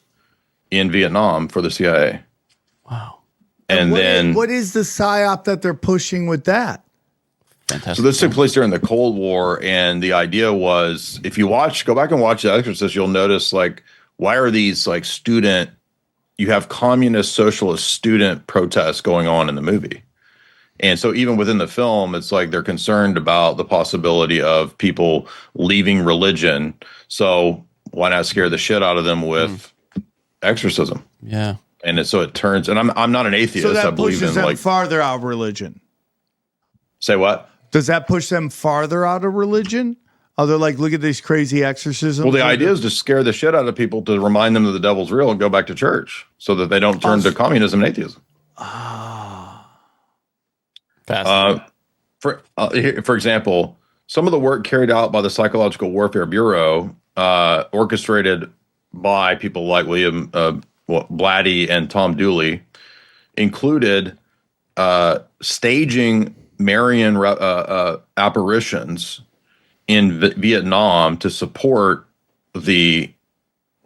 in Vietnam for the CIA. Wow. And then what is the psyop that they're pushing with that? Fantastic. So this took place during the Cold War, and the idea was, if you go back and watch The Exorcist, you'll notice, like, why are these like you have communist socialist student protests going on in the movie. And so even within the film, it's like they're concerned about the possibility of people leaving religion. So why not scare the shit out of them with exorcism? Yeah. And so it turns, and I'm not an atheist. So that I believe pushes in them like farther out of religion. Say what? Does that push them farther out of religion? Oh, they're like, look at these crazy exorcisms. Well, the idea is to scare the shit out of people to remind them that the devil's real and go back to church so that they don't turn to communism and atheism. For example, some of the work carried out by the Psychological Warfare Bureau, orchestrated by people like William Blatty and Tom Dooley, included staging Marian apparitions in Vietnam to support the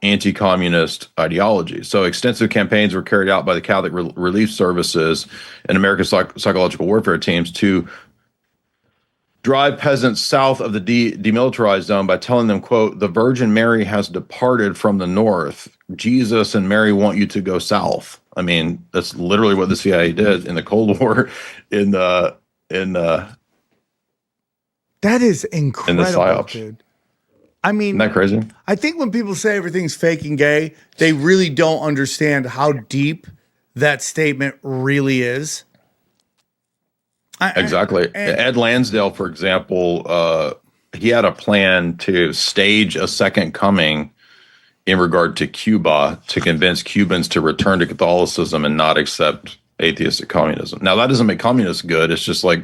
anti-communist ideology. So extensive campaigns were carried out by the Catholic Relief Services and American Psychological Warfare teams to drive peasants south of the demilitarized zone by telling them, quote, "The Virgin Mary has departed from the north. Jesus and Mary want you to go south." I mean, that's literally what the CIA did in the Cold War in That is incredible, psyops. dude. I mean, Isn't that crazy? I think when people say everything's fake and gay, they really don't understand how deep that statement really is. Exactly. Ed Lansdale, for example, he had a plan to stage a second coming in regard to Cuba to convince Cubans to return to Catholicism and not accept atheistic communism. Now, that doesn't make communists good. It's just like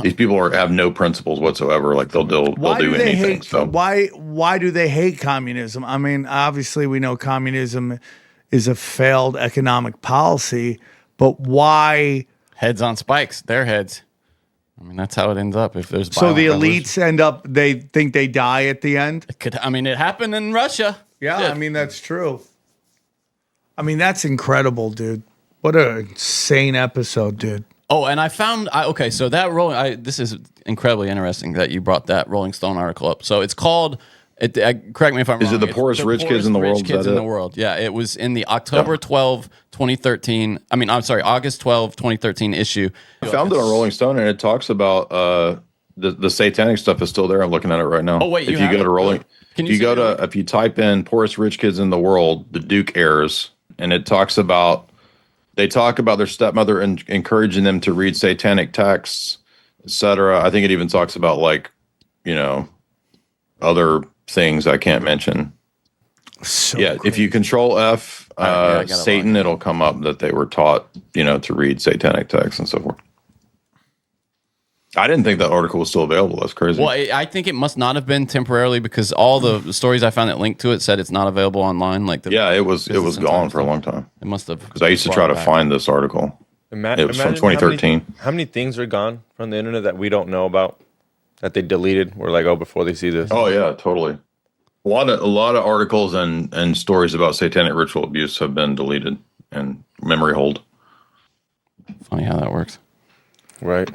these people have no principles whatsoever. Like they'll do anything. So why do they hate communism? I mean, obviously we know communism is a failed economic policy, but why? Heads on spikes, their heads. I mean, that's how it ends up. If there's so the violent elites end up, they think they die at the end. it happened in Russia. Yeah, I mean that's true. I mean that's incredible, dude. What an insane episode, dude. Oh, and I found okay. So that this is incredibly interesting that you brought that Rolling Stone article up. So it's called. Correct me if I'm wrong. Is it the poorest rich kids in the world? Kids in the world. Yeah, it was in the October 12, 2013. I mean, I'm sorry, August 12, 2013 issue. I found it on Rolling Stone, and it talks about the satanic stuff is still there. I'm looking at it right now. Oh wait, if you go to Rolling, if you type in poorest rich kids in the world, the Duke airs, and it talks about they talk about their stepmother encouraging them to read satanic texts, etc. I think it even talks about other things I can't mention. If you control F Satan, it'll come up that they were taught, to read satanic texts and so forth. I didn't think that article was still available. That's crazy. Well, I think it must not have been temporarily because all the stories I found that linked to it said it's not available online. It was gone for a long time. It must have, because I used to try to find this article. It was from 2013. How many things are gone from the internet that we don't know about? That they deleted? We're like, before they see this. Oh yeah, totally. A lot of articles and stories about satanic ritual abuse have been deleted and memory hold. Funny how that works, right?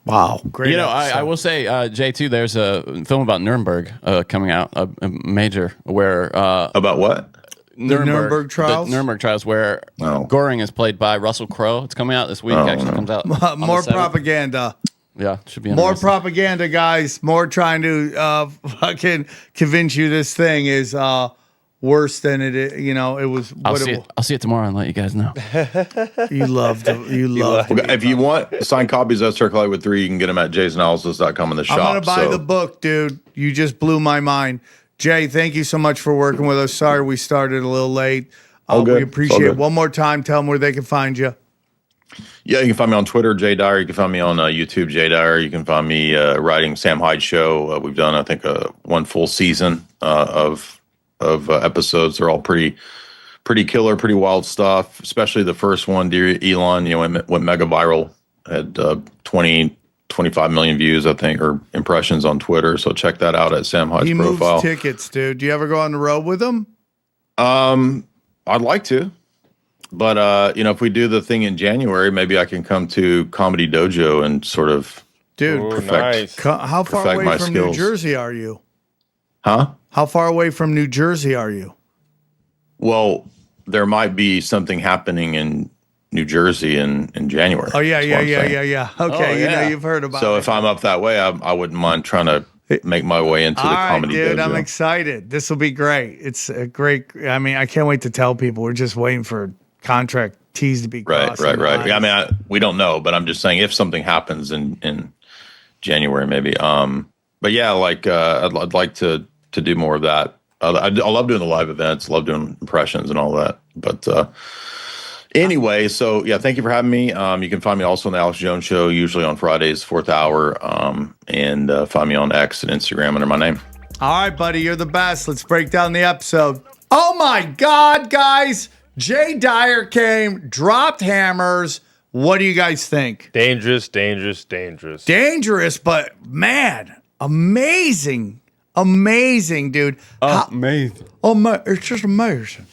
Wow, great. I will say, Jay, too. There's a film about Nuremberg coming out, a major where about what? Nuremberg trials. The Nuremberg trials, where Goring is played by Russell Crowe. It's coming out this week. Actually, comes out. More propaganda. Yeah, should be more propaganda, guys. More trying to fucking convince you this thing is worse than it is. It was. I'll see it tomorrow and let you guys know. You love. If you want signed copies of Esoteric Hollywood 3, you can get them at jaysanalysis.com in the shop. I'm gonna buy the book, dude. You just blew my mind. Jay, thank you so much for working with us. Sorry we started a little late. We appreciate it. One more time, tell them where they can find you. Yeah, you can find me on Twitter, Jay Dyer. You can find me on YouTube, Jay Dyer. You can find me writing Sam Hyde Show. We've done, I think, one full season of episodes. They're all pretty killer, pretty wild stuff. Especially the first one, Dear Elon, went mega viral. Had 25 million views, I think, or impressions on Twitter. So check that out at Sam Hyde's profile. He moves tickets, dude. Do you ever go on the road with him? I'd like to. But, if we do the thing in January, maybe I can come to Comedy Dojo and sort of nice. How far away from New Jersey are you? Huh? How far away from New Jersey are you? Well, there might be something happening in New Jersey in January. Oh, yeah. Okay, you've heard about it. So if I'm up that way, I wouldn't mind trying to make my way into the Comedy Dojo. Dude, I'm excited. This will be great. It's a great, I can't wait to tell people. We're just waiting for contract T's to be crossed. Right. I mean, we don't know, but I'm just saying if something happens in January, maybe. But yeah, I'd like to do more of that. I love doing the live events, love doing impressions and all that. But anyway, so yeah, thank you for having me. You can find me also on the Alex Jones Show, usually on Fridays, 4th hour, and find me on X and Instagram under my name. All right, buddy, you're the best. Let's break down the episode. Oh my God, guys. Jay Dyer came, dropped hammers. What do you guys think? Dangerous. Dangerous, but man, amazing, dude. Amazing. It's just amazing.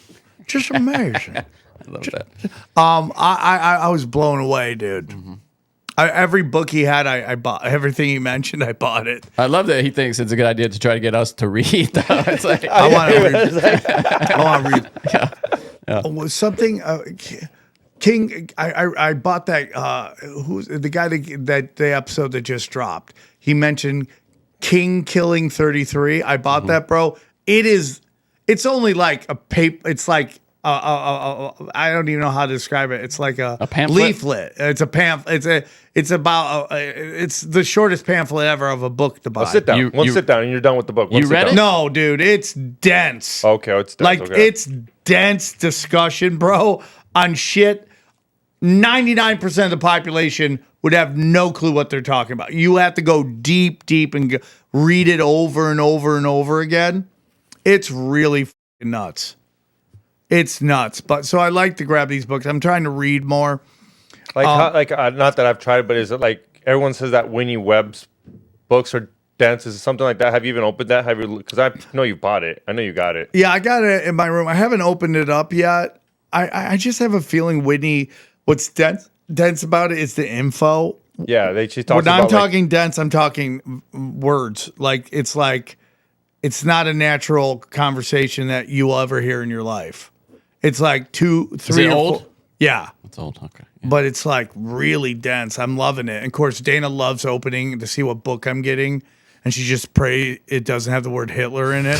I love that. I was blown away, dude. Mm-hmm. Every book he had, I bought. Everything he mentioned, I bought it. I love that he thinks it's a good idea to try to get us to read. It's like, I want to read. I want to read. Yeah. Something. King, I bought that. Who's the guy that the episode that just dropped? He mentioned King Killing 33. I bought that, bro. It's only like a paper. It's like I don't even know how to describe it. It's like a pamphlet? leaflet. It's a pamphlet. It's about it's the shortest pamphlet ever of a book to buy. Sit down. Sit down, and you're done with the book. You read it? No, dude, it's dense. Okay, it's dense. Like okay. it's dense discussion, bro, on shit. 99% of the population would have no clue what they're talking about. You have to go deep and read it over and over and over again. It's really fucking nuts. It's nuts. But so I like to grab these books. I'm trying to read more. Not that I've tried, but is it like everyone says that Winnie Webb's books are dense? Is it something like that? Have you even opened that? Have you? Because I know you bought it. I know you got it. Yeah, I got it in my room. I haven't opened it up yet. I just have a feeling Whitney. What's dense about it is the info. Yeah, she talks when about. I'm talking dense, I'm talking words. Like it's not a natural conversation that you will ever hear in your life. It's like 2, 3. Is it old? 4, yeah. It's old. Okay. Yeah. But it's like really dense. I'm loving it. And of course, Dana loves opening to see what book I'm getting. And she just pray it doesn't have the word Hitler in it,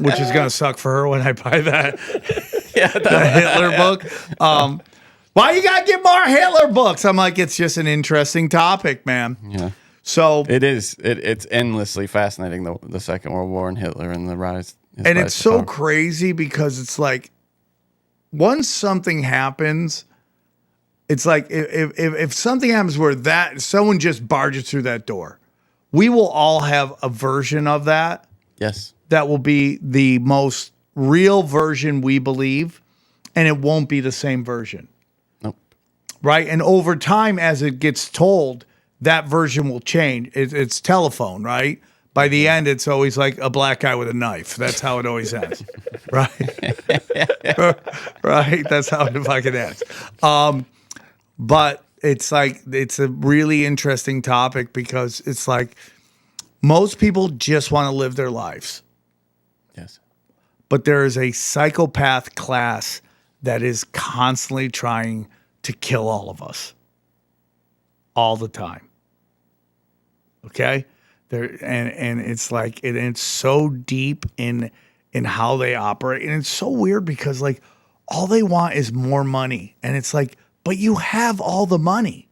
which is going to suck for her when I buy that the Hitler book. Why you got to get more Hitler books? I'm like, it's just an interesting topic, man. Yeah. So it is. It's endlessly fascinating, the Second World War and Hitler and the rise. And it's so crazy because it's like once something happens, it's like if something happens where someone just barges through that door, we will all have a version of that. Yes. That will be the most real version we believe, and it won't be the same version. Nope. Right? And over time, as it gets told, that version will change. It's telephone, right? By the end, it's always like a black guy with a knife. That's how it always ends. Right? Right? That's how it fucking ends. But it's like, it's a really interesting topic because it's like most people just want to live their lives. Yes. But there is a psychopath class that is constantly trying to kill all of us. All the time. Okay? And it's like it's so deep in how they operate. And it's so weird because like all they want is more money. And it's like, but you have all the money.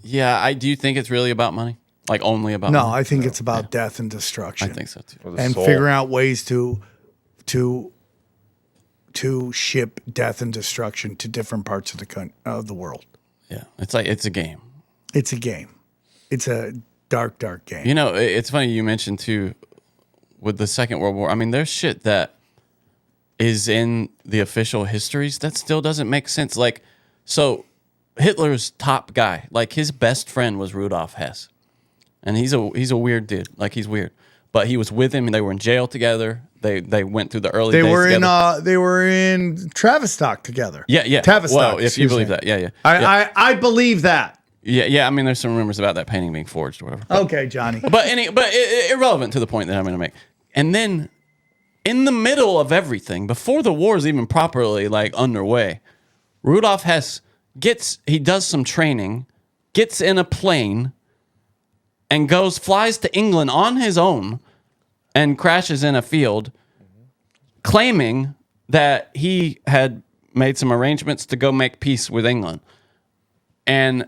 Yeah, do you think it's really about money? Like only about money? No, I think it's about death and destruction. I think so too. And figuring out ways to ship death and destruction to different parts of the world. Yeah, it's like it's a game. It's a game. It's a dark game. You know, it's funny you mentioned too with the Second World War. I mean, there's shit that is in the official histories that still doesn't make sense. Like, so Hitler's top guy, like his best friend was Rudolf Hess, and he's a weird dude. Like he's weird, but he was with him, and they were in jail together. They went through the early days together. They were in Tavistock together. Yeah. Tavistock. Well, if you believe that, yeah. I believe that. Yeah. I mean, there's some rumors about that painting being forged or whatever. Okay, Johnny. But irrelevant to the point that I'm going to make. And then, in the middle of everything, before the war is even properly like underway, Rudolf Hess does some training, gets in a plane, and flies to England on his own, and crashes in a field, claiming that he had made some arrangements to go make peace with England. And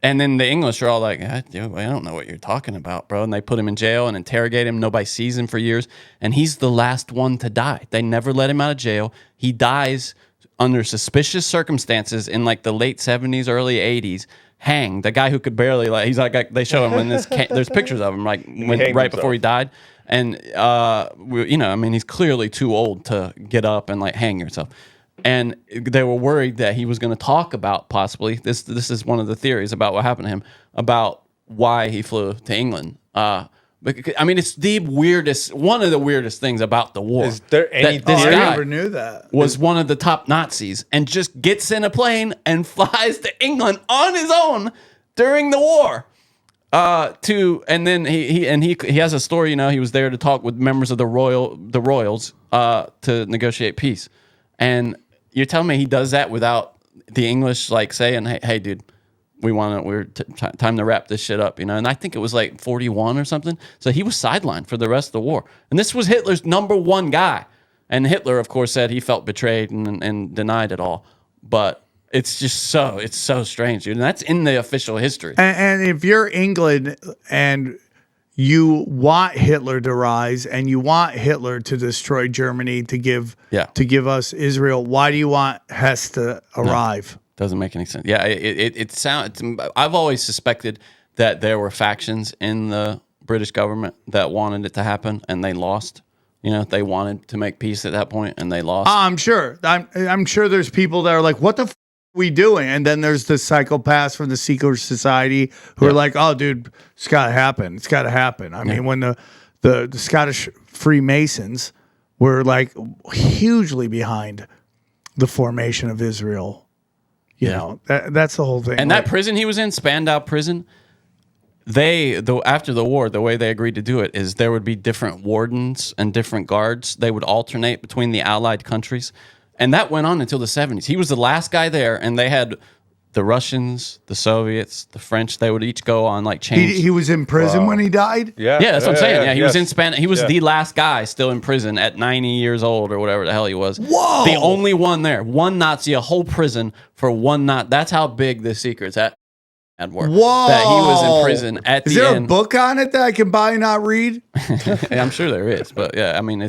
then the English are all like, I don't know what you're talking about, bro. And they put him in jail and interrogate him. Nobody sees him for years. And he's the last one to die. They never let him out of jail. He dies under suspicious circumstances in like the late 70s, early 80s. Hanged. The guy who could barely, he's like, they show him when there's pictures of him, like right before he died. And, he's clearly too old to get up and like hang yourself. And they were worried that he was going to talk about possibly this is one of the theories about what happened to him, about why he flew to England. It's the weirdest, one of the weirdest things about the war. Is there any I never knew that. Was one of the top Nazis and just gets in a plane and flies to England on his own during the war. And then he has a story, he was there to talk with members of the royals to negotiate peace. And you're telling me he does that without the English like saying, hey dude, we're time to wrap this shit up, you know? And I think it was like 41 or something. So he was sidelined for the rest of the war. And this was Hitler's number one guy. And Hitler, of course, said he felt betrayed and denied it all. But it's just so strange, dude. And that's in the official history. And if you're England and you want Hitler to rise and you want Hitler to destroy Germany to give us Israel, why do you want Hess to arrive? Doesn't make any sense. Yeah, it sounds. I've always suspected that there were factions in the British government that wanted it to happen, and they lost. You know, they wanted to make peace at that point, and they lost. I'm sure. I'm sure there's people that are like, "What the f- are we doing?" And then there's the psychopaths from the secret society who are like, "Oh, dude, it's got to happen. It's got to happen." I mean, when the Scottish Freemasons were like hugely behind the formation of Israel. You know, that's the whole thing. And that prison he was in, Spandau Prison, after the war, the way they agreed to do it is there would be different wardens and different guards. They would alternate between the Allied countries. And that went on until the 70s. He was the last guy there, and they had the Russians, the Soviets, the French. They would each go on like change. He was in prison when he died? Yeah, that's what I'm saying. Yeah, he was in Spandau. He was the last guy still in prison at 90 years old or whatever the hell he was. Whoa! The only one there. One Nazi, a whole prison for one Nazi. That's how big the secrets were. Whoa! That he was in prison at the end. Is there a book on it that I can buy and not read? I'm sure there is. But yeah, I mean,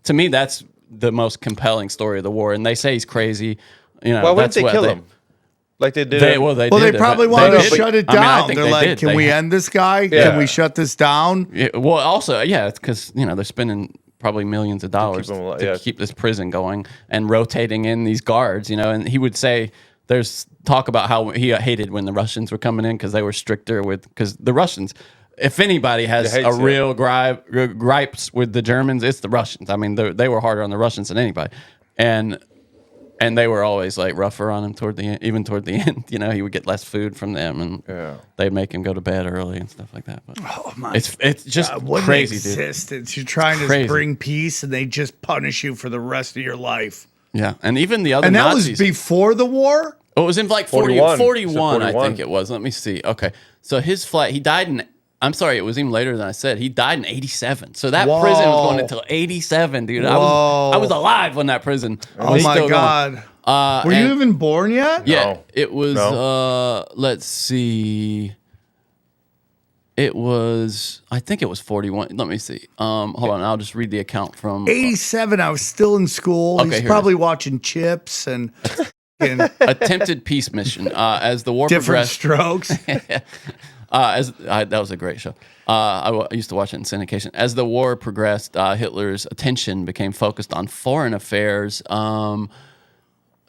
to me, that's the most compelling story of the war. And they say he's crazy. You know, why wouldn't they kill him? Like they did. They probably wanted to shut it down. They're like, can we end this guy? Yeah. Can we shut this down? Yeah, well, also, it's because they're spending probably millions of dollars to keep this prison going and rotating in these guards. You know, and he would say there's talk about how he hated when the Russians were coming in because they were stricter because the Russians. If anybody has real gripes with the Germans, it's the Russians. I mean, they were harder on the Russians than anybody, and they were always like rougher on him even toward the end. You know, he would get less food from them, and they'd make him go to bed early and stuff like that. But it's just what crazy, existence. You're trying to bring peace, and they just punish you for the rest of your life. Yeah, and even the other and that Nazis, was before the war. Oh, it was in like 41, I think it was. Let me see. Okay, so his flight, he died in. I'm sorry, it was even later than I said. He died in 87. So that prison was going until 87, dude. I was alive when that prison was still God. Going. Were you even born yet? Yeah, No. it was, No. Let's see. I think it was 41. Let me see. Hold on, I'll just read the account from. 87, I was still in school. Okay, He's probably watching Chips and attempted peace mission. As the war different progressed. strokes. That was a great show. I used to watch it in syndication. As the war progressed, Hitler's attention became focused on foreign affairs.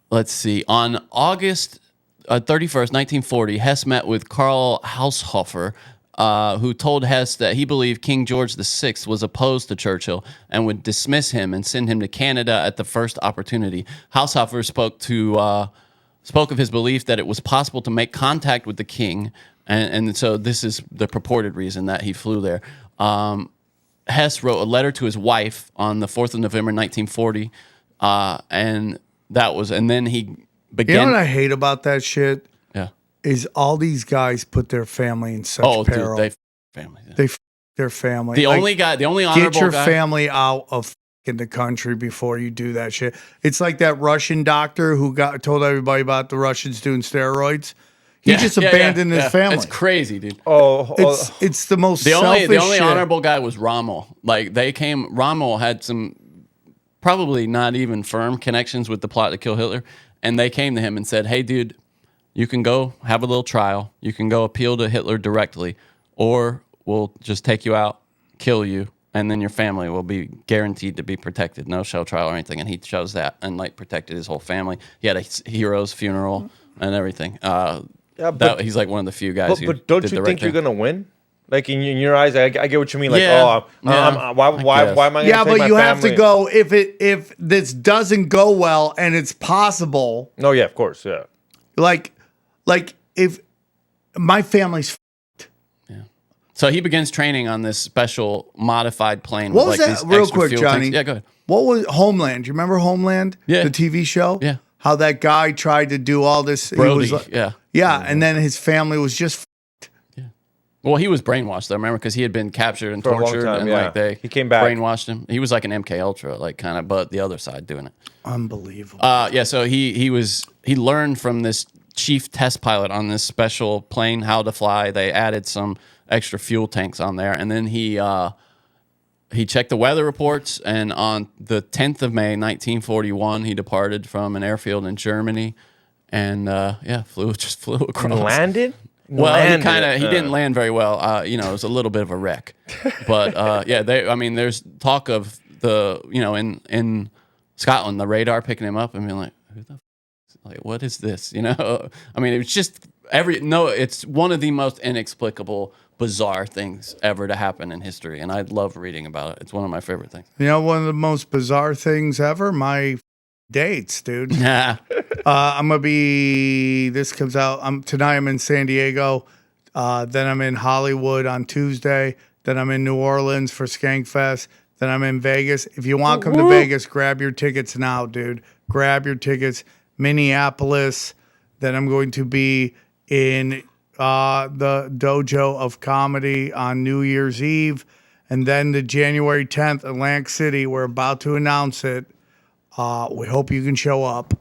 Let's see. On August 31st, 1940, Hess met with Karl Haushofer, who told Hess that he believed King George VI was opposed to Churchill and would dismiss him and send him to Canada at the first opportunity. Haushofer spoke of his belief that it was possible to make contact with the king. And so this is the purported reason that he flew there. Hess wrote a letter to his wife on the 4th of November, 1940. And then he began. You know what I hate about that shit? Yeah. Is all these guys put their family in such peril. Dude, family. Yeah. They their family. The only honorable get your guy. family out of in the country before you do that shit. It's like that Russian doctor who told everybody about the Russians doing steroids. He just abandoned his family. It's crazy, dude. It's the most the selfish only shit. honorable guy was Rommel. Like Rommel had some probably not even firm connections with the plot to kill Hitler, and they came to him and said, "Hey, dude, you can go have a little trial. You can go appeal to Hitler directly, or we'll just take you out, kill you, and then your family will be guaranteed to be protected. No show trial or anything." And he chose that and protected his whole family. He had a hero's funeral and everything. He's like one of the few guys. But don't you think you're gonna win? Like in your eyes, I get what you mean. Like, Yeah. why am I gonna Yeah, take but my you have to family? go if this doesn't go well and it's possible. No, yeah, of course, yeah. Like if my family's So he begins training on this special modified plane. What with was these that? Real extra quick, fuel Johnny. tanks. Yeah, go ahead. what was Homeland? Do you remember Homeland? Yeah. The TV show? Yeah. How that guy tried to do all this. Brody, He was yeah. Yeah, and then his family was just Well, he was brainwashed, though, remember? Because he had been captured and For a long tortured, time, and yeah. like they He came back. brainwashed him. He was like an MK Ultra, like kind of, but the other side doing it. unbelievable. Yeah, so he learned from this chief test pilot on this special plane how to fly. They added some extra fuel tanks on there, and then he checked the weather reports. And on the 10th of May, 1941, he departed from an airfield in Germany, and flew across. Landed? Well, Landed. he didn't land very well. It was a little bit of a wreck, but there's talk of in Scotland the radar picking him up and being like, who the like, what is this? I mean, it was just it's one of the most inexplicable, bizarre things ever to happen in history, and I love reading about it. It's one of my favorite things. One of the most bizarre things ever. My dates, dude. Yeah. I'm gonna be. This comes out. Tonight. I'm in San Diego. Then I'm in Hollywood on Tuesday. Then I'm in New Orleans for Skankfest. Then I'm in Vegas. If you want to come to Vegas, grab your tickets now, dude. Grab your tickets. Minneapolis. Then I'm going to be in the Dojo of Comedy on New Year's Eve, and then the January 10th, Atlantic City. We're about to announce it. We hope you can show up.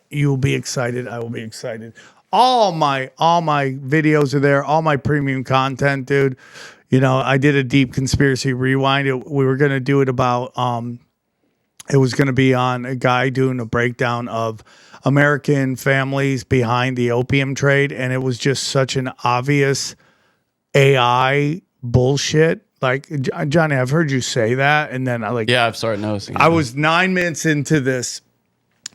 You'll be excited. I will be excited. All my videos are there. All my premium content, dude. I did a deep conspiracy rewind. We were gonna do it about. It was gonna be on a guy doing a breakdown of American families behind the opium trade, and it was just such an obvious AI bullshit. Like, Johnny, I've heard you say that, and then I've started noticing. I was 9 minutes into this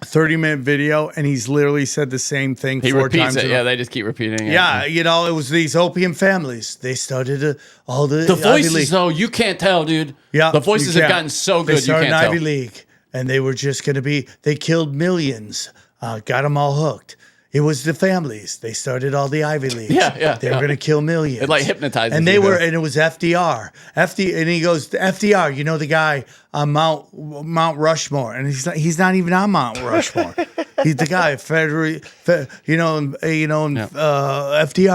30-minute video, and he's literally said the same thing He 4 repeats times. it. Yeah, they just keep repeating it. Yeah, it was these opium families. They started all the The Ivy voices, League. though, you can't tell, dude. Yeah, the voices you have can't. gotten so They good, you started can't an tell. Ivy League, and they were just going to be. They killed millions, got them all hooked. It was the families. They started all the Ivy Leagues. Yeah. They were going to kill millions. It like hypnotizes And you, they were, though. and it was FDR. And he goes, FDR, the guy on Mount Rushmore, and he's not even on Mount Rushmore. He's the guy, FDR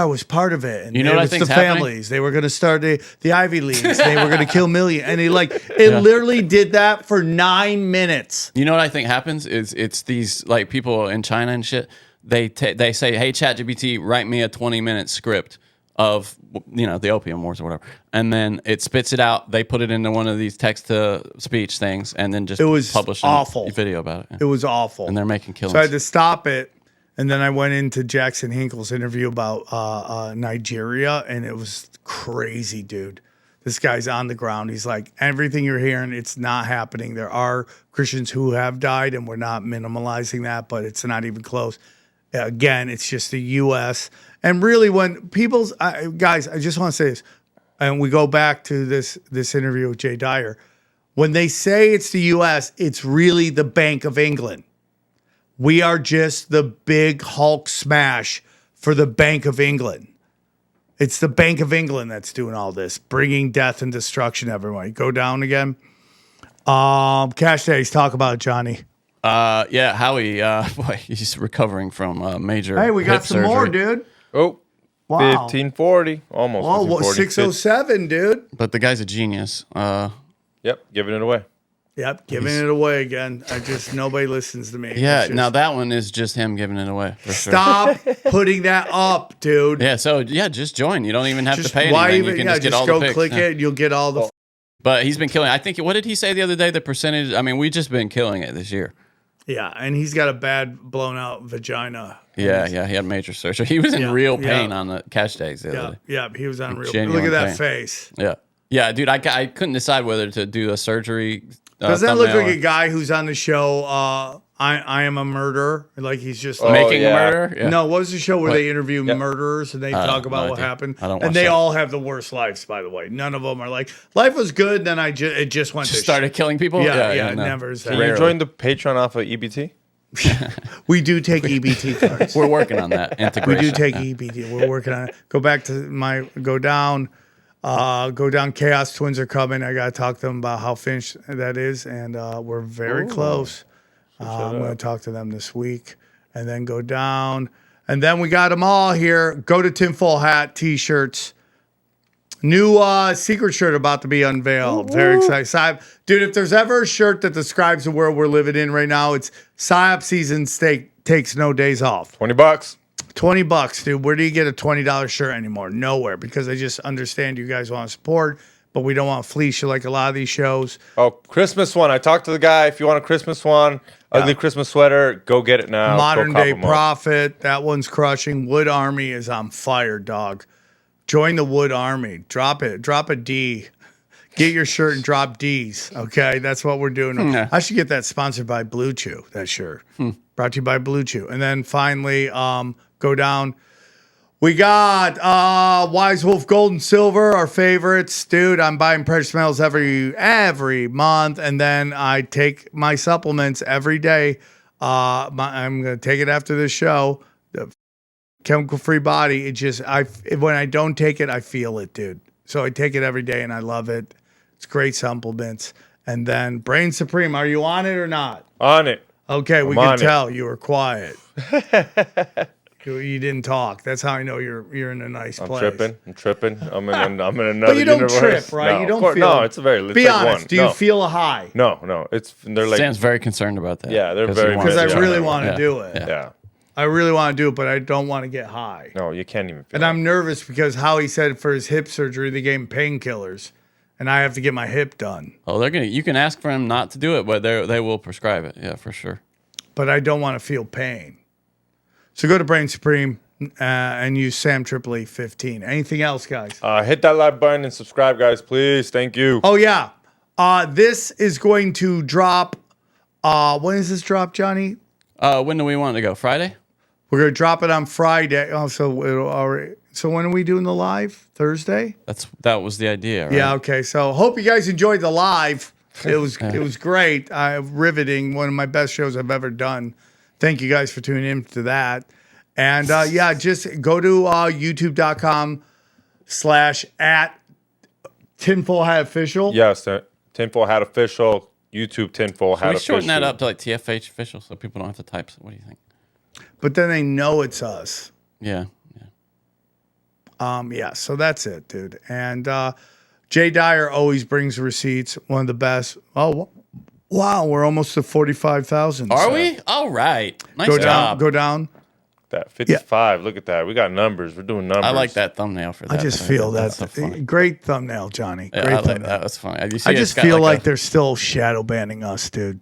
was part of it. And You know what I was think's the happening? families. They were going to start the Ivy Leagues. They were going to kill millions. And he literally did that for 9 minutes. You know what I think happens is it's these like people in China and shit. They say, hey, ChatGPT, write me a 20-minute script of the opium wars or whatever, and then it spits it out. They put it into one of these text-to-speech things, and then just publish a video about it. It was awful, and they're making killings. So I had to stop it, and then I went into Jackson Hinkle's interview about Nigeria, and it was crazy, dude. This guy's on the ground. He's like, everything you're hearing, it's not happening. There are Christians who have died, and we're not minimalizing that, but it's not even close. Again, it's just the U.S. And really, when people's guys, I just want to say this, and we go back to this interview with Jay Dyer. When they say it's the U.S., it's really the Bank of England. We are just the big Hulk smash for the Bank of England. It's the Bank of England that's doing all this, bringing death and destruction everywhere. Go down again. Cash days, talk about it, Johnny. Howie, boy, he's recovering from major. Hey, we got hip some surgery. more, dude. Oh, Wow. 1540, almost. Oh, 1540. 607, dude. But the guy's a genius. Yep, giving it away. Yep, giving it away again. Nobody listens to me. Yeah, It's just- now that one is just him giving it away. For sure. Stop putting that up, dude. Yeah, so just join. You don't even have to Just pay why anything. even? You can Yeah, just get just all go the picks. click Yeah. it. You'll get all the. But he's been killing. I think. What did he say the other day? The percentage. I mean, we've just been killing it this year. Yeah, and he's got a bad blown out vagina. Yeah, he had major surgery. He was in Yeah, real pain yeah. on the cash days the other Yeah, day. yeah, he was on real. Genuine Look at that pain. face. Yeah, dude. I couldn't decide whether to do a surgery. Does that look thumbnail like or- a guy who's on the show? I am a murderer. Like he's just Making yeah. a murder? Yeah. No, what was the show where What? they interview murderers and they talk about no what idea. happened? I don't And watch they that. all have the worst lives, by the way. None of them are like life was good. Then it just went Just to started killing people? Yeah, no. never is that. Can you Rarely. join the Patreon off of EBT? We do take EBT cards. We're working on that We integration. do take EBT. We're working on it. Go down. Go down. Chaos Twins are coming. I got to talk to them about how finished that is. And we're very close. I'm going to talk to them this week. And then go down. And then we got them all here. Go to Tinfoil Hat T-shirts. New secret shirt about to be unveiled. Very excited. Dude, if there's ever a shirt that describes the world we're living in right now, it's PSYOP season takes no days off. $20. $20, dude. Where do you get a $20 shirt anymore? Nowhere, because I just understand you guys want to support, but we don't want to fleece you like a lot of these shows. Oh, Christmas one. I talked to the guy. If you want a Christmas one, ugly Christmas sweater, go get it now. Modern Day Prophet. That one's crushing. Wood Army is on fire, dog. Join the Wood Army. Drop it. Drop a D. Get your shirt and drop D's. Okay, that's what we're doing. I should get that sponsored by Blue Chew. That shirt brought to you by Blue Chew. And then finally, go down. We got Wise Wolf Gold and Silver, our favorites, dude. I'm buying precious metals every month, and then I take my supplements every day. I'm gonna take it after this show. The chemical free body. It just when I don't take it, I feel it, dude. So I take it every day, and I love it. It's great supplements. And then Brain Supreme. Are you on it or not? On it. Okay, we can tell you were quiet. You didn't talk. That's how I know you're in a nice place. I'm tripping. I'm in another But you don't universe. trip, right? No, You don't feel. No, it's a very. Be honest. Do you feel a high? No. They're like. Sam's very concerned about that. Yeah, they're very. Because I really want to do it. Yeah. I really want to do it, but I don't want to get high. No, you can't even. And I'm nervous because Howie said for his hip surgery they gave him painkillers, and I have to get my hip done. Oh, they're gonna. You can ask for him not to do it, but they will prescribe it. Yeah, for sure. But I don't want to feel pain. So go to Brain Supreme and use Sam Tripoli 15. Anything else, guys? Hit that like button and subscribe, guys, please. Thank you. Oh yeah, this is going to drop. When does this drop, Johnny? When do we want to go? Friday? We're gonna drop it on Friday. Oh, so it'll already. So when are we doing the live? Thursday? That was the idea, right? Yeah. Okay. So hope you guys enjoyed the live. It was great. Riveting. One of my best shows I've ever done. Thank you guys for tuning in to that. And yeah, just go to youtube.com/@Tinfoil Hat Official. Yes, Tinfoil Hat Official. YouTube Tinfoil Hat Official. Shorten that up to like TFH Official so people don't have to type. What do you think? But then they know it's us. Yeah. Yeah. So that's it, dude. And Jay Dyer always brings receipts. One of the best. Oh, wow. We're almost to 45,000. Are we? All right. Nice job. Go down. That 55. Yeah. Look at that. We got numbers. We're doing numbers. I like that thumbnail for that. I just feel that's great thumbnail, Johnny. Great thumbnail. Like that. That's funny. I just feel like they're still shadow banning us, dude.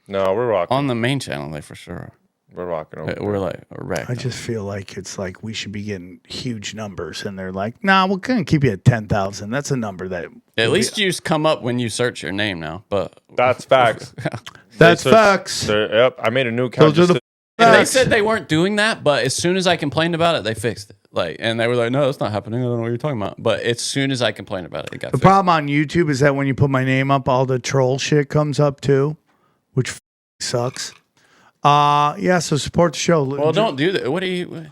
No, we're rocking. On the main channel, they for sure. We're rocking over. We're like wrecked. I just feel like it's like we should be getting huge numbers, and they're like, "Nah, we're gonna keep you at 10,000." That's a number that at least you come up when you search your name now. But that's facts. That's facts. Yep, I made a new account. They said they weren't doing that, but as soon as I complained about it, they fixed it. And they were like, "No, that's not happening. I don't know what you're talking about." But as soon as I complained about it, it got fixed. The problem on YouTube is that when you put my name up, all the troll shit comes up too, which sucks. Yeah, so support the show. Well, don't do that. What do you?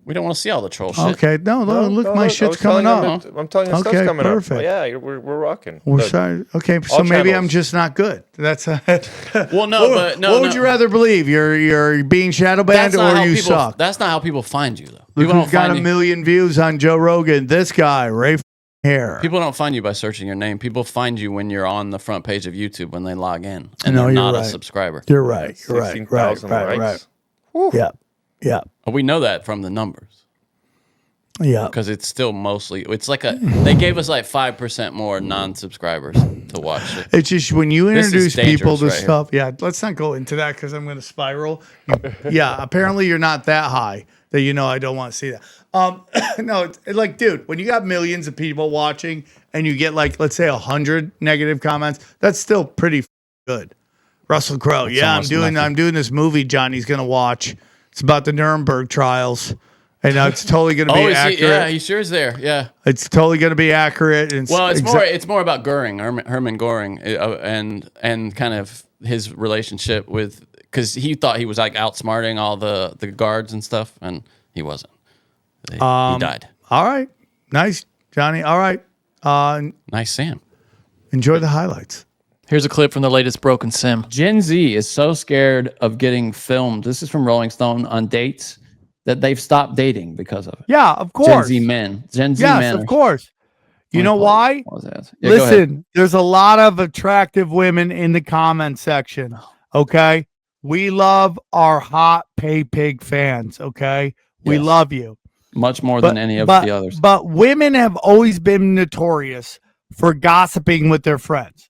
We don't want to see all the troll shit. Okay, no, look, my shit's coming up. I'm telling you, stuff's coming perfect. Up. Yeah, we're rocking. We're sorry. Okay, so maybe I'm just not good. That's well, no, but no. What would you rather believe? You're being shadow banned, or you suck? That's not how people find you, though. Look, we've got 1 million views on Joe Rogan. This guy, Ray Hair. People don't find you by searching your name. People find you when you're on the front page of YouTube when they log in, and no, they're not right. a subscriber. You're right. You're right. Right. Yeah. Yeah. We know that from the numbers. Yeah. Because it's still mostly, it's like they gave us like 5% more non-subscribers to watch it. It's just when you introduce people to right stuff. Here. Yeah. Let's not go into that because I'm going to spiral. Yeah. Apparently you're not that high that I don't want to see that. No, it's like, dude, when you got millions of people watching and you get like, let's say 100 negative comments, that's still pretty good. Russell Crowe. Yeah, I'm doing this movie Johnny's going to watch. It's about the Nuremberg trials. And it's totally going to be accurate. Yeah, he sure is there. Yeah. It's totally going to be accurate. And it's more about Goering, Herman Goering, and kind of his relationship with, because he thought he was like outsmarting all the guards and stuff, and he wasn't. He died. All right. Nice. Johnny. All right. Nice, Sam. Enjoy the highlights. Here's a clip from the latest Broken Sim. Gen Z is so scared of getting filmed. This is from Rolling Stone on dates that they've stopped dating because of it. Yeah, of course. Gen Z men. Yes, of course. You know why? Yeah, listen, there's a lot of attractive women in the comment section. Okay. We love our hot pay pig fans. Okay. We love you. Much more than any of the others. But women have always been notorious for gossiping with their friends.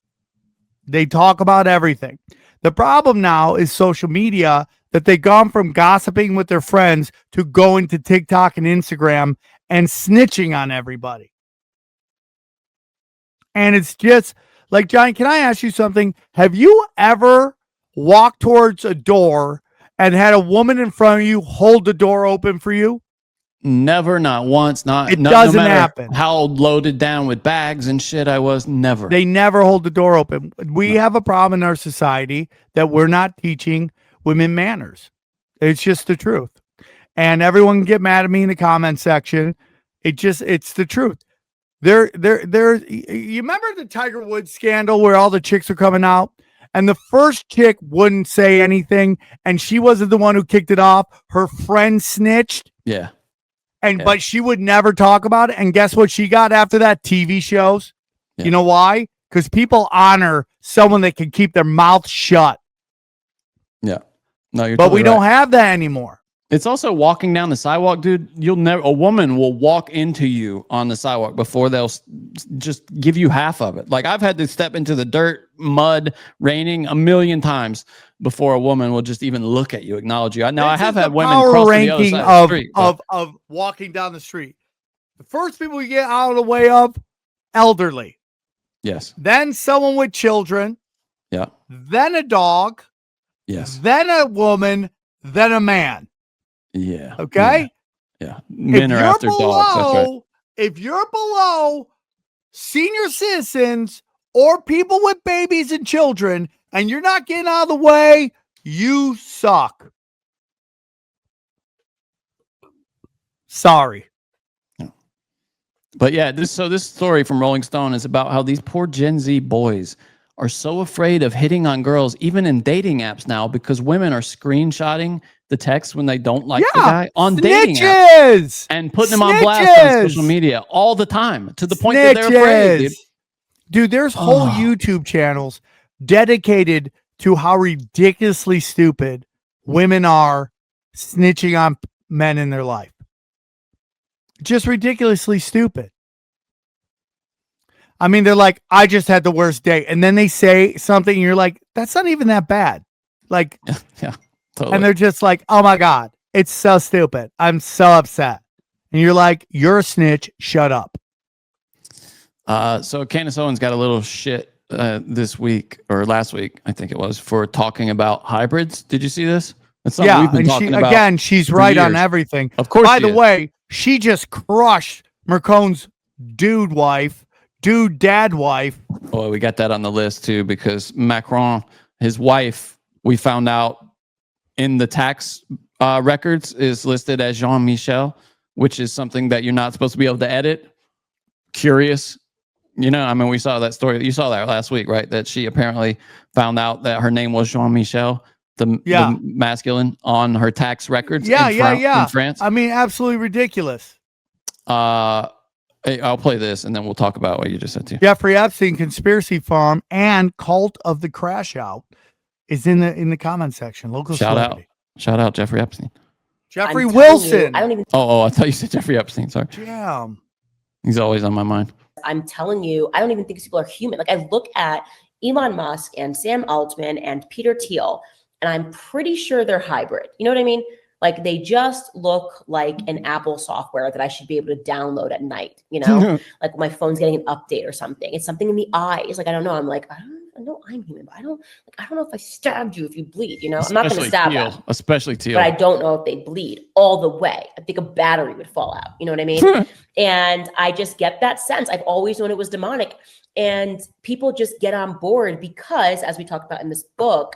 They talk about everything. The problem now is social media, that they've gone from gossiping with their friends to going to TikTok and Instagram and snitching on everybody. And it's just like, Johnny, can I ask you something? Have you ever walked towards a door and had a woman in front of you hold the door open for you? Never, not once, It no doesn't matter happen. how loaded down with bags and shit I was, never. They never hold the door open. We have a problem in our society that we're not teaching women manners. It's just the truth. And everyone can get mad at me in the comment section. It's the truth. You remember the Tiger Woods scandal where all the chicks are coming out and the first chick wouldn't say anything and she wasn't the one who kicked it off. Her friend snitched. Yeah. But she would never talk about it. And guess what she got after that? TV shows. Yeah. You know why? Because people honor someone that can keep their mouth shut. Yeah. No, you're But totally we don't right. have that anymore. It's also walking down the sidewalk, dude. A woman will walk into you on the sidewalk before they'll just give you half of it. Like I've had to step into the dirt, mud, raining a million times before a woman will just even look at you, acknowledge you. I have had women cross to the other side of the street. of walking down the street. The first people you get out of the way of, elderly. Yes. Then someone with children. Yeah. Then a dog. Yes. Then a woman. Then a man. Yeah. Okay. Yeah. Men are after dogs. That's right. If you're below senior citizens or people with babies and children, and you're not getting out of the way, you suck. Sorry. But yeah, this story from Rolling Stone is about how these poor Gen Z boys are so afraid of hitting on girls, even in dating apps now, because women are screenshotting the text when they don't like the guy on dating apps and putting them on blast on social media all the time to the point that they're afraid. Dude, there's whole YouTube channels dedicated to how ridiculously stupid women are snitching on men in their life. Just ridiculously stupid. I mean, they're like, I just had the worst day. And then they say something and you're like, that's not even that bad. Like, yeah, totally. And they're just like, oh my God, it's so stupid. I'm so upset. And you're like, you're a snitch. Shut up. So Candace Owens got a little shit this week or last week, I think it was, for talking about hybrids. Did you see this? That's something we've been talking about. Again, she's right on everything. Of course. By the way, she just crushed Mercone's dad wife. Oh, we got that on the list too, because Macron, his wife, we found out in the tax records is listed as Jean-Michel, which is something that you're not supposed to be able to edit. Curious. You know, I mean, we saw that story. You saw that last week, right? That she apparently found out that her name was Jean-Michel, the masculine, on her tax records in France. I mean, absolutely ridiculous. I'll play this and then we'll talk about what you just said too. Jeffrey Epstein, conspiracy farm, and cult of the crash out is in the comment section. Local shout out Jeffrey Epstein. Jeffrey Wilson. I don't even. Oh, I thought you said Jeffrey Epstein. Sorry. Yeah. He's always on my mind. I'm telling you, I don't even think these people are human. Like I look at Elon Musk and Sam Altman and Peter Thiel, and I'm pretty sure they're hybrid. You know what I mean? Like they just look like an Apple software that I should be able to download at night, you know, like my phone's getting an update or something. It's something in the eyes. Like, I don't know. I'm like, I know I'm human, but I don't know if I stabbed you if you bleed, you know, I'm not going to stab them. Especially Teal. But I don't know if they bleed all the way. I think a battery would fall out. You know what I mean? And I just get that sense. I've always known it was demonic, and people just get on board because, as we talked about in this book,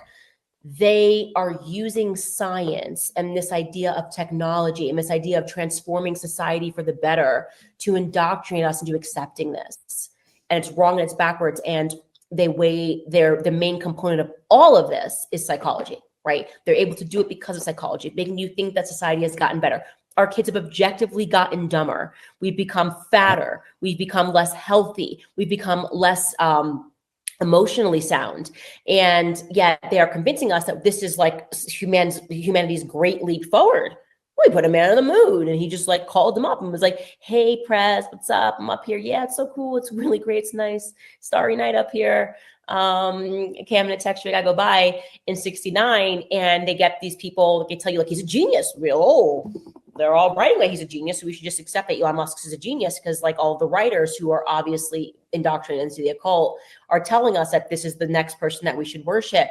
they are using science and this idea of technology and this idea of transforming society for the better to indoctrinate us into accepting this. And it's wrong and it's backwards. And the main component of all of this is psychology, right? They're able to do it because of psychology, making you think that society has gotten better. Our kids have objectively gotten dumber. We've become fatter. We've become less healthy. We've become less emotionally sound. And yet they are convincing us that this is like humanity's great leap forward. We put a man on the moon, and he just like called them up and was like, hey, Prez, what's up? I'm up here. Yeah, it's so cool. It's really great. It's nice. Starry night up here. Okay, I'm gonna text you. I gotta go by in 69. And they get these people, they tell you like he's a genius. They're all writing like he's a genius. So we should just accept that Elon Musk is a genius, because like all the writers who are obviously indoctrinated into the occult are telling us that this is the next person that we should worship.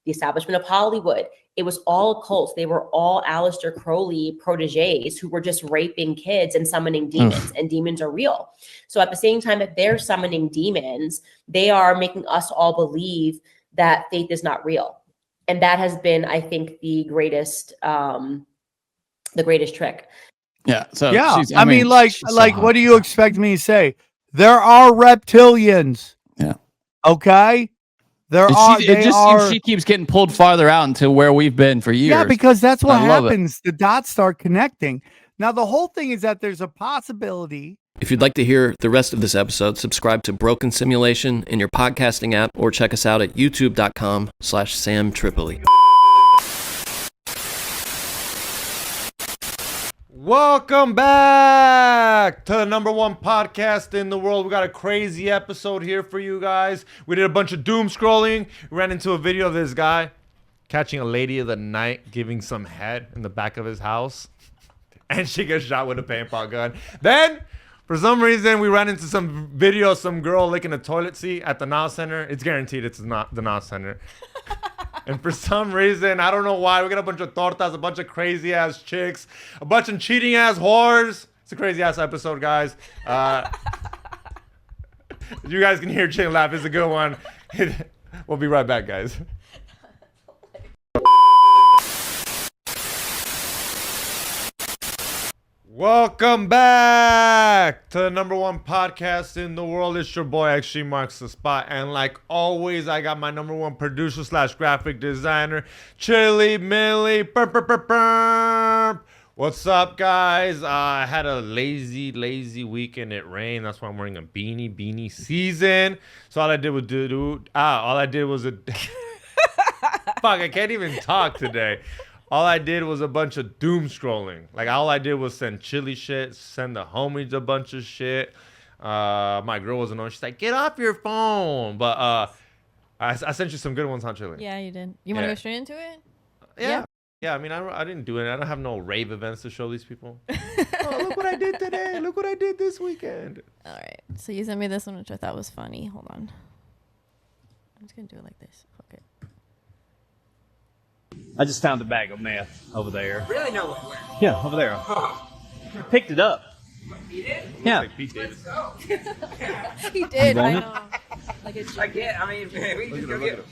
The establishment of Hollywood. It was all cults. They were all Aleister Crowley proteges who were just raping kids and summoning demons, and demons are real. So at the same time that they're summoning demons, they are making us all believe that faith is not real. And that has been, I think, the greatest trick. Yeah. So yeah, I mean, like, what do you expect me to say? There are reptilians. Yeah. Okay. She keeps getting pulled farther out into where we've been for years. Yeah, because that's what happens. The dots start connecting. Now, the whole thing is that there's a possibility. If you'd like to hear the rest of this episode, subscribe to Broken Simulation in your podcasting app, or check us out at youtube.com/Sam Tripoli. Welcome back to the #1 podcast in the world. We got a crazy episode here for you guys. We did a bunch of doom scrolling. We ran into a video of this guy catching a lady of the night giving some head in the back of his house, and she gets shot with a paintball gun. Then, for some reason, we ran into some video of some girl licking a toilet seat at the Nas Center. It's guaranteed it's not the Nas Center. And for some reason, I don't know why, we got a bunch of tortas, a bunch of crazy ass chicks, a bunch of cheating ass whores. It's a crazy ass episode, guys. You guys can hear Chin laugh. It's a good one. We'll be right back, guys. Welcome back to the #1 podcast in the world. It's your boy Extreme Marks the Spot, and like always, I got my #1 producer / graphic designer, Chili Millie. What's up, guys? I had a lazy weekend. It rained. That's why I'm wearing a beanie season. So all I did was fuck, I can't even talk today. All I did was a bunch of doom scrolling. Like, all I did was send Chili shit, send the homies a bunch of shit. My girl was annoying. She's like, get off your phone. But I sent you some good ones, huh, Chili? Yeah, you did. You want to go straight into it? Yeah. I mean, I didn't do it. I don't have no rave events to show these people. Oh, look what I did today. Look what I did this weekend. All right. So you sent me this one, which I thought was funny. Hold on. I'm just going to do it like this. Fuck it. I just found a bag of meth over there. Really? No, where? Yeah, over there. Picked it up. You did? Yeah. Like Pete Davis. He did. I You know. Like it's. I get. I mean, we just go get him.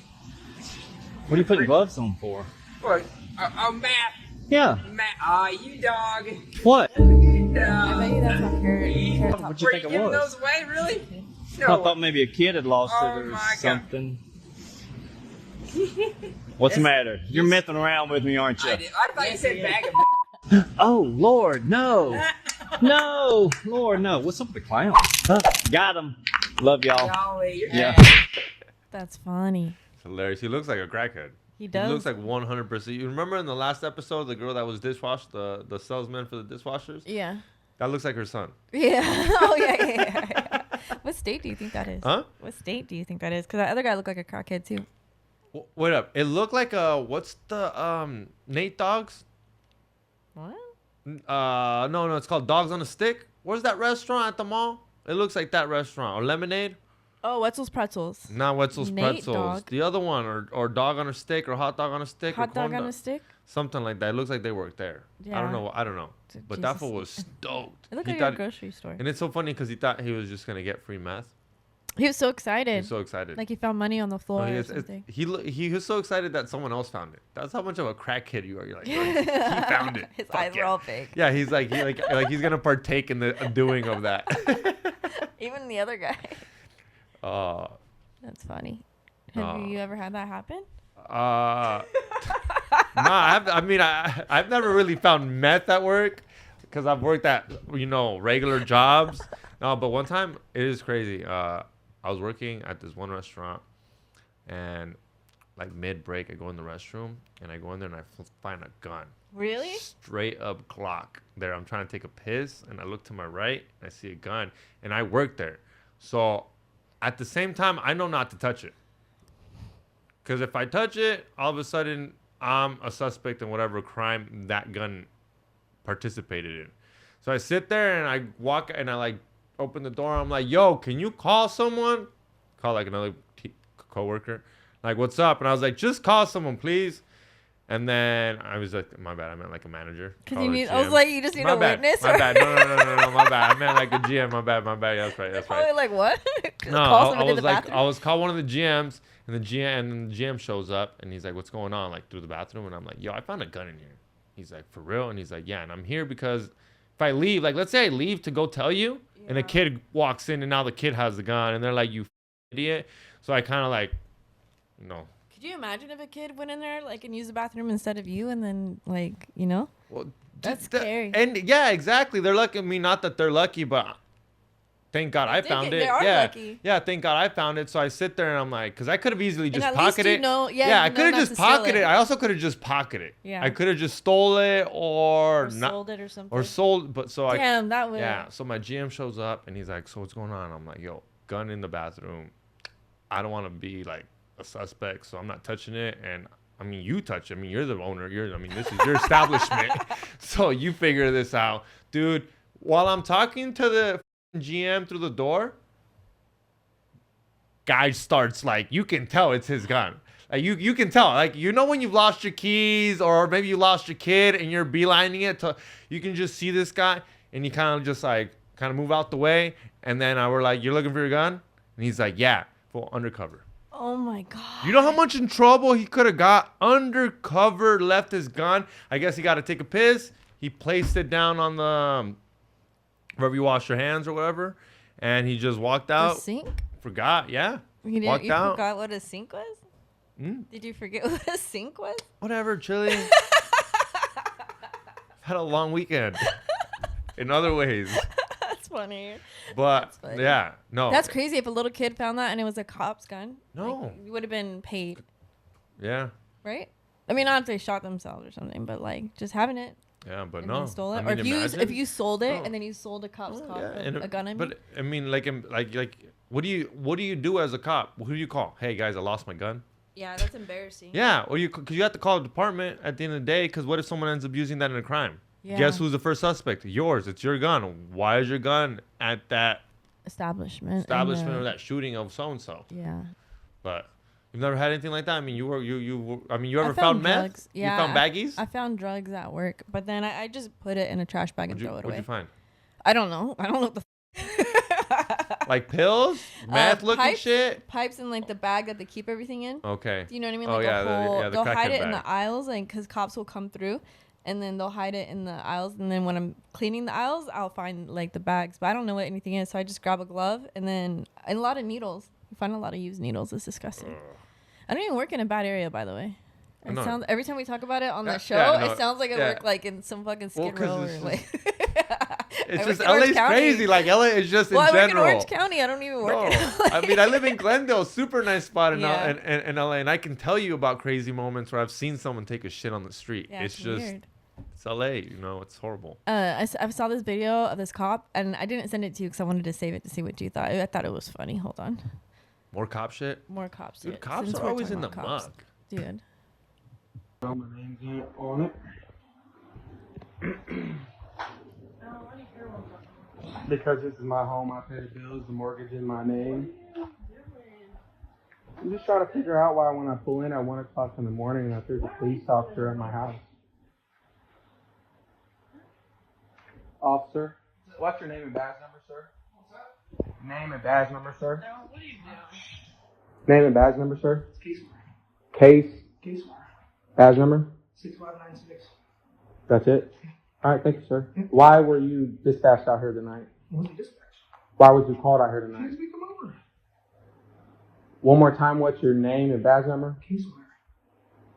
What are you putting gloves on for? What? Oh, Matt. Yeah. Matt. You dog. What? You dog. I bet you that's on Carrot Top. What'd you think it giving was? those away, really? I thought maybe a kid had lost it or something. What's the matter? You're messing around with me, aren't you? I thought you said bag of. Oh, Lord, no. No, Lord, no. What's up with the clown? Got him. Love y'all. Golly, you're Yeah. That's funny. It's hilarious. He looks like a crackhead. He does. He looks like 100%. You remember in the last episode, the girl that was dishwashed, the salesman for the dishwashers? Yeah. That looks like her son. Yeah. Oh, yeah. What state do you think that is? Huh? What state do you think that is? Because that other guy looked like a crackhead, too. Wait up. It looked like what's the Nate Dogs? What? No, it's called Dogs on a Stick. Where's that restaurant at the mall? It looks like that restaurant. Or Lemonade. Oh, Wetzel's Pretzels. Not Wetzel's Nate Pretzels. Dog. The other one, or Dog on a Stick, or Hot Dog on a Stick. Hot or dog corn on a stick? Something like that. It looks like they work there. Yeah. I don't know. But that Jesus. fool was stoked. It looked He like a thought- grocery store. And it's so funny because he thought he was just going to get free meth. He was so excited. He's so excited. Like he found money on the floor Oh, or he something. he was so excited that someone else found it. That's how much of a crack kid you are. You're like, "Oh, he found it. His Fuck eyes were all big. Yeah, he's like he's gonna partake in the doing of that. Even the other guy. That's funny. Have you ever had that happen? I've never really found meth at work because I've worked at regular jobs. No, but one time it is crazy. I was working at this one restaurant, and like mid break, I go in the restroom and I go in there and I find a gun. Really? Straight up Glock. There, I'm trying to take a piss and I look to my right and I see a gun, and I work there, so at the same time I know not to touch it. Because if I touch it, all of a sudden, I'm a suspect in whatever crime that gun participated in. So I sit there and I walk and I like open the door. I'm like, yo, can you call someone? Call like another coworker. Like, what's up? And I was like, just call someone, please. And then I was like, my bad. I meant like a manager. Because I was like, you just need a witness? My bad. No, my bad. I meant like a GM. My bad. Yeah, that's right. Probably like, what? No, I was call one of the GMs. And the GM shows up and he's like, what's going on? Like through the bathroom. And I'm like, yo, I found a gun in here. He's like, for real? And he's like, yeah. And I'm here because if I leave, like, let's say I leave to go tell you, and the kid walks in and now the kid has the gun and they're like, you idiot. So I kind of like, Could you imagine if a kid went in there like and used the bathroom instead of you, and then like, Well, that's scary. And yeah, exactly. They're lucky. I mean, not that they're lucky, but thank God I found it. They are lucky. Yeah, thank God I found it. So I sit there and I'm like, because I could have easily just at pocketed least it. I could have just pocketed it. I also could have just pocketed it. Yeah. I could have just stole it or not. Sold it or something. Or sold, but so Damn, that would. Yeah, so my GM shows up and he's like, so what's going on? I'm like, yo, gun in the bathroom. I don't want to be like a suspect, so I'm not touching it. And I mean, you touch it. I mean, you're the owner. This is your establishment. So you figure this out. Dude, while I'm talking to the GM through the door, guy starts like, you can tell it's his gun. Like you can tell, like, when you've lost your keys or maybe you lost your kid and you're beelining it to, you can just see this guy and you kind of just like move out the way. And then we're like, you're looking for your gun? And he's like, yeah, full undercover. Oh my God. You know how much in trouble he could have got? Undercover, left his gun. I guess he got to take a piss. He placed it down on the, wherever you wash your hands or whatever. And he just walked out. The sink? Forgot, yeah. You forgot what a sink was? Mm? Did you forget what a sink was? Whatever, Chili. Had a long weekend. In other ways. That's funny. But funny. Yeah, no. That's crazy. If a little kid found that and it was a cop's gun, no, you would have been paid. Yeah. Right? I mean, not if they shot themselves or something, but like just having it. Yeah, but and no. then stole it. I Or mean, if you sold it No. and then you sold a cop's cop Yeah, a gun. But I mean, like, what do you do as a cop? Who do you call? Hey guys, I lost my gun. Yeah, that's embarrassing. Yeah, or because you have to call the department at the end of the day. Because what if someone ends up using that in a crime? Yeah. Guess who's the first suspect? Yours. It's your gun. Why is your gun at that establishment or that shooting of so and so? Yeah. But you've never had anything like that. I mean, you ever I found meth? drugs. Yeah, You found baggies? I found drugs at work, but then I just put it in a trash bag and throw it away. What'd you find? I don't know. I don't know what the Like pills, meth looking pipes, shit. Pipes in like the bag that they keep everything in. Okay. Do you know what I mean? Oh Like yeah, a whole, the they'll hide crackhead it in bag. the aisles, like because cops will come through, and then they'll hide it in the aisles. And then when I'm cleaning the aisles, I'll find like the bags, but I don't know what anything is. So I just grab a glove and a lot of needles. You find a lot of used needles. It's disgusting. I don't even work in a bad area, by the way. It sounds, every time we talk about it on the show, it sounds like I work like in some fucking Skid Row or like. It's just LA's crazy. Like LA is just in I work in general. Orange County. I don't even work in LA. I mean, I live in Glendale, super nice spot in, Yeah. in LA, and I can tell you about crazy moments where I've seen someone take a shit on the street. Yeah, it's it's just, weird. it's LA, it's horrible. I saw this video of this cop, and I didn't send it to you because I wanted to save it to see what you thought. I thought it was funny. Hold on. More cop shit? More cops. Dude, shit, cops since are we're always talking in the about cops. muck. Dude. My name's on it. Because this is my home, I pay the bills, the mortgage in my name. I'm just trying to figure out why when I pull in at 1 o'clock in the morning that there's a police officer at my house. Officer, what's your name and badge number, sir? Name and badge number, sir. What are you doing? Name and badge number, sir. Case. Badge number. 6596. That's it. All right, thank you, sir. Why were you dispatched out here tonight? Why was you called out here tonight? One more time, what's your name and badge number?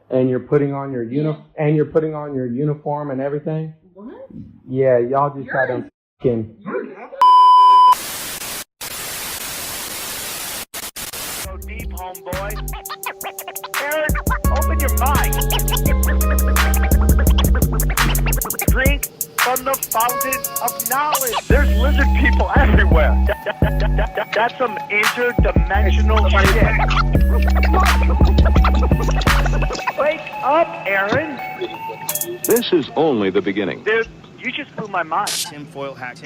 And you're putting on your uniform and everything? What? Yeah, y'all just got them fucking. Go deep, homeboy. Aaron, open your mind. Drink from the fountain of knowledge. There's lizard people everywhere. That's some interdimensional shit. Wake up, Aaron. This is only the beginning. Dude, you just blew my mind. Tinfoil hat.